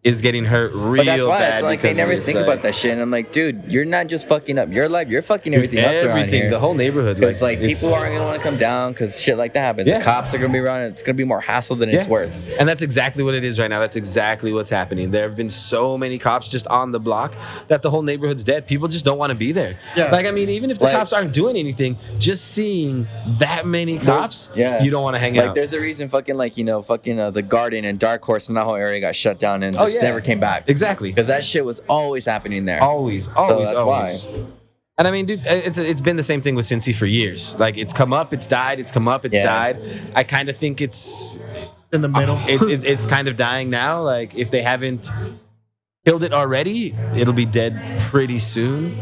is getting hurt real But that's why bad. it's like they because never of this, think like, about that shit. And I'm like, dude, you're not just fucking up your life, you're fucking everything else around here. the whole neighborhood. It's like people aren't gonna want to come down because shit like that happens. Yeah. The cops are gonna be around. And it's gonna be more hassle than it's worth. And that's exactly what it is right now. That's exactly what's happening. There have been so many cops just on the block that the whole neighborhood's dead. People just don't want to be there. Yeah. Like, I mean, even if the Like- cops aren't doing anything, just seeing that many cops, you don't want to hang Like out. there's a reason fucking like, you know, fucking the Garden and Dark Horse and that whole area got shut down and just never came back. Exactly. Because that shit was always happening there. Always. that's And I mean, dude, it's been the same thing with Cincy for years. Like, it's come up, it's died, it's come up, it's died. I kind of think it's in the middle. it's kind of dying now. Like, if they haven't killed it already, it'll be dead pretty soon.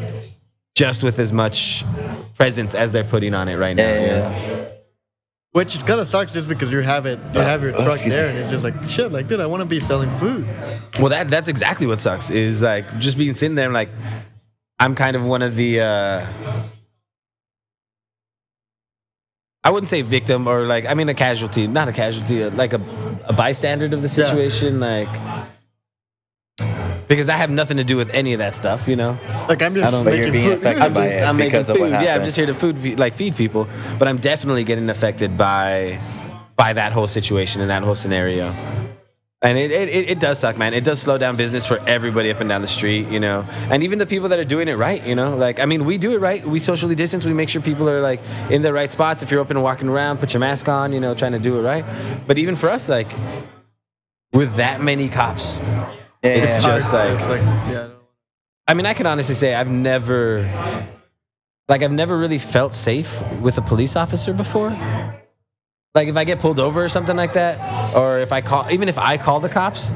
Just with as much presence as they're putting on it right now. Yeah. Which kind of sucks just because you have your truck there and it's just like, shit, like, dude, I want to be selling food. Well, that's exactly what sucks is like just being sitting there and like, I'm kind of one of the, I wouldn't say victim or like, I mean, a casualty, not a casualty, like a bystander of the situation. Like, because I have nothing to do with any of that stuff, you know? Like, I'm just But you're making being food. affected by it I'm making because of food. what happened. Yeah, I'm just here to feed people, but I'm definitely getting affected by that whole situation and that whole scenario. And it does suck, man. It does slow down business for everybody up and down the street, you know. And even the people that are doing it right, you know. Like, I mean, we do it right. We socially distance. We make sure people are like in the right spots. If you're up and walking around, put your mask on, you know, trying to do it right. But even for us, like, with that many cops, it's just like, It's like, yeah. I mean, I can honestly say I've never really felt safe with a police officer before. Like, if I get pulled over or something like that, or if I call the cops,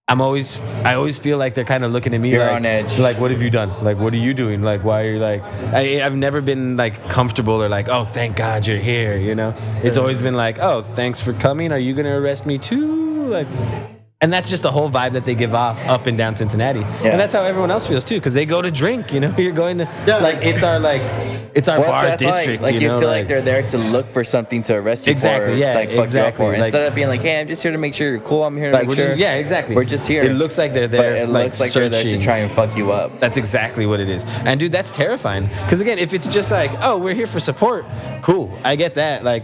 I always feel like they're kind of looking at me You're like, on edge. like, what have you done? Like, what are you doing? Like, why are you like, I've never been like comfortable or like, oh, thank God you're here, you know? It's always been like, oh, thanks for coming. Are you going to arrest me too? Like, and that's just the whole vibe that they give off up and down Cincinnati. Yeah. And that's how everyone else feels too, because they go to drink, you know? You're going to, Yeah. it's our Well, bar that's why, district, like you know? feel like they're there to look for something to arrest you Exactly, for, yeah, like fuck exactly. you up for. Like- Instead of being like, hey, I'm just here to make sure you're cool. I'm here to Like, make we're sure. just, yeah, exactly. We're just here. It looks like they're But there. it like, looks like they're there to searching. try and fuck you up. That's exactly what it is. And dude, that's terrifying. Because again, if it's just like, oh, we're here for support, cool. I get that. Like,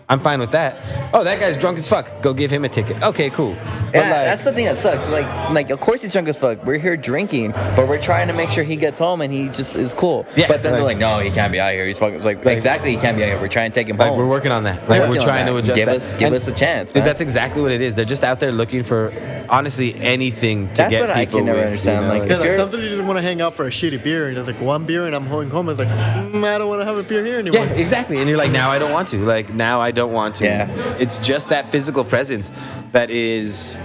I'm fine with that. Oh, that guy's drunk as fuck. Go give him a ticket. Okay, cool. But Yeah, like, that's the thing that sucks. Like, of course he's drunk as fuck. We're here drinking, but we're trying to make sure he gets home and he just is cool. Yeah, but then they're like- like, no, he can't be out here. He's fucking. It's like, exactly, he can't be out here. We're trying to take him like, home. we're working on that. Like, we're working on trying that. to adjust Give that. Give And, us a chance, dude, man. that's exactly what it is. They're just out there looking for, honestly, anything to That's get what I people can never with, understand. you know? Like, Yeah, if like you're- sometimes you just want to hang out for a shitty beer, and there's like one beer, and I'm going home. It's like, I don't want to have a beer here anymore. Yeah, exactly. And you're like, now I don't want to. Like, now I don't want to. Yeah. It's just that physical presence that is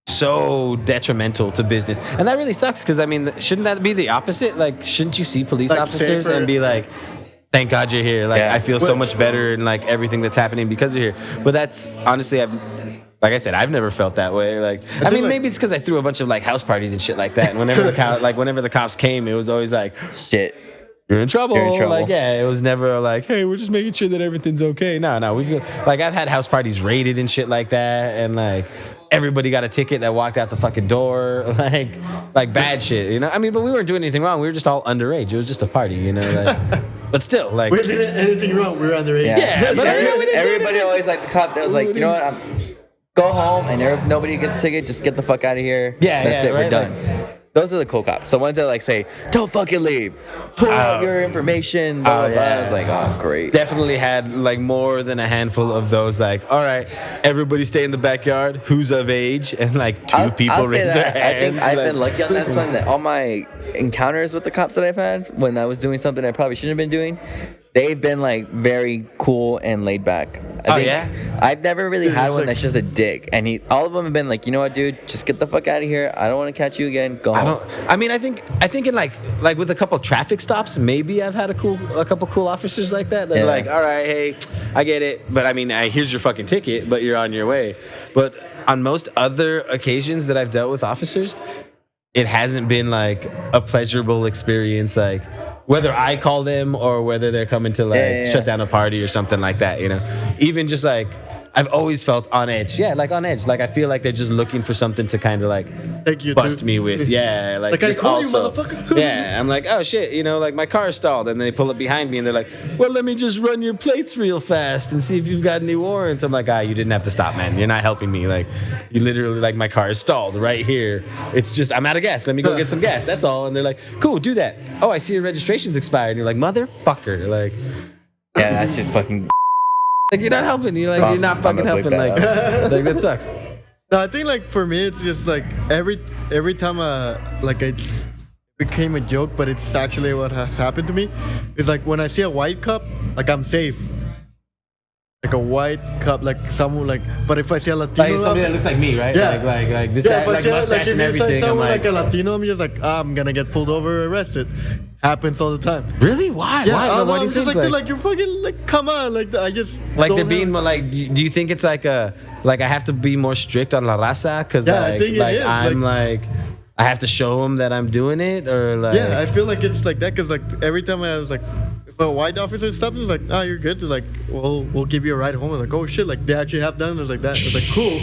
so detrimental to business. And that really sucks because, I mean, shouldn't that be the opposite? Like, shouldn't you see police Like, officers safer. and be like, thank God you're here. Like, Yeah. I feel so much better and like everything that's happening because you're here. But that's honestly, like I said, I've never felt that way. Like, I mean, like- maybe it's because I threw a bunch of like house parties and shit like that. And whenever whenever the cops came, it was always like, shit. you're in trouble. You're in trouble. Like, yeah, it was never like, hey, we're just making sure that everything's okay. No, we've like, I've had house parties raided and shit like that, and like everybody got a ticket that walked out the fucking door, like bad shit, you know. I mean, but we weren't doing anything wrong. We were just all underage. It was just a party, you know. Like, but still, like, We didn't anything wrong. We were underage. Yeah, but Everybody always like the cop that was like, you know what? Go home, and if nobody gets a ticket, just get the fuck out of here. Yeah, that's yeah, it. right, We're done. Those are the cool cops. The ones that like say, "Don't fucking leave. Pull out your information." Blah, blah, blah. yeah. It's like, oh, great. definitely had like more than a handful of those. Like, all right, everybody stay in the backyard. Who's of age? And like 2 people I'll say raise their that. hands. I think I've like, been lucky on that one. That all my encounters with the cops that I've had when I was doing something I probably shouldn't have been doing, they've been like very cool and laid back. I think yeah? I've never really Dude, had it's one like- that's just a dick, and all of them have been like, you know what, dude, just get the fuck out of here. I don't want to catch you again. Go home. I mean, I think in like with a couple traffic stops, maybe I've had a couple cool officers like that. They're Yeah. like, all right, hey, I get it, but I mean, here's your fucking ticket, but you're on your way. But on most other occasions that I've dealt with officers, it hasn't been like a pleasurable experience, like whether I call them or whether they're coming to like Yeah. shut down a party or something like that, you know. Even just like I've always felt on edge. Yeah, like on edge. Like I feel like they're just looking for something to kind of like Thank you, bust too. me with. Yeah, like Like, I just called you, also. motherfucker. Yeah, I'm like, oh shit, you know, like my car stalled, and they pull up behind me, and they're like, well, let me just run your plates real fast and see if you've got any warrants. I'm like, you didn't have to stop, man. You're not helping me. Like, you literally, like, my car is stalled right here. It's just, I'm out of gas. Let me go get some gas. That's all. And they're like, cool, do that. Oh, I see your registration's expired. And you're like, motherfucker, like. Yeah, that's just fucking. Like you're not helping. You're like you're not I'm fucking gonna helping. bleep that Like that sucks. No, I think like for me, it's just like every time like it's became a joke, but it's actually what has happened to me. It's like when I see a white cup, like I'm safe. Like a white cup, like someone like. But if I see a Latino, Like somebody that looks like me, right? Yeah. Like this yeah, guy, if I like see mustache like, and if you see everything. I'm someone like, like a Latino, I'm just like, I'm gonna get pulled over, arrested. Happens all the time. really? Why? Yeah, Why? I No, don't know, why do you I'm just think like, dude, like you're fucking like, come on, like I just like don't they're being have- more like? Do you think it's like like I have to be more strict on la raza? Because Yeah, I like, think it like is, I'm like I have to show them that I'm doing it, or like Yeah, I feel like it's like that because like every time I was like, if a white officer stops, it's like, oh, you're good. They're like, we'll give you a ride home. I was like, oh shit, like they actually have done. It was like that. It's like cool.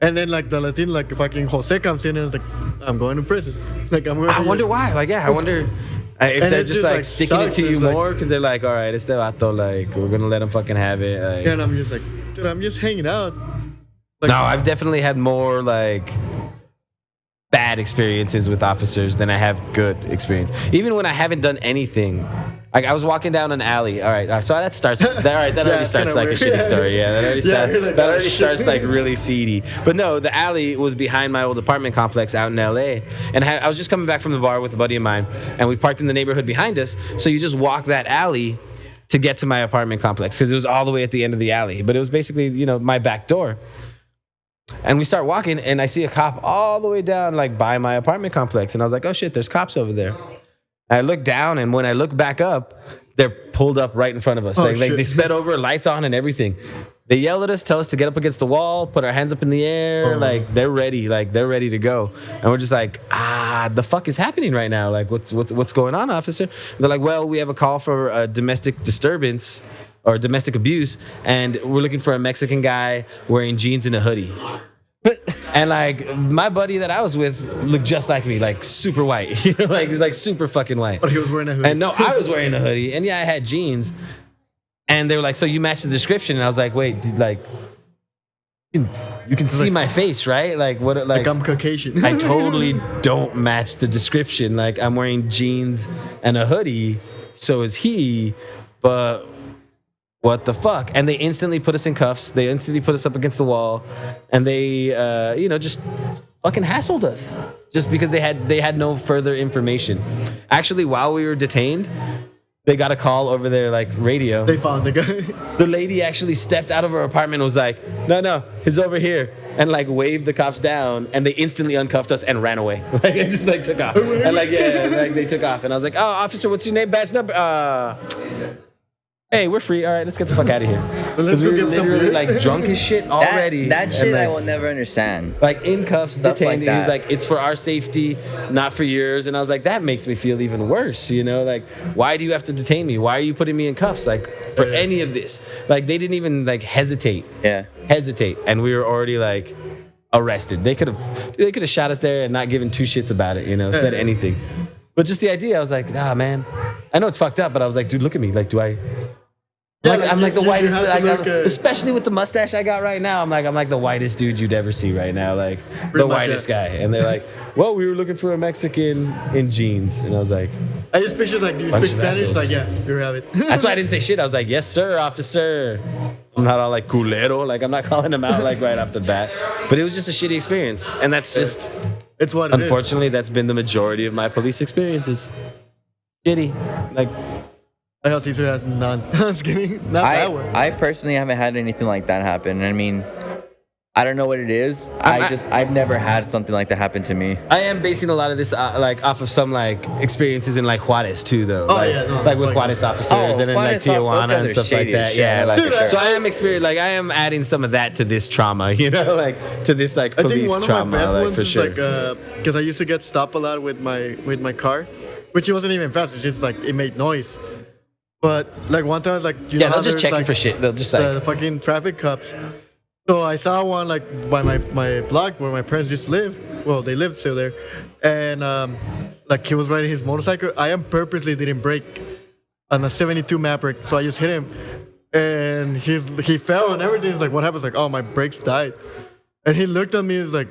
And then like the Latino, like fucking Jose comes in and it's like, I'm going to prison. Like I'm going. I wonder why. Like yeah, I wonder. If And they're it just just, like like, sticking it sucks. to you It's like- more because they're like, all right, it's the vato, like we're gonna let him fucking have it. Like, And I'm just like, dude, I'm just hanging out. Like, no, I've definitely had more like bad experiences with officers than I have good experience. Even when I haven't done anything. Like I was walking down an alley. All right, so that starts. That already it's starts kinda like weird. a shitty story. Yeah, that already, Yeah, starts, you're like, that oh, already shit. starts like really seedy. But no, the alley was behind my old apartment complex out in LA, and I was just coming back from the bar with a buddy of mine, and we parked in the neighborhood behind us. So you just walk that alley to get to my apartment complex because it was all the way at the end of the alley. But it was basically my back door. And we start walking, and I see a cop all the way down, like by my apartment complex. And I was like, oh shit, there's cops over there. And I look down, and when I look back up, they're pulled up right in front of us. Like shit. they sped over, lights on, and everything. They yell at us, tell us to get up against the wall, put our hands up in the air. Like they're ready to go. And we're just like, the fuck is happening right now? Like what's going on, officer? And they're like, well, we have a call for a domestic disturbance or domestic abuse, and we're looking for a Mexican guy wearing jeans and a hoodie. And like my buddy that I was with looked just like me, like super white, like super fucking white. But he was wearing a hoodie. And no, I was wearing a hoodie, and yeah, I had jeans. And they were like, "So you match the description?" And I was like, "Wait, dude, like, you can see my face, right? Like, what? like I'm Caucasian. I totally don't match the description. Like, I'm wearing jeans and a hoodie. So is he, but." What the fuck? And they instantly put us in cuffs. They instantly put us up against the wall, and they, just fucking hassled us just because they had no further information. Actually, while we were detained, they got a call over their like radio. They found the guy. The lady actually stepped out of her apartment and was like, "No, he's over here," and like waved the cops down, and they instantly uncuffed us and ran away. Like they just like took off, and like they took off, and I was like, "Oh, officer, what's your name, badge number?" Hey, we're free. All right, let's get the fuck out of here. Let's We go were get some literally beer. like drunk as shit already. That and, shit I like, will never understand. like in cuffs, Stuff detained. like He was that. like, "It's for our safety, not for yours." And I was like, "That makes me feel even worse." Like, why do you have to detain me? Why are you putting me in cuffs? Like for any of this? Like they didn't even like hesitate. Yeah. And we were already like arrested. They could have shot us there and not given two shits about it. Said anything. But just the idea, I was like, man. I know it's fucked up, but I was like, dude, look at me. Like, do I? Yeah, Like, like, I'm like the you whitest, have to like, look, especially with the mustache I got right now. I'm like the whitest dude you'd ever see right now, like Pretty the much, whitest yeah. guy. And they're like, "Well, we were looking for a Mexican in jeans," and I was like, I just pictured like, do you Bunch speak of Spanish? assholes. Like, yeah, you have it. "That's why I didn't say shit." I was like, "Yes, sir, officer." I'm not all like culero, like I'm not calling him out like right off the bat, but it was just a shitty experience, and that's just It's what it is. unfortunately that's been the majority of my police experiences. Shitty, like. I know Cesar has none. I'm just kidding. Not that one. I personally haven't had anything like that happen. I mean, I don't know what it is. I've never had something like that happen to me. I am basing a lot of this like off of some like experiences in like Juarez too, though. Oh, like, yeah, no, like with like- Juarez officers Oh, and then like Juarez, those Tijuana guys and are stuff like shady as that. shit. Yeah, like Dude, so I am I am adding some of that to this trauma, like to this like I police think one of trauma, my best like ones for is sure. like because I used to get stopped a lot with my car, which it wasn't even fast. It's just like it made noise. But like one time I was like, yeah, they'll just check you for shit. They'll just like the fucking traffic cops. So I saw one like by my block where my parents used to live. Well, they lived still there, and like he was riding his motorcycle. I purposely didn't brake on a 72 Maverick, so I just hit him, and he fell and everything. He's like, "What happened?" It's like, "Oh, my brakes died," and he looked at me. He's like,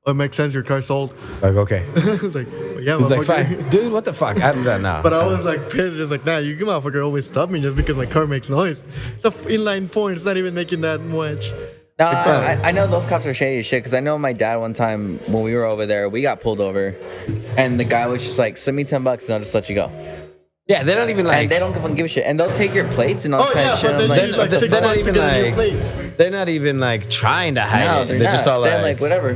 "Oh, it makes sense. Your car's sold." Like, okay. I was like, well, "Yeah." He's like, motherfucker." fine. Dude, what the fuck? I do that now. But I was like pissed, just like, nah, you motherfucker always stop me just because my car makes noise. It's a inline four, and it's not even making that much. No, I know those cops are shady as shit because I know my dad one time when we were over there, we got pulled over, and the guy was just like, "Send me $10 and I'll just let you go." Yeah, they're not even like. And they don't give a shit, and they'll take your plates and all Oh kind yeah, of shit. but I'm then like, use like they're 6 not months to even get a new like- place. They're not even like trying to hide no, it. they're They're not. just all They're like, whatever.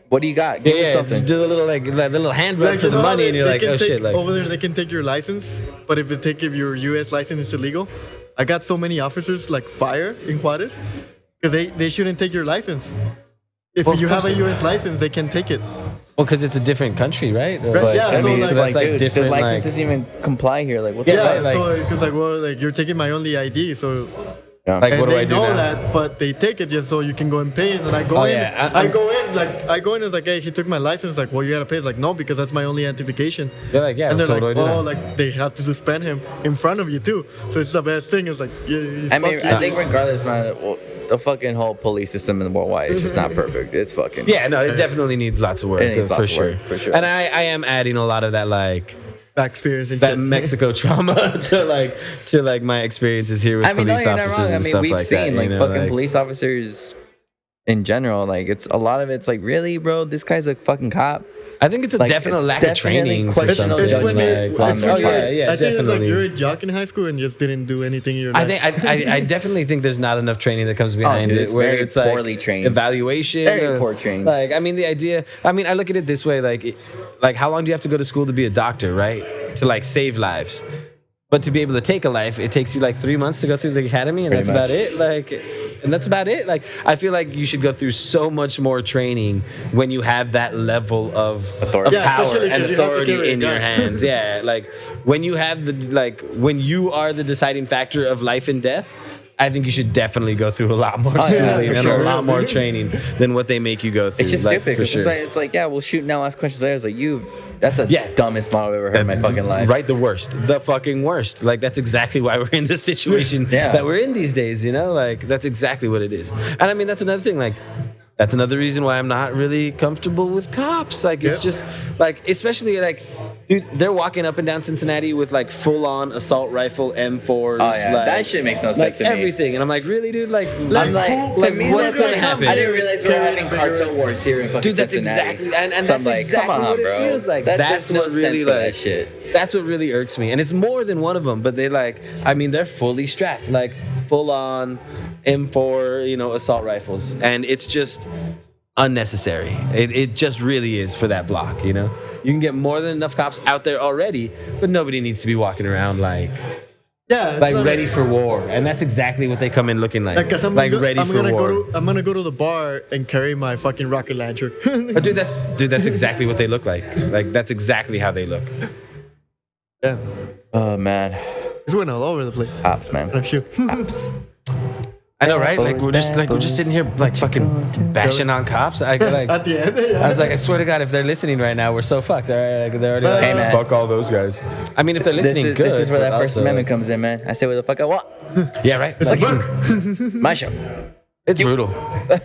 What do you got? Give me yeah, something. just do the little like the little hand rub Like, for you the know how money, and you're they like, can oh take- shit, like. over there they can take your license, but if your U.S. license is illegal, I got so many officers like fire in Juarez because they shouldn't take your license. If Well, of you have a course U.S. license, they can take it. Well, because it's a different country, right? Or, Right, like, yeah, I so mean, like- it's like, dude, the different, license like- doesn't even comply here. Like, what the Yeah, fuck? like- so because like well like you're taking my only ID, so Like, and what do they I do know now? that, but they take it just so you can go and pay it. And I go Oh, in, yeah, I go in, it's like, hey, he took my license. Like, well, you gotta pay. It's like, no, because that's my only identification. They're like, yeah, and they're so like, what do I do oh, now? like they have to suspend him in front of you too. So it's the best thing. It's like, yeah, I mean, fuck I you. think regardless, man, the fucking whole police system in the worldwide is just not perfect. It's fucking Yeah, no, it definitely needs lots of work, It needs for lots of sure. work, for sure. And I am adding a lot of that like back experience and that shit. Mexico trauma to like my experiences here with I mean, no, police you're not officers wrong. I and mean, stuff we've like seen that. like you know, fucking police officers in general. Like, it's a lot of it's like, really, bro, this guy's a fucking cop. I think it's a Like, definite it's lack of definitely training for questionable some It's when judgment you're, like, it's on when their you're, part. yeah, I think it's like definitely. you're a jock in high school and just didn't do anything in your I life. think I definitely think there's not enough training that comes behind dude, it. it's Where very it's like poorly trained. evaluation, Very or, poor trained. Like, I mean, the idea. I mean, I look at it this way: like how long do you have to go to school to be a doctor, right? To like save lives. But to be able to take a life, it takes you like 3 months to go through the academy, and Pretty that's about much. it. Like, and that's about it. Like, I feel like you should go through so much more training when you have that level of Authority. of Yeah, power especially and 'cause you have to authority carry a in your gun. hands. Yeah, like when you have when you are the deciding factor of life and death. I think you should definitely go through a lot more yeah, schooling for and sure. a lot more training than what they make you go through. It's just like, stupid. for 'Cause sure. sometimes it's like, yeah, we'll shoot now, ask questions later. It's like, that's the Yeah. dumbest model I've ever heard in my fucking life. Right, the fucking worst. Like, that's exactly why we're in this situation Yeah. that we're in these days, you know? Like, that's exactly what it is. And I mean, that's another thing. Like, that's another reason why I'm not really comfortable with cops. Like, it's just, like, especially, like, dude, they're walking up and down Cincinnati with, like, full-on assault rifle M4s. Oh, yeah. like, That shit makes no like, sense to me. everything. And I'm like, really, dude? Like, I'm like, to me, what's that's going to like- happen? I didn't realize we were having cartel wars here in fucking Dude, that's Cincinnati. exactly, and So that's I'm like, exactly come on, what it bro. feels like. That That's makes no what really sense for that like shit. That's what really irks me, and it's more than one of them. But they like, I mean, they're fully strapped, like full on M4, assault rifles, and it's just unnecessary. It just really is for that block. You can get more than enough cops out there already, but nobody needs to be walking around like Yeah, it's not ready for war, and that's exactly what they come in looking like. Like, 'cause Ready for war. I'm gonna go to the bar and carry my fucking rocket launcher. But dude, that's exactly what they look like. Like, that's exactly how they look. Yeah, Oh, man. it's went all over the place. Cops, man. Oh, shoot. I know, right? Like, we're just sitting here like fucking bashing on cops. At the end, yeah. I was like, I swear to God, if they're listening right now, we're so fucked. All right, like, they're already like, Hey, man. Fuck all those guys. I mean, if they're This listening, good. is where that but First also- Amendment comes in, man. I say what the fuck I want. Yeah, right. It's Like, like, look. My show. it's brutal.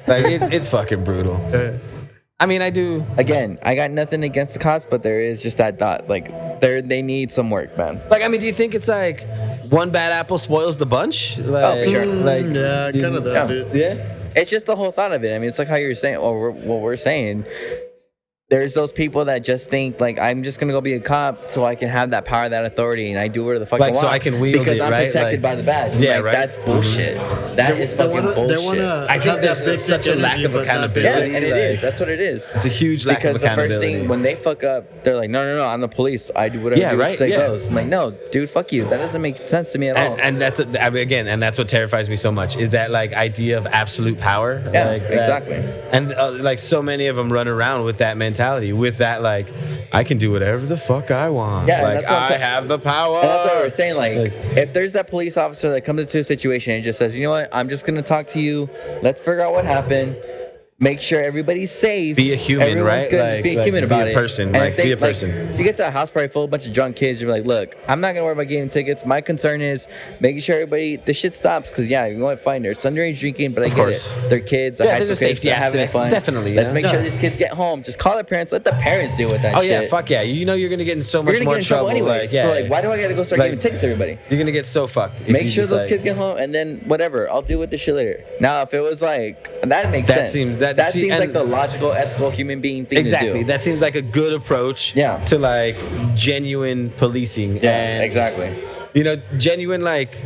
Like, it's fucking brutal. I mean, I do. Again, I got nothing against the cops, but there is just that dot. Like, they need some work, man. Like, I mean, do you think it's like one bad apple spoils the bunch? Like, for sure. Like, Yeah, kind of that bit. yeah. It's just the whole thought of it. I mean, it's like how you're saying, or what we're saying. There's those people that just think, like, I'm just going to go be a cop so I can have that power, that authority, and I do whatever the fuck Like, I want. so I can wield because it, I'm right? protected Like- by the badge. Yeah, Like, right. that's bullshit. That is fucking bullshit. I think there's such a lack of Yeah, accountability. and it like, is. That's what it is. It's a huge lack Because of the first accountability. thing, when they fuck up, they're like, no, I'm the police. I do whatever Yeah, you right, say yeah. goes. I'm like, no, dude, fuck you. That doesn't make sense to me at all. And that's I mean, again, and that's what terrifies me so much is that like idea of absolute power. Yeah, like, that- exactly. And like so many of them run around with that mentality, with that like, I can do whatever the fuck I want. Yeah, and like that's what I'm I saying. have the power. And that's what we're saying. Like, if there's that police officer that comes into a situation and just says, you know what, I'm just gonna talk to you. Let's figure out what happened. Make sure everybody's safe. Be a human, Everyone's right? Good. Just be a human about it. Be a person. And Like, if they- be a person. if you get to a house party full of a bunch of drunk kids, you're like, look, I'm not gonna worry about getting tickets. My concern is making sure the shit stops. Because yeah, you might find it's underage drinking, but I get course. it. They're kids. Yeah, high there's school a kids. safety They're having aspect. fun. Definitely, Let's yeah. make sure these kids get home. Just call their parents. Let the parents deal with that Oh shit. yeah, fuck yeah. You know you're gonna get in so You're much gonna more get in trouble trouble. anyway. Like, yeah. So like, why do I gotta go start Like, giving tickets to everybody? You're gonna get so fucked. if Make you sure just, those like- kids get home, and then whatever. I'll deal with this shit later. Now, if it was like that makes That sense. seems- that that- see, seems like and- the logical, ethical, human being thing Exactly. to do. That seems like a good approach. Yeah. To like genuine policing. Yeah, and, exactly. You know, genuine like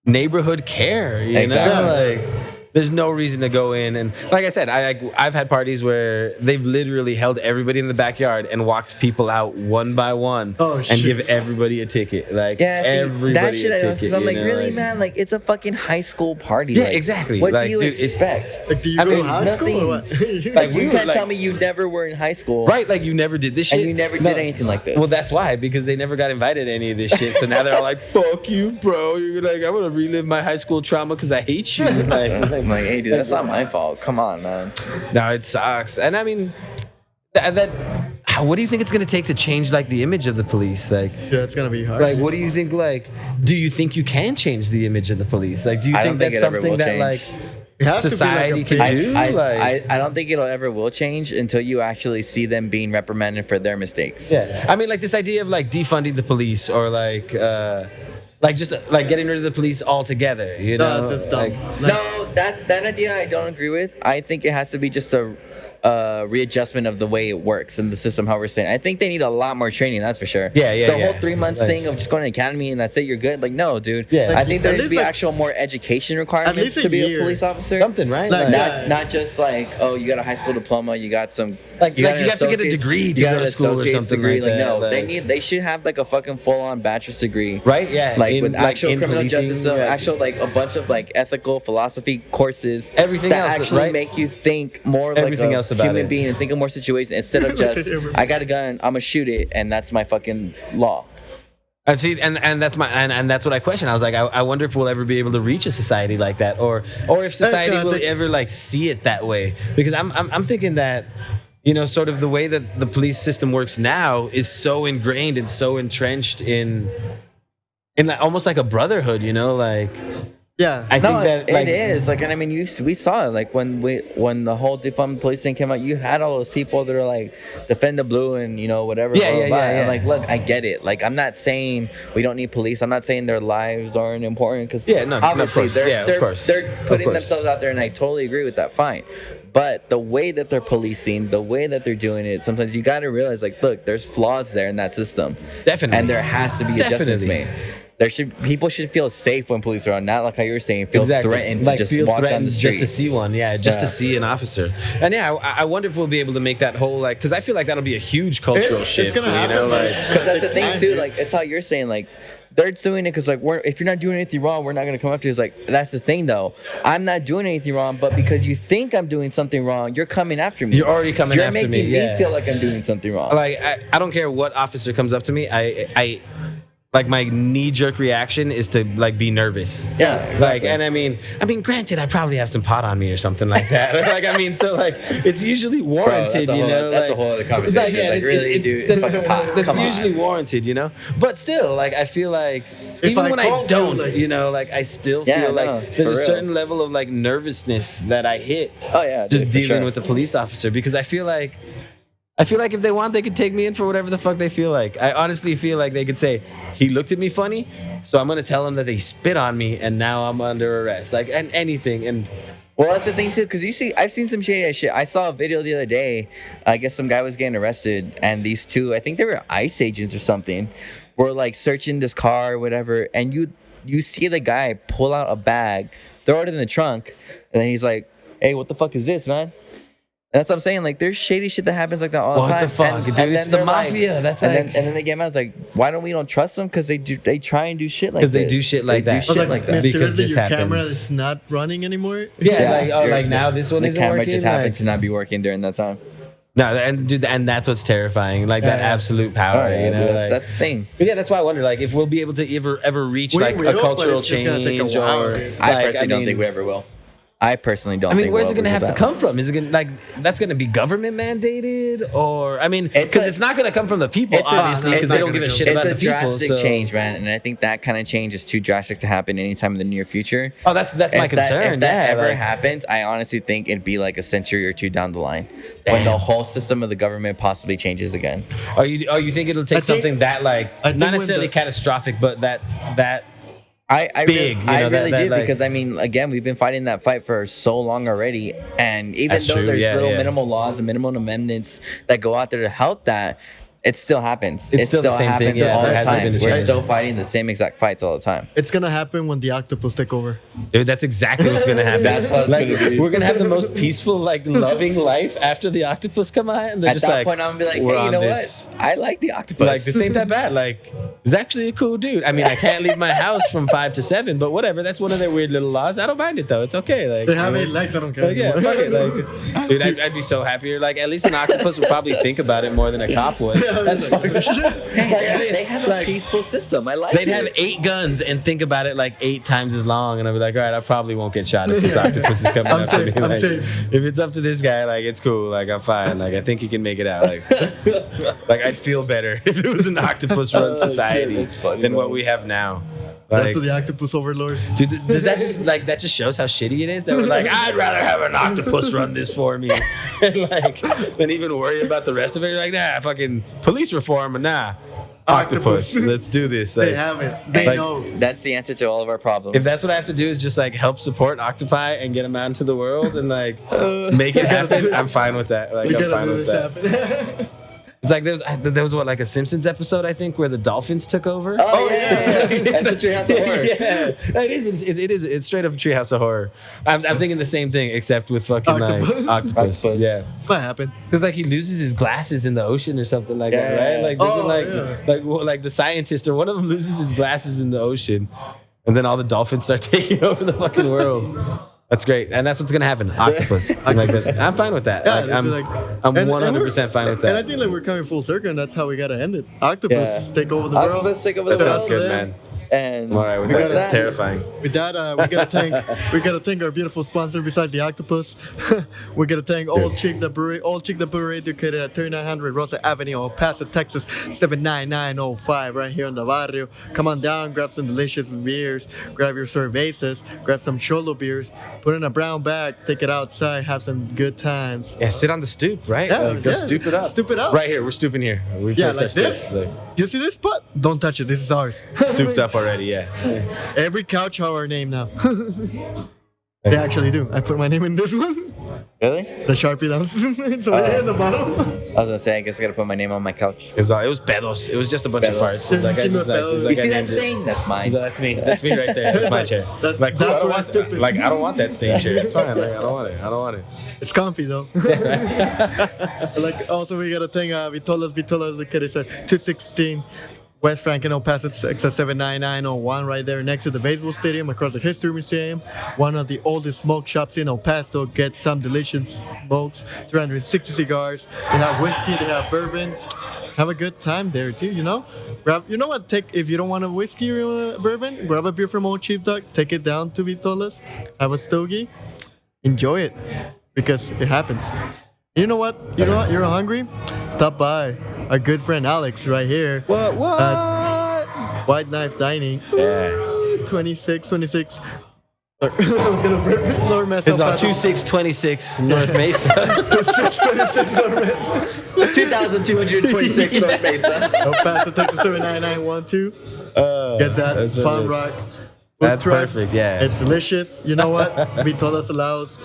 neighborhood care. You Exactly. know, like there's no reason to go in and like I said, I've had parties where they've literally held everybody in the backyard and walked people out one by one and shit. give everybody a ticket. Like Yeah, see, everybody that shit a I know, ticket. because I'm you like, know, really, like- man? Like, it's a fucking high school party. Yeah, like, exactly. What Like, do you dude, it's- expect? Like, do you I go mean, to high school or what? Like, You we can't were, tell like- me you never were in high school, Right, like you never did this shit. and you never did anything like this. Well, that's why, because they never got invited to any of this shit. So now they're all like, "Fuck you, bro." You're like, "I'm gonna relive my high school trauma because I hate you." Like, I'm like, hey, dude, that's not my fault. Come on, man. no, it sucks. And I mean, what do you think it's gonna take to change like the image of the police? Like, Yeah, it's gonna be hard. like, what do you think? Like, do you think you can change the image of the police? Like, do you I think don't think that's it ever something will that change. like It has to be like a society big- can do? I don't think it'll ever will change until you actually see them being reprimanded for their mistakes. Yeah, I mean, like this idea of like defunding the police or like just like getting rid of the police altogether. You know, No, it's just dumb. like, No, that idea I don't agree with. I think it has to be just a readjustment of the way it works in the system, how we're saying. I think they need a lot more training, that's for sure. Yeah, yeah, The yeah. whole 3 months Like- thing of just going to academy and that's it, you're good. Like, no, dude. Yeah. I think there At needs to be least, like- actual more education requirements least a to be a year. police officer. something, right? Like, Like, yeah. Not just like, oh, you got a high school diploma, you got some Like got you an have to get a associate's- degree to you got go to an school or associate's something degree. like that, No, like- they should have like a fucking full on bachelor's degree. Right? Yeah. Like in- with actual in criminal policing, justice, yeah. actual like a bunch of like ethical philosophy courses. Everything that else, actually right? make you think more Everything like a else about human it. being and think of more situations instead of just I got a gun, I'm gonna shoot it, and that's my fucking law. And see, and that's my and that's what I question. I was like, I wonder if we'll ever be able to reach a society like that, or if society I will think- ever like see it that way. Because I'm thinking that, you know, sort of the way that the police system works now is so ingrained and so entrenched in like, almost like a brotherhood. You know, like Yeah. I No, think that like it is like, and I mean, we saw it like when the whole defund police thing came out. You had all those people that are like defend the blue and you know whatever. Yeah, blah, yeah, blah, yeah, blah. yeah. And like, look, I get it. Like, I'm not saying we don't need police. I'm not saying their lives aren't important because Yeah, no, of obviously course. they're Yeah, of they're, course. they're Of putting course. themselves out there, and I totally agree with that. Fine. But the way that they're policing, the way that they're doing it, sometimes you got to realize, like, look, there's flaws there in that system. Definitely. And there has to be adjustments Definitely. made. People should feel safe when police are on, not like how you were saying, feel exactly. threatened to like just feel walk down threatened the street. just to see one, just to Yeah. see an officer. And yeah, I wonder if we'll be able to make that whole like, because I feel like that'll be a huge cultural shift. It's gonna you happen. know, like Because that's the thing Time, too. dude. Like, it's how you're saying. Like, they're doing it because like if you're not doing anything wrong, we're not gonna come up to you. It's like, that's the thing though. I'm not doing anything wrong, but because you think I'm doing something wrong, you're coming after me. You're already coming You're after making me, yeah. feel like I'm doing something wrong. like I don't care what officer comes up to me. I like my knee-jerk reaction is to like be nervous. Yeah, Like, exactly. and I mean, granted, I probably have some pot on me or something like that. like, I mean, so like, it's usually Bro, warranted, you know. that's a like- whole other conversation. Like, really, dude, it's fucking pot. That's Come on. usually warranted, you know. But still, like, I feel like even I when I called you, don't, like- you know, like I still Yeah, feel no, like for there's a real. certain level of like nervousness that I hit. Oh yeah, Just dude, for dealing sure. with a police officer because I feel like if they want, they could take me in for whatever the fuck they feel like. I honestly feel like they could say, he looked at me funny, so I'm gonna tell him that they spit on me and now I'm under arrest. Like, and anything. And Well, that's the thing too, because I've seen some shady ass shit. I saw a video the other day. I guess some guy was getting arrested, and these two, I think they were ICE agents or something, were like searching this car or whatever, and you see the guy pull out a bag, throw it in the trunk, and then he's like, "Hey, what the fuck is this, man?" And that's what I'm saying. Like, there's shady shit that happens like that all What the time. the fuck, dude? then It's the they're like- mafia. That's and like- then they get mad. It's like, why don't we trust them? Because they try and do shit like this. because they do shit like They that. do shit like that. Because mysteriously this your camera happens. is not running anymore. Yeah, like your- now this one the isn't camera working. just like- happened to not be working during that time. No, and that's what's terrifying, like that absolute power. You know, like, that's the thing. But yeah, that's why I wonder, like, if we'll be able to ever reach We like a will, but cultural it's just gonna take a change, while, or dude. I like, personally don't mean, think we ever will. I personally don't. I mean, think where's we'll it going to ever have do to that. come from? Is it going to that's going to be government mandated, or I mean, It's because a- it's not going to come from the people, obviously, because it's they not don't give a gonna shit go. about It's the a people. drastic So. change, man, and I think that kind of change is too drastic to happen anytime in the near future. Oh, that's my concern. If that ever like, happens, I honestly think it'd be like a century or two down the line when the whole system of the government possibly changes again. Are you think it'll take I think- something that like I think not when necessarily the- catastrophic, but that I Big, really, you know, I that- really that, do like- because I mean, again, we've been fighting that fight for so long already, and even That's though true, there's yeah, little yeah. minimal laws and minimal amendments that go out there to help that, it still happens. It's still the same thing, happens yeah, all there the hasn't time. been a We're change. still fighting the same exact fights all the time. It's gonna happen when the octopus take over. dude, that's exactly what's gonna happen. That's how it's like, gonna be. We're gonna have the most peaceful, like loving life after the octopus come out, and they're At just that like, point, I'm gonna be like, we're hey, you on know this. what? I like the octopus. Like, this ain't that bad. Like, he's actually a cool dude. I mean, I can't leave my house from 5 to 7, but whatever. That's one of their weird little laws. I don't mind it though. It's okay. Like, They have you 8 know? legs. I don't care. Like, yeah, anymore. fuck it. Like, dude, I'd be so happier. Like, at least an octopus would probably think about it more than a cop would. That's fucking Hey, they have a like- peaceful system. I like They'd it. have 8 guns and think about it like 8 times as long, and I'd be like, all right, I probably won't get shot if this octopus is coming I'm after safe, me. I'm Like, safe. if it's up to this guy, like, it's cool. Like, I'm fine. Like, I think he can make it out. Like I'd feel better if it was an octopus-run society that's funny, than bro. what we have now. That's Like, to the octopus overlords. dude, does that just like that just shows how shitty it is that we're like, I'd rather have an octopus run this for me, and like than even worry about the rest of it. You're like, nah, fucking police reform, but nah, octopus. Let's do this. They Like, have it. They like- know. That's the answer to all of our problems. if that's what I have to do is just like help support octopi and get them out into the world and like make it happen, I'm fine with that. Like, We I'm gotta fine do with this that. happen. It's like there was what, like a Simpsons episode, I think, where the dolphins took over. Oh, yeah. That's a Treehouse of Horror. Yeah, it is. It is. It's straight up Treehouse of Horror. I'm thinking the same thing, except with fucking Octopus. like octopus. Octopus. Yeah, What happened? because like he loses his glasses in the ocean or something like that, Yeah. right? Like doesn't Oh, like yeah. like the scientist or one of them loses his glasses in the ocean, and then all the dolphins start taking over the fucking world. That's great, and that's what's gonna happen. Octopus. Like that's, I'm fine with that. Yeah, Like, I'm and 100% fine with And I that. think like we're coming full circle, and that's how we gotta end it. Octopus Yeah. take over the world. Octopus take over the That world. sounds good, Yeah. man. And I'm all right with We that. gotta- That's terrifying. With that, we gotta thank our beautiful sponsor besides the octopus. We gotta thank Old Chick the Brewery. Old Chick the Brewery, located at 3900 Rosa Avenue, El Paso, Texas 79905, right here in the barrio. Come on down, grab some delicious beers, grab your cervezas, grab some cholo beers, put in a brown bag, take it outside, have some good times. Yeah, sit on the stoop, right? Yeah, Like, go yeah. stoop it up. Stoop it up. Right here, we're stooping here. We Yeah, place our like this? stoop, like, You see this spot? Don't touch it. This is ours. stooped up already. Yeah. Every couch has our name now. They actually do. I put my name in this one. really? The Sharpie down. So right here in the bottom. I was gonna say, I guess I gotta put my name on my couch. It was pedos. It was just a bunch of Pedos. farts. It's like, I just, like, it's You like You I see that named it. stain? That's mine. So that's me. That's me right there. That's my chair. That's- like, cool, that's I don't where want I stupid. Like, I don't want that stain chair. It's fine. Like, I don't want it. I don't want it. It's comfy though. Like also we gotta thank Vitolas located at 216 West Franklin, El Paso, Texas 79901, right there next to the baseball stadium, across the History Museum. One of the oldest smoke shops in El Paso. Get some delicious smokes, 360 cigars. They have whiskey, they have bourbon. Have a good time there too, you know. You know what? If you don't want a whiskey or a bourbon, grab a beer from Old SheepDog. Take it down to Vitolas. Have a stogie. Enjoy it, because it happens. You know what? You're hungry? Stop by our good friend Alex right here. What? White Knife Dining. Yeah. 26. I was gonna burp it. North Mesa. It's on 2626 North Mesa. 2626 North Mesa. 2,226 North Mesa. El Paso, Texas 79912. Get that that's Palm really- Rock. That's Food truck. perfect, yeah. It's delicious. You know what? Vitolas allows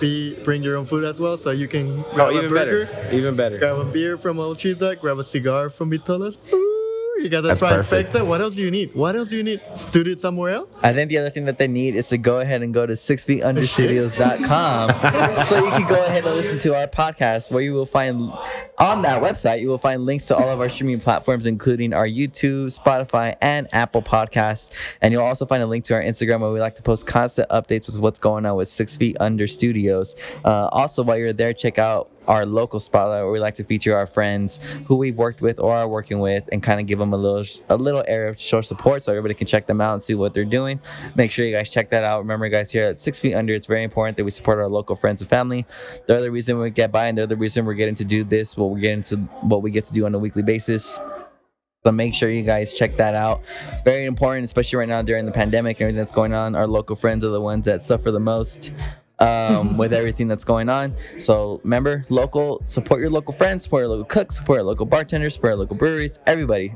bring your own food as well, so you can grab a even burger, better. Even better. grab a beer from Old SheepDog, grab a cigar from Vitolas. Ooh, you got the That's trifecta. perfect. What else do you need? Studio it somewhere else? I think the other thing that they need is to go ahead and go to 6feetunderstudios.com so you can go ahead and listen to our podcast, where you will find on that website, you will find links to all of our streaming platforms, including our YouTube, Spotify, and Apple Podcasts. And you'll also find a link to our Instagram, where we like to post constant updates with what's going on with 6 Feet Under Studios. Also, while you're there, check out our local spotlight, where we like to feature our friends who we've worked with or are working with, and kind of give them a little area of show support, so everybody can check them out and see what they're doing. Make sure you guys check that out. Remember, guys, here at 6 Feet Under, it's very important that we support our local friends and family. They're the reason we get by, and they're the reason we're getting to do this, what we get to do on a weekly basis. So make sure you guys check that out. It's very important, especially right now during the pandemic and everything that's going on. Our local friends are the ones that suffer the most with everything that's going on. So remember, support your local friends, support your local cooks, support your local bartenders, support your local breweries, everybody.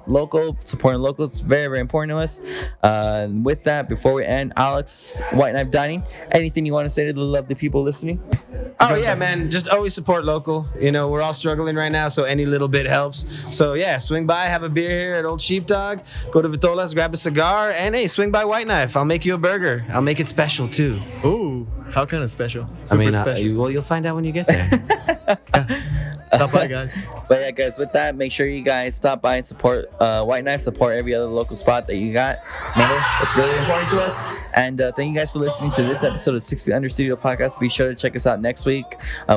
Supporting local, it's very, very important to us. With that, before we end, Alex, White Knife Dining, anything you want to say to the lovely people listening? Oh yeah, man, just always support local. You know, we're all struggling right now, so any little bit helps. So yeah, swing by, have a beer here at Old Sheepdog, go to Vitolas, grab a cigar, and hey, swing by White Knife. I'll make you a burger. I'll make it special too. Ooh, how kind of special? Super special. You'll find out when you get there. Stop by, guys. But yeah, guys, with that, make sure you guys stop by and support White Knife, support every other local spot that you got. Remember, it's really important to us. And thank you guys for listening to this episode of 6 Feet Under Studio Podcast. Be sure to check us out next week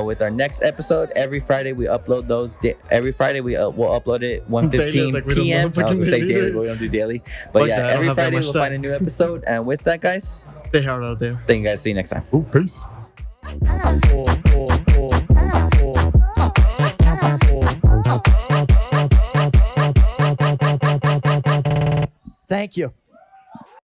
with our next episode. Every Friday we upload those. Every Friday we'll upload it 1:15 like p.m. I was gonna say daily, but we don't do daily. But yeah, that, every Friday we'll find a new episode. And with that, guys, Stay hard out there. thank you guys. See you next time. Ooh, peace. Thank you.